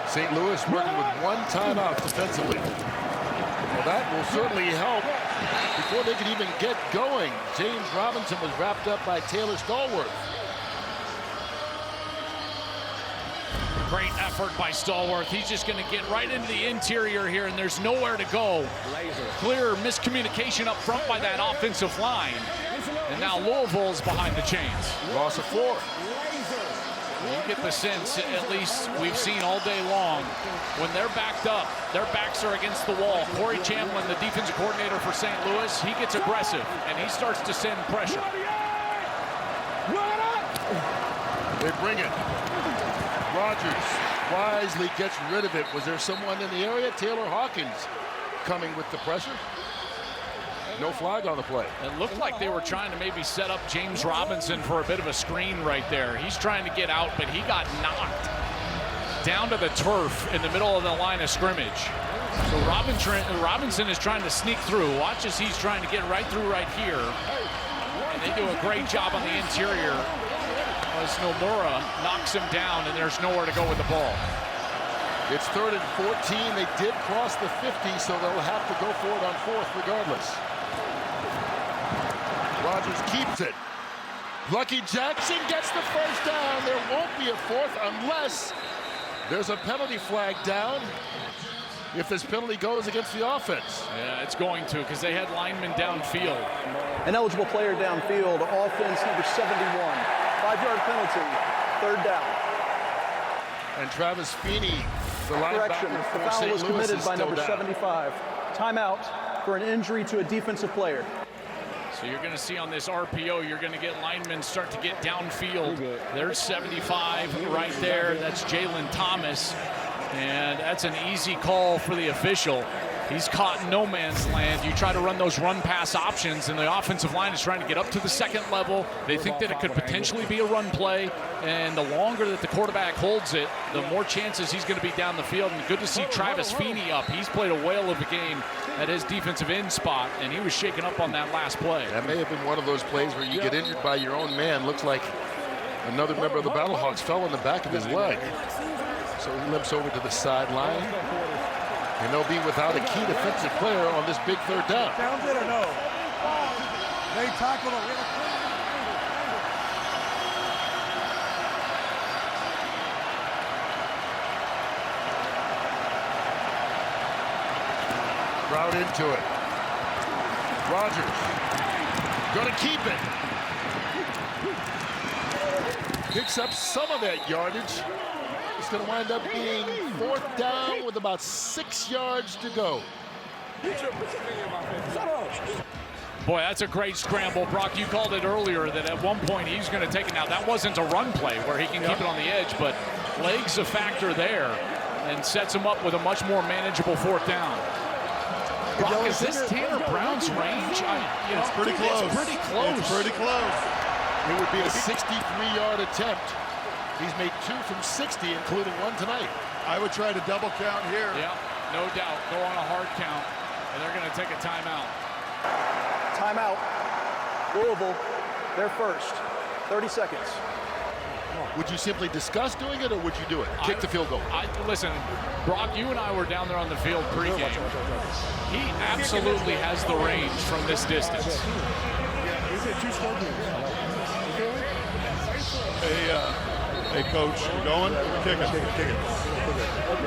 B: St. Louis working with 1 timeout defensively. Well, that will certainly help before they can even get going. James Robinson was wrapped up by Taylor Stallworth.
A: Great effort by Stallworth. He's just going to get right into the interior here, and there's nowhere to go. Clear miscommunication up front by that offensive line. And now Louisville's behind the chains.
B: Loss of 4.
A: You get the sense, at least we've seen all day long, when they're backed up, their backs are against the wall. Corey Champlin, the defensive coordinator for St. Louis, he gets aggressive, and he starts to send pressure.
B: They bring it. Rogers wisely gets rid of it. Was there someone in the area? Taylor Hawkins coming with the pressure. No flag on the play.
A: It looked like they were trying to maybe set up James Robinson for a bit of a screen right there. He's trying to get out, but he got knocked down to the turf in the middle of the line of scrimmage. So Robinson is trying to sneak through. Watch as he's trying to get right through right here. And they do a great job on the interior as Nomura knocks him down, and there's nowhere to go with the ball.
B: It's 3rd and 14. They did cross the 50, so they'll have to go for it on 4th regardless. Rodgers keeps it. Lucky Jackson gets the first down. There won't be a 4th unless there's a penalty flag down. If this penalty goes against the offense.
A: Yeah, it's going to, because they had linemen downfield.
E: An eligible player downfield, offense number 71. 5-yard penalty, 3rd down.
B: And Travis Feeney, the
E: correction,
B: linebacker
E: the
B: for
E: foul
B: St.
E: was
B: Louis,
E: committed
B: is
E: by
B: still
E: number
B: down.
E: 75. Timeout for an injury to a defensive player.
A: So you're going to see on this RPO, you're going to get linemen start to get downfield. There's 75 right there. That's Jalen Thomas. And that's an easy call for the official. He's caught in no man's land. You try to run those run-pass options, and the offensive line is trying to get up to the 2nd level. They think that it could potentially be a run play, and the longer that the quarterback holds it, the more chances he's going to be down the field. And good to see Travis Feeney up. He's played a whale of a game at his defensive end spot, and he was shaken up on that last play.
B: That may have been one of those plays where you get injured by your own man. Looks like another member of the Battlehawks fell in the back of his leg. So he limps over to the sideline. And they'll be without a key defensive player on this big 3rd down.
I: Sounds it or no? They tackled him.
B: Route into it. Rodgers going to keep it. Picks up some of that yardage. It's going to wind up being 4th down with about 6 yards to go.
A: Boy, that's a great scramble. Brock, you called it earlier that at one point he's going to take it. Now, that wasn't a run play where he can keep it on the edge, but legs a factor there and sets him up with a much more manageable 4th down. Brock, is this Tanner Brown's range?
C: It's pretty close.
A: It's pretty close.
C: It's pretty close.
B: It would be a 63-yard attempt. He's made 2 from 60, including 1 tonight.
C: I would try to double count here.
A: Yeah, no doubt. Go on a hard count, and they're going to take a timeout.
E: Timeout. Louisville, they're first. 30 seconds.
B: Would you simply discuss doing it, or would you do it? Kick the field goal.
A: Listen, Brock, you and I were down there on the field pregame. He absolutely has the range from this distance.
C: Hey, coach, you going? Kick it.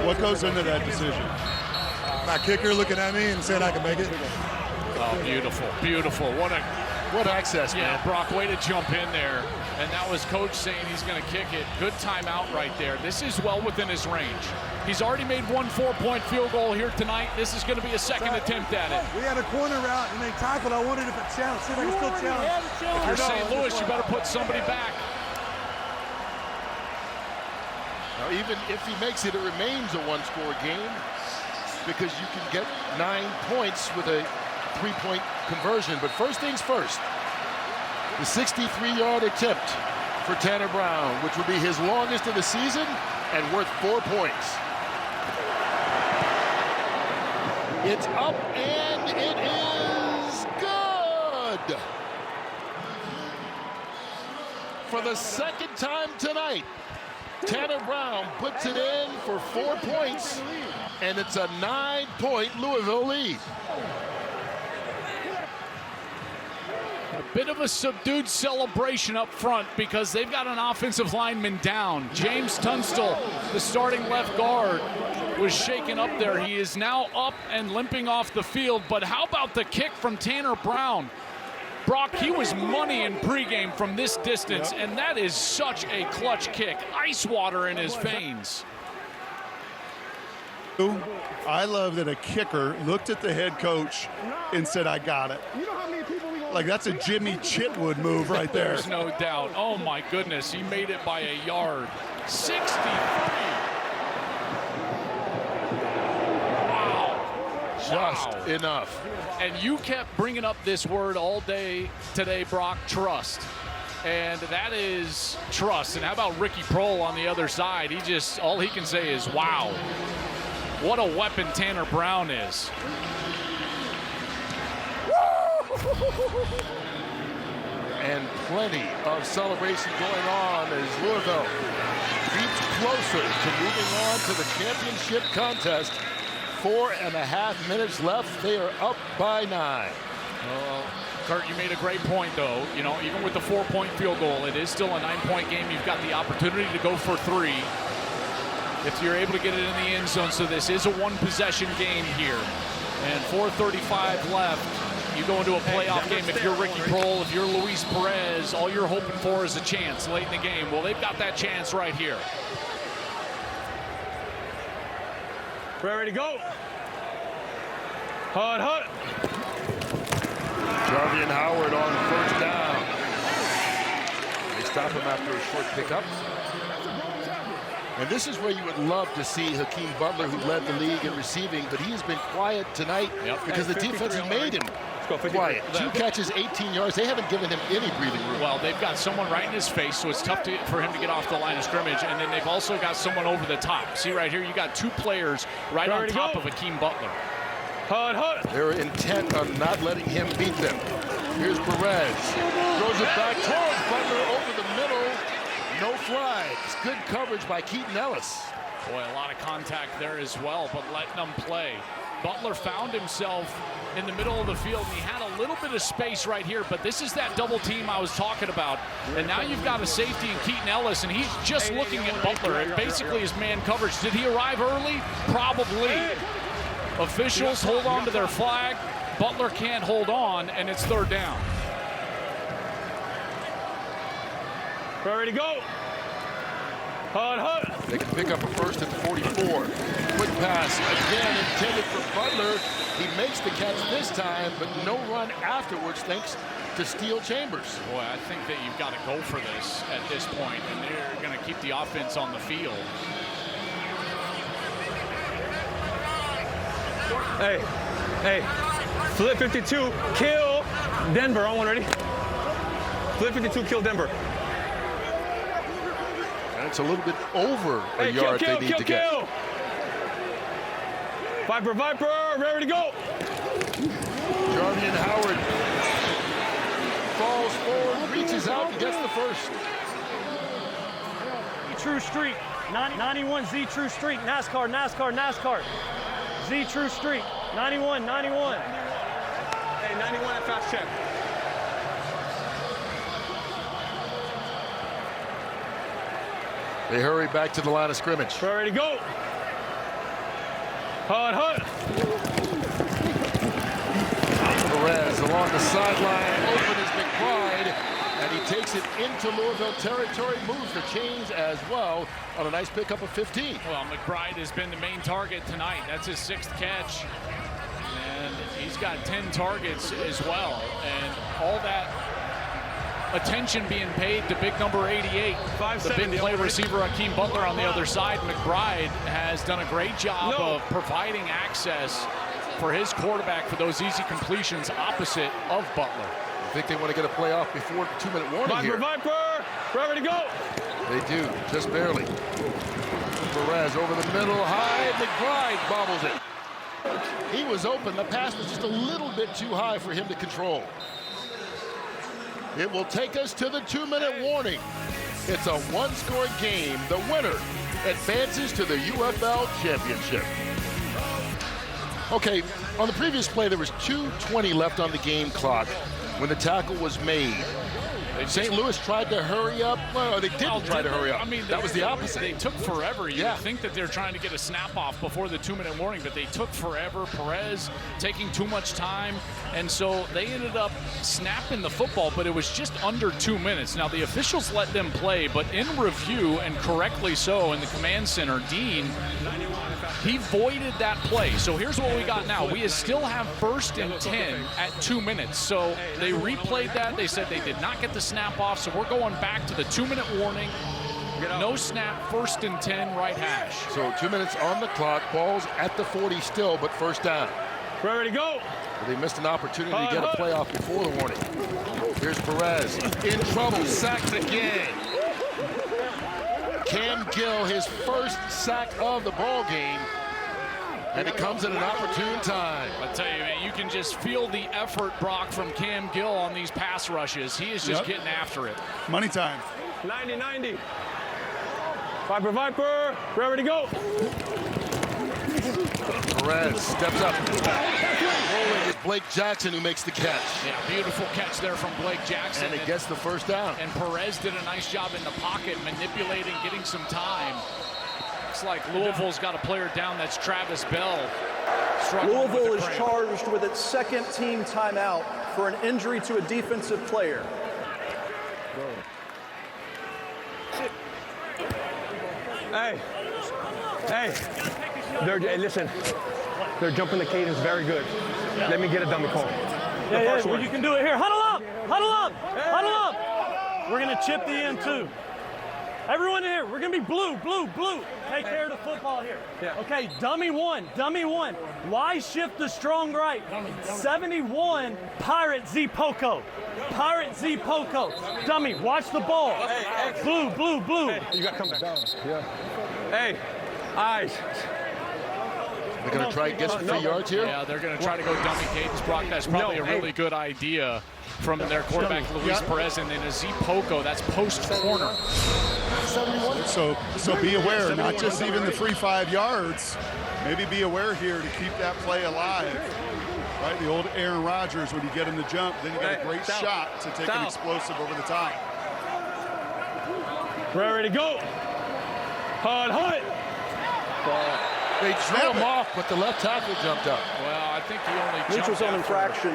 C: What goes into that decision?
Q: My kicker looking at me and saying I can make it.
A: Oh, beautiful, beautiful. What
B: access, man.
A: Yeah, Brock, way to jump in there. And that was coach saying he's going to kick it. Good timeout right there. This is well within his range. He's already made 1 4-point field goal here tonight. This is going to be a second attempt at it.
I: We had a corner route and they tackled. I wondered if it challenged. See if I can still challenge.
A: If you're St. Louis, you better put somebody back.
B: Now, even if he makes it, it remains a 1-score game because you can get 9 points with a 3-point conversion. But first things first, the 63-yard attempt for Tanner Brown, which will be his longest of the season and worth 4 points. It's up and it is good. For the 2nd time tonight, Tanner Brown puts it in for 4 points, and it's a 9-point Louisville lead.
A: A bit of a subdued celebration up front because they've got an offensive lineman down. James Tunstall, the starting left guard, was shaken up there. He is now up and limping off the field, but how about the kick from Tanner Brown? Brock, he was money in pregame from this distance, and that is such a clutch kick. Ice water in his veins.
C: I love that a kicker looked at the head coach and said, I got it. Like, that's a Jimmy Chitwood move right there.
A: There's no doubt. Oh, my goodness. He made it by a yard. 63. Wow.
B: just enough.
A: And you kept bringing up this word all day today, Brock, trust. And that is trust. And how about Ricky Prohl on the other side? All he can say is, wow. What a weapon Tanner Brown is.
B: And plenty of celebration going on as Louisville creeps closer to moving on to the championship contest. 4.5 minutes left. They are up by 9.
A: Kurt, you made a great point, though. You know, even with the 4-point field goal, it is still a 9-point game. You've got the opportunity to go for 3 if you're able to get it in the end zone. So this is a one-possession game here. And 4:35 left. You go into a playoff game. If you're Ricky Prohl, if you're Luis Perez, all you're hoping for is a chance late in the game. Well, they've got that chance right here.
G: Ready to go. Hut.
B: Jarvian Howard on first down. They stop him after a short pickup. And this is where you would love to see Hakeem Butler, who led the league in receiving, but he has been quiet tonight because the defense has made him quiet. 2 catches, 18 yards. They haven't given him any breathing room.
A: Well, they've got someone right in his face, so it's tough for him to get off the line of scrimmage. And then they've also got someone over the top. See right here, you got 2 players right on top of Hakeem Butler.
G: Hut.
B: They're intent on not letting him beat them. Here's Perez. Throws it back towards Butler over the middle. No flags. Good coverage by Keaton Ellis.
A: Boy, a lot of contact there as well, but letting them play. Butler found himself in the middle of the field, and he had a little bit of space right here, but this is that double team I was talking about. And now you've got a safety in Keaton Ellis, and he's just looking at Butler. It basically is man coverage. Did he arrive early? Probably. Officials hold on to their flag. Butler can't hold on, and it's 3rd down.
G: Ready to go. Hut.
B: They can pick up a first and 44. Quick pass again intended for Butler. He makes the catch this time, but no run afterwards thanks to Steel Chambers.
A: Boy, I think that you've got to go for this at this point, and they're going to keep the offense on the field.
G: Hey. Flip 52, kill Denver. On one, ready? Flip 52, kill Denver.
B: And it's a little bit over a yard they need to get.
G: Viper, ready to go.
B: Jarvian Howard falls forward, reaches out, and gets the first.
F: True Street, 91 Z True Street, NASCAR. Z True Street, 91.
G: Hey, 91 at fast check.
B: They hurry back to the line of scrimmage.
G: Ready to go. Hut.
B: Perez along the sideline, open is McBride, and he takes it into Louisville territory, moves the chains as well on a nice pickup of 15.
A: Well, McBride has been the main target tonight. That's his 6th catch. And he's got 10 targets as well. And all that attention being paid to big number 88, the big play receiver Hakeem Butler on the other side. McBride has done a great job of providing access for his quarterback for those easy completions opposite of Butler.
B: I think they want to get a play off before the 2-minute warning here.
G: Viper, ready to go.
B: They do, just barely. Perez over the middle, high, McBride bobbles it. He was open, the pass was just a little bit too high for him to control. It will take us to the 2-minute warning. It's a 1-score game. The winner advances to the UFL Championship. Okay, on the previous play, there was 2:20 left on the game clock when the tackle was made. St. Louis tried to hurry up. Well, they didn't try to hurry up.
A: I mean,
B: that was the opposite.
A: They took forever. You would think that they're trying to get a snap off before the 2-minute warning, but they took forever. Perez taking too much time, and so they ended up snapping the football, but it was just under 2 minutes. Now, the officials let them play, but in review, and correctly so, in the command center, Dean, he voided that play. So here's what we got now. We still have 1st and 10 at 2 minutes. So they replayed that. They said they did not get the snap off. So we're going back to the 2-minute warning. No snap, 1st and 10, right hash.
B: So 2 minutes on the clock. Ball's at the 40 still, but 1st down.
G: Ready to go.
B: They missed an opportunity to get a playoff before the warning. Here's Perez in trouble, sacked again. Cam Gill, his first sack of the ball game, and it comes at an opportune time.
A: I tell you, man, you can just feel the effort, Brock, from Cam Gill on these pass rushes. He is just getting after it.
C: Money time.
G: 90-90. Viper, ready to go.
B: Perez steps up. Rolling is Blake Jackson who makes the catch.
A: Yeah, beautiful catch there from Blake Jackson.
B: And it gets the first down.
A: And Perez did a nice job in the pocket, manipulating, getting some time. Looks like Louisville's got a player down. That's Travis Bell.
E: Louisville is charged with its second team timeout for an injury to a defensive player.
G: Hey, listen, they're jumping the cadence very good. Let me get a dummy call.
F: Yeah, well, you can do it here. Huddle up, huddle up, huddle up. We're gonna chip the end too. Everyone in here, we're gonna be blue. Take care of the football here.
G: Yeah.
F: Okay, dummy one. Why shift the strong right? 71, Pirate Z Poco. Dummy, watch the ball. Blue.
G: Hey, you gotta come back. Yeah. Hey, eyes.
B: They're going to try and get some 3 yards here?
A: Yeah, they're going to try to go dummy cadence, Brock. That's probably a really good idea from their quarterback, Luis Perez, and then a Z Poco. That's post corner.
C: So be aware, not just even the free 5 yards. Maybe be aware here to keep that play alive. Right, the old Aaron Rodgers, when you get him to jump, then you got a great shot to take an explosive over the top.
G: Ready to go. Hut.
B: They drew him off, but the left tackle jumped up.
A: Well, I think he only jumped.
E: Neutral zone infraction,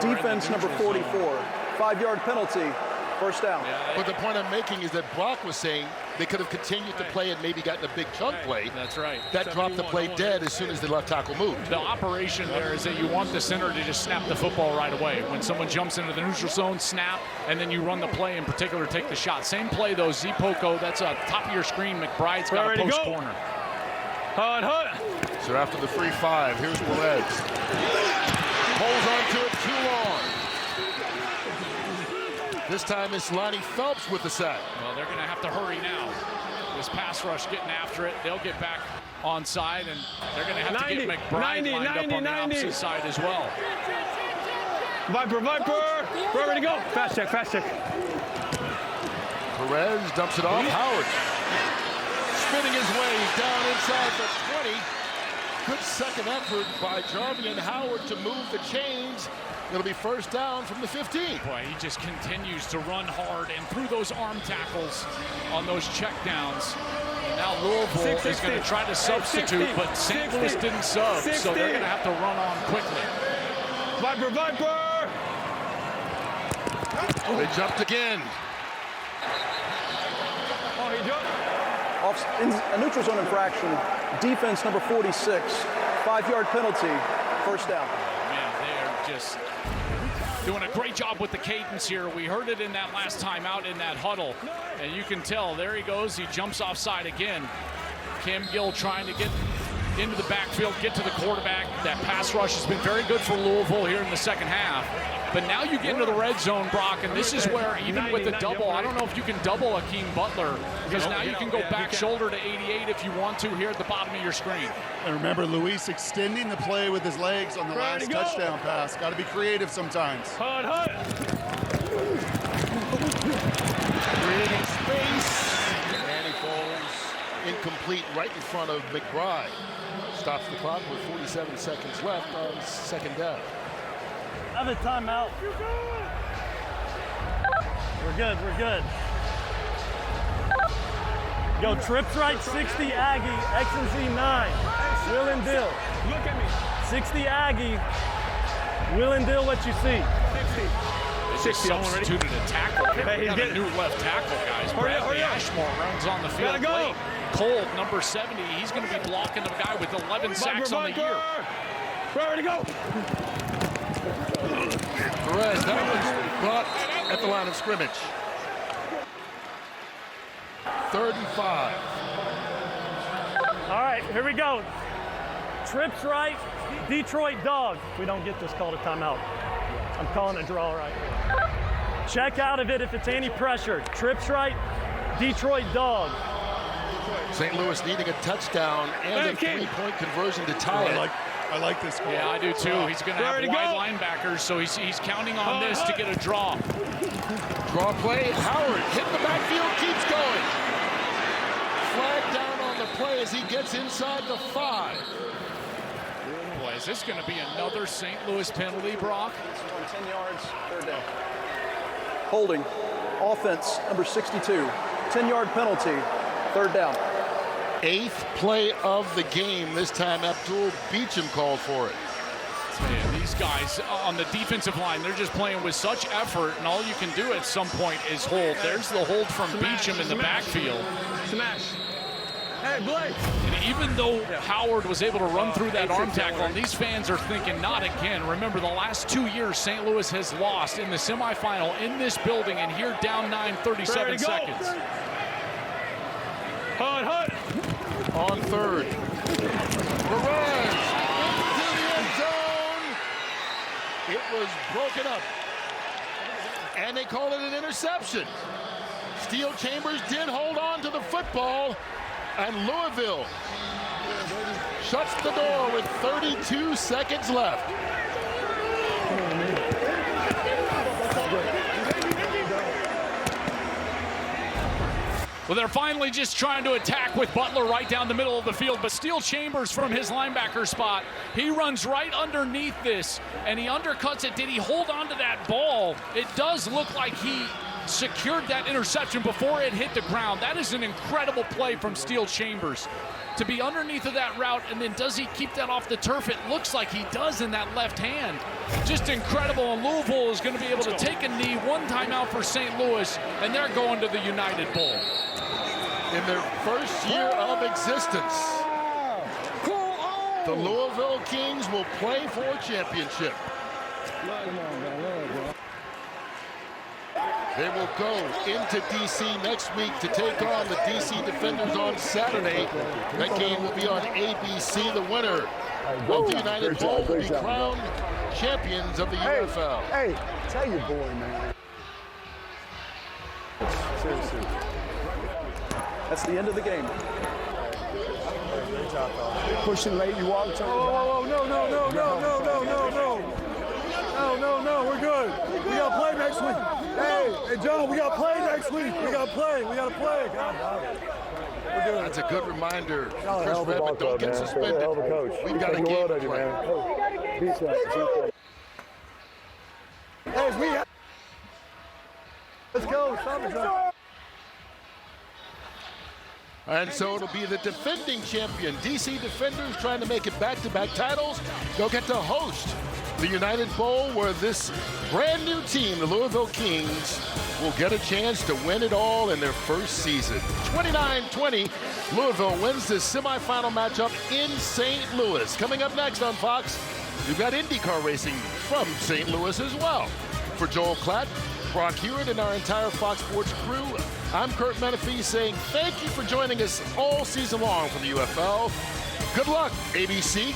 E: defense number 44. 5-yard penalty, first down.
B: But the point I'm making is that Brock was saying they could have continued to play and maybe gotten a big chunk play.
A: That's right.
B: That dropped the play dead as soon as the left tackle moved.
A: The operation there is that you want the center to just snap the football right away. When someone jumps into the neutral zone, snap, and then you run the play, in particular, take the shot. Same play, though, Z Poco, that's top of your screen. McBride's got a post corner.
G: Hut.
B: So after the free 5, here's Perez. Holds on to it too long. This time it's Lonnie Phelps with the sack.
A: Well, they're going to have to hurry now. This pass rush getting after it. They'll get back onside, and they're going to have to get McBride lined up on the opposite side as well.
G: Viper, ready to go. Fast check.
B: Perez dumps it off. Howard spinning his way down inside the 20. Good second effort by Jarvian Howard to move the chains. It'll be first down from the 15.
A: Boy, he just continues to run hard and through those arm tackles on those checkdowns. Now Louisville is going to try to substitute, but St. Louis didn't sub, so they're going to have to run on quickly.
G: Viper!
B: They jumped again.
G: Oh, he jumped.
E: In a neutral zone infraction, defense number 46, 5-yard penalty, first down.
A: Man, they are just doing a great job with the cadence here. We heard it in that last time out in that huddle, and you can tell, there he goes, he jumps offside again. Cam Gill trying to get into the backfield, get to the quarterback. That pass rush has been very good for Louisville here in the second half. But now you get into the red zone, Brock, and this is where, even with the double, I don't know if you can double Akeem Butler, because now you can go back shoulder to 88 if you want to here at the bottom of your screen.
C: And remember, Luis extending the play with his legs on the last touchdown pass. Got to be creative sometimes.
G: Hut.
B: Creating space. And he falls incomplete right in front of McBride. Stops the clock with 47 seconds left on second down.
F: Have a timeout. We're good. Go trips right 60 Aggie, X and Z 9. Will and Dill.
G: Look at me.
F: 60 Aggie. Will and Dill, what you see?
A: 60 substituted a tackle.
G: Hey,
A: we got a new left tackle, guys. Bradley Ashmore runs on the field late. Colt, number 70, he's going to be blocking the guy with 11 sacks on the year.
G: Ready to go.
B: Perez, that one's caught at the line of scrimmage. 3rd and 5.
F: All right, here we go. trips right, Detroit dog. If we don't get this, called a timeout. I'm calling a draw right. Check out of it if it's any pressure. Trips right, Detroit dog.
B: St. Louis needing a touchdown and a three-point conversion to tie it.
C: I like this call.
A: Yeah, I do too. He's going to have wide linebackers, so he's counting on this to get a draw.
B: Draw play. Howard hit the backfield, keeps going. Flag down on the play as he gets inside the 5.
A: Boy, is this going to be another St. Louis penalty, Brock?
E: 10 yards, third down. Holding, offense, number 62. 10-yard penalty, third down.
B: 8th play of the game. This time Abdul Beecham called for it.
A: Man, these guys on the defensive line, they're just playing with such effort, and all you can do at some point is hold. There's the hold from Beecham in the backfield.
G: Smash. Hey, Blake.
A: And even though Howard was able to run through that arm tackle, and these fans are thinking, not again. Remember, the last 2 years, St. Louis has lost in the semifinal in this building, and here down 9, 37 seconds.
G: Hut.
B: On third. Perez into the end zone. It was broken up. And they called it an interception. Steel Chambers did hold on to the football. And Louisville shuts the door with 32 seconds left.
A: Well, they're finally just trying to attack with Butler right down the middle of the field, but Steel Chambers from his linebacker spot, he runs right underneath this, and he undercuts it. Did he hold on to that ball? It does look like he secured that interception before it hit the ground. That is an incredible play from Steel Chambers. To be underneath of that route, and then does he keep that off the turf? It looks like he does in that left hand. Just incredible, and Louisville is going to be able to take a knee, one timeout for St. Louis, and they're going to the United Bowl.
B: In their first year of existence, the Louisville Kings will play for a championship. They will go into D.C. next week to take on the D.C. Defenders on Saturday. That game will be on ABC. The winner of the United Bowl will be crowned champions of the UFL.
I: Hey, tell your boy, man.
E: Seriously. That's the end of the game.
I: Great job, fellas. Pushing late, you walk. Oh, no. No, we're good. We got to play next week. Hey, John, we got to play next week. We got to play. We're good.
B: That's a good reminder.
I: Hell
B: Chris
I: of a
B: Redmond, don't get suspended.
I: Hell of a coach.
B: We've got a game to play.
I: Hey, let's go. Stop.
B: And so it'll be the defending champion, DC Defenders, trying to make it back-to-back titles. They'll get to host the United Bowl, where this brand new team, the Louisville Kings, will get a chance to win it all in their first season. 29-20, Louisville wins this semifinal matchup in St. Louis. Coming up next on Fox, we've got IndyCar racing from St. Louis as well. For Joel Klatt, Brock Hewitt, and our entire Fox Sports crew, I'm Kurt Menefee saying thank you for joining us all season long for the UFL. Good luck, ABC.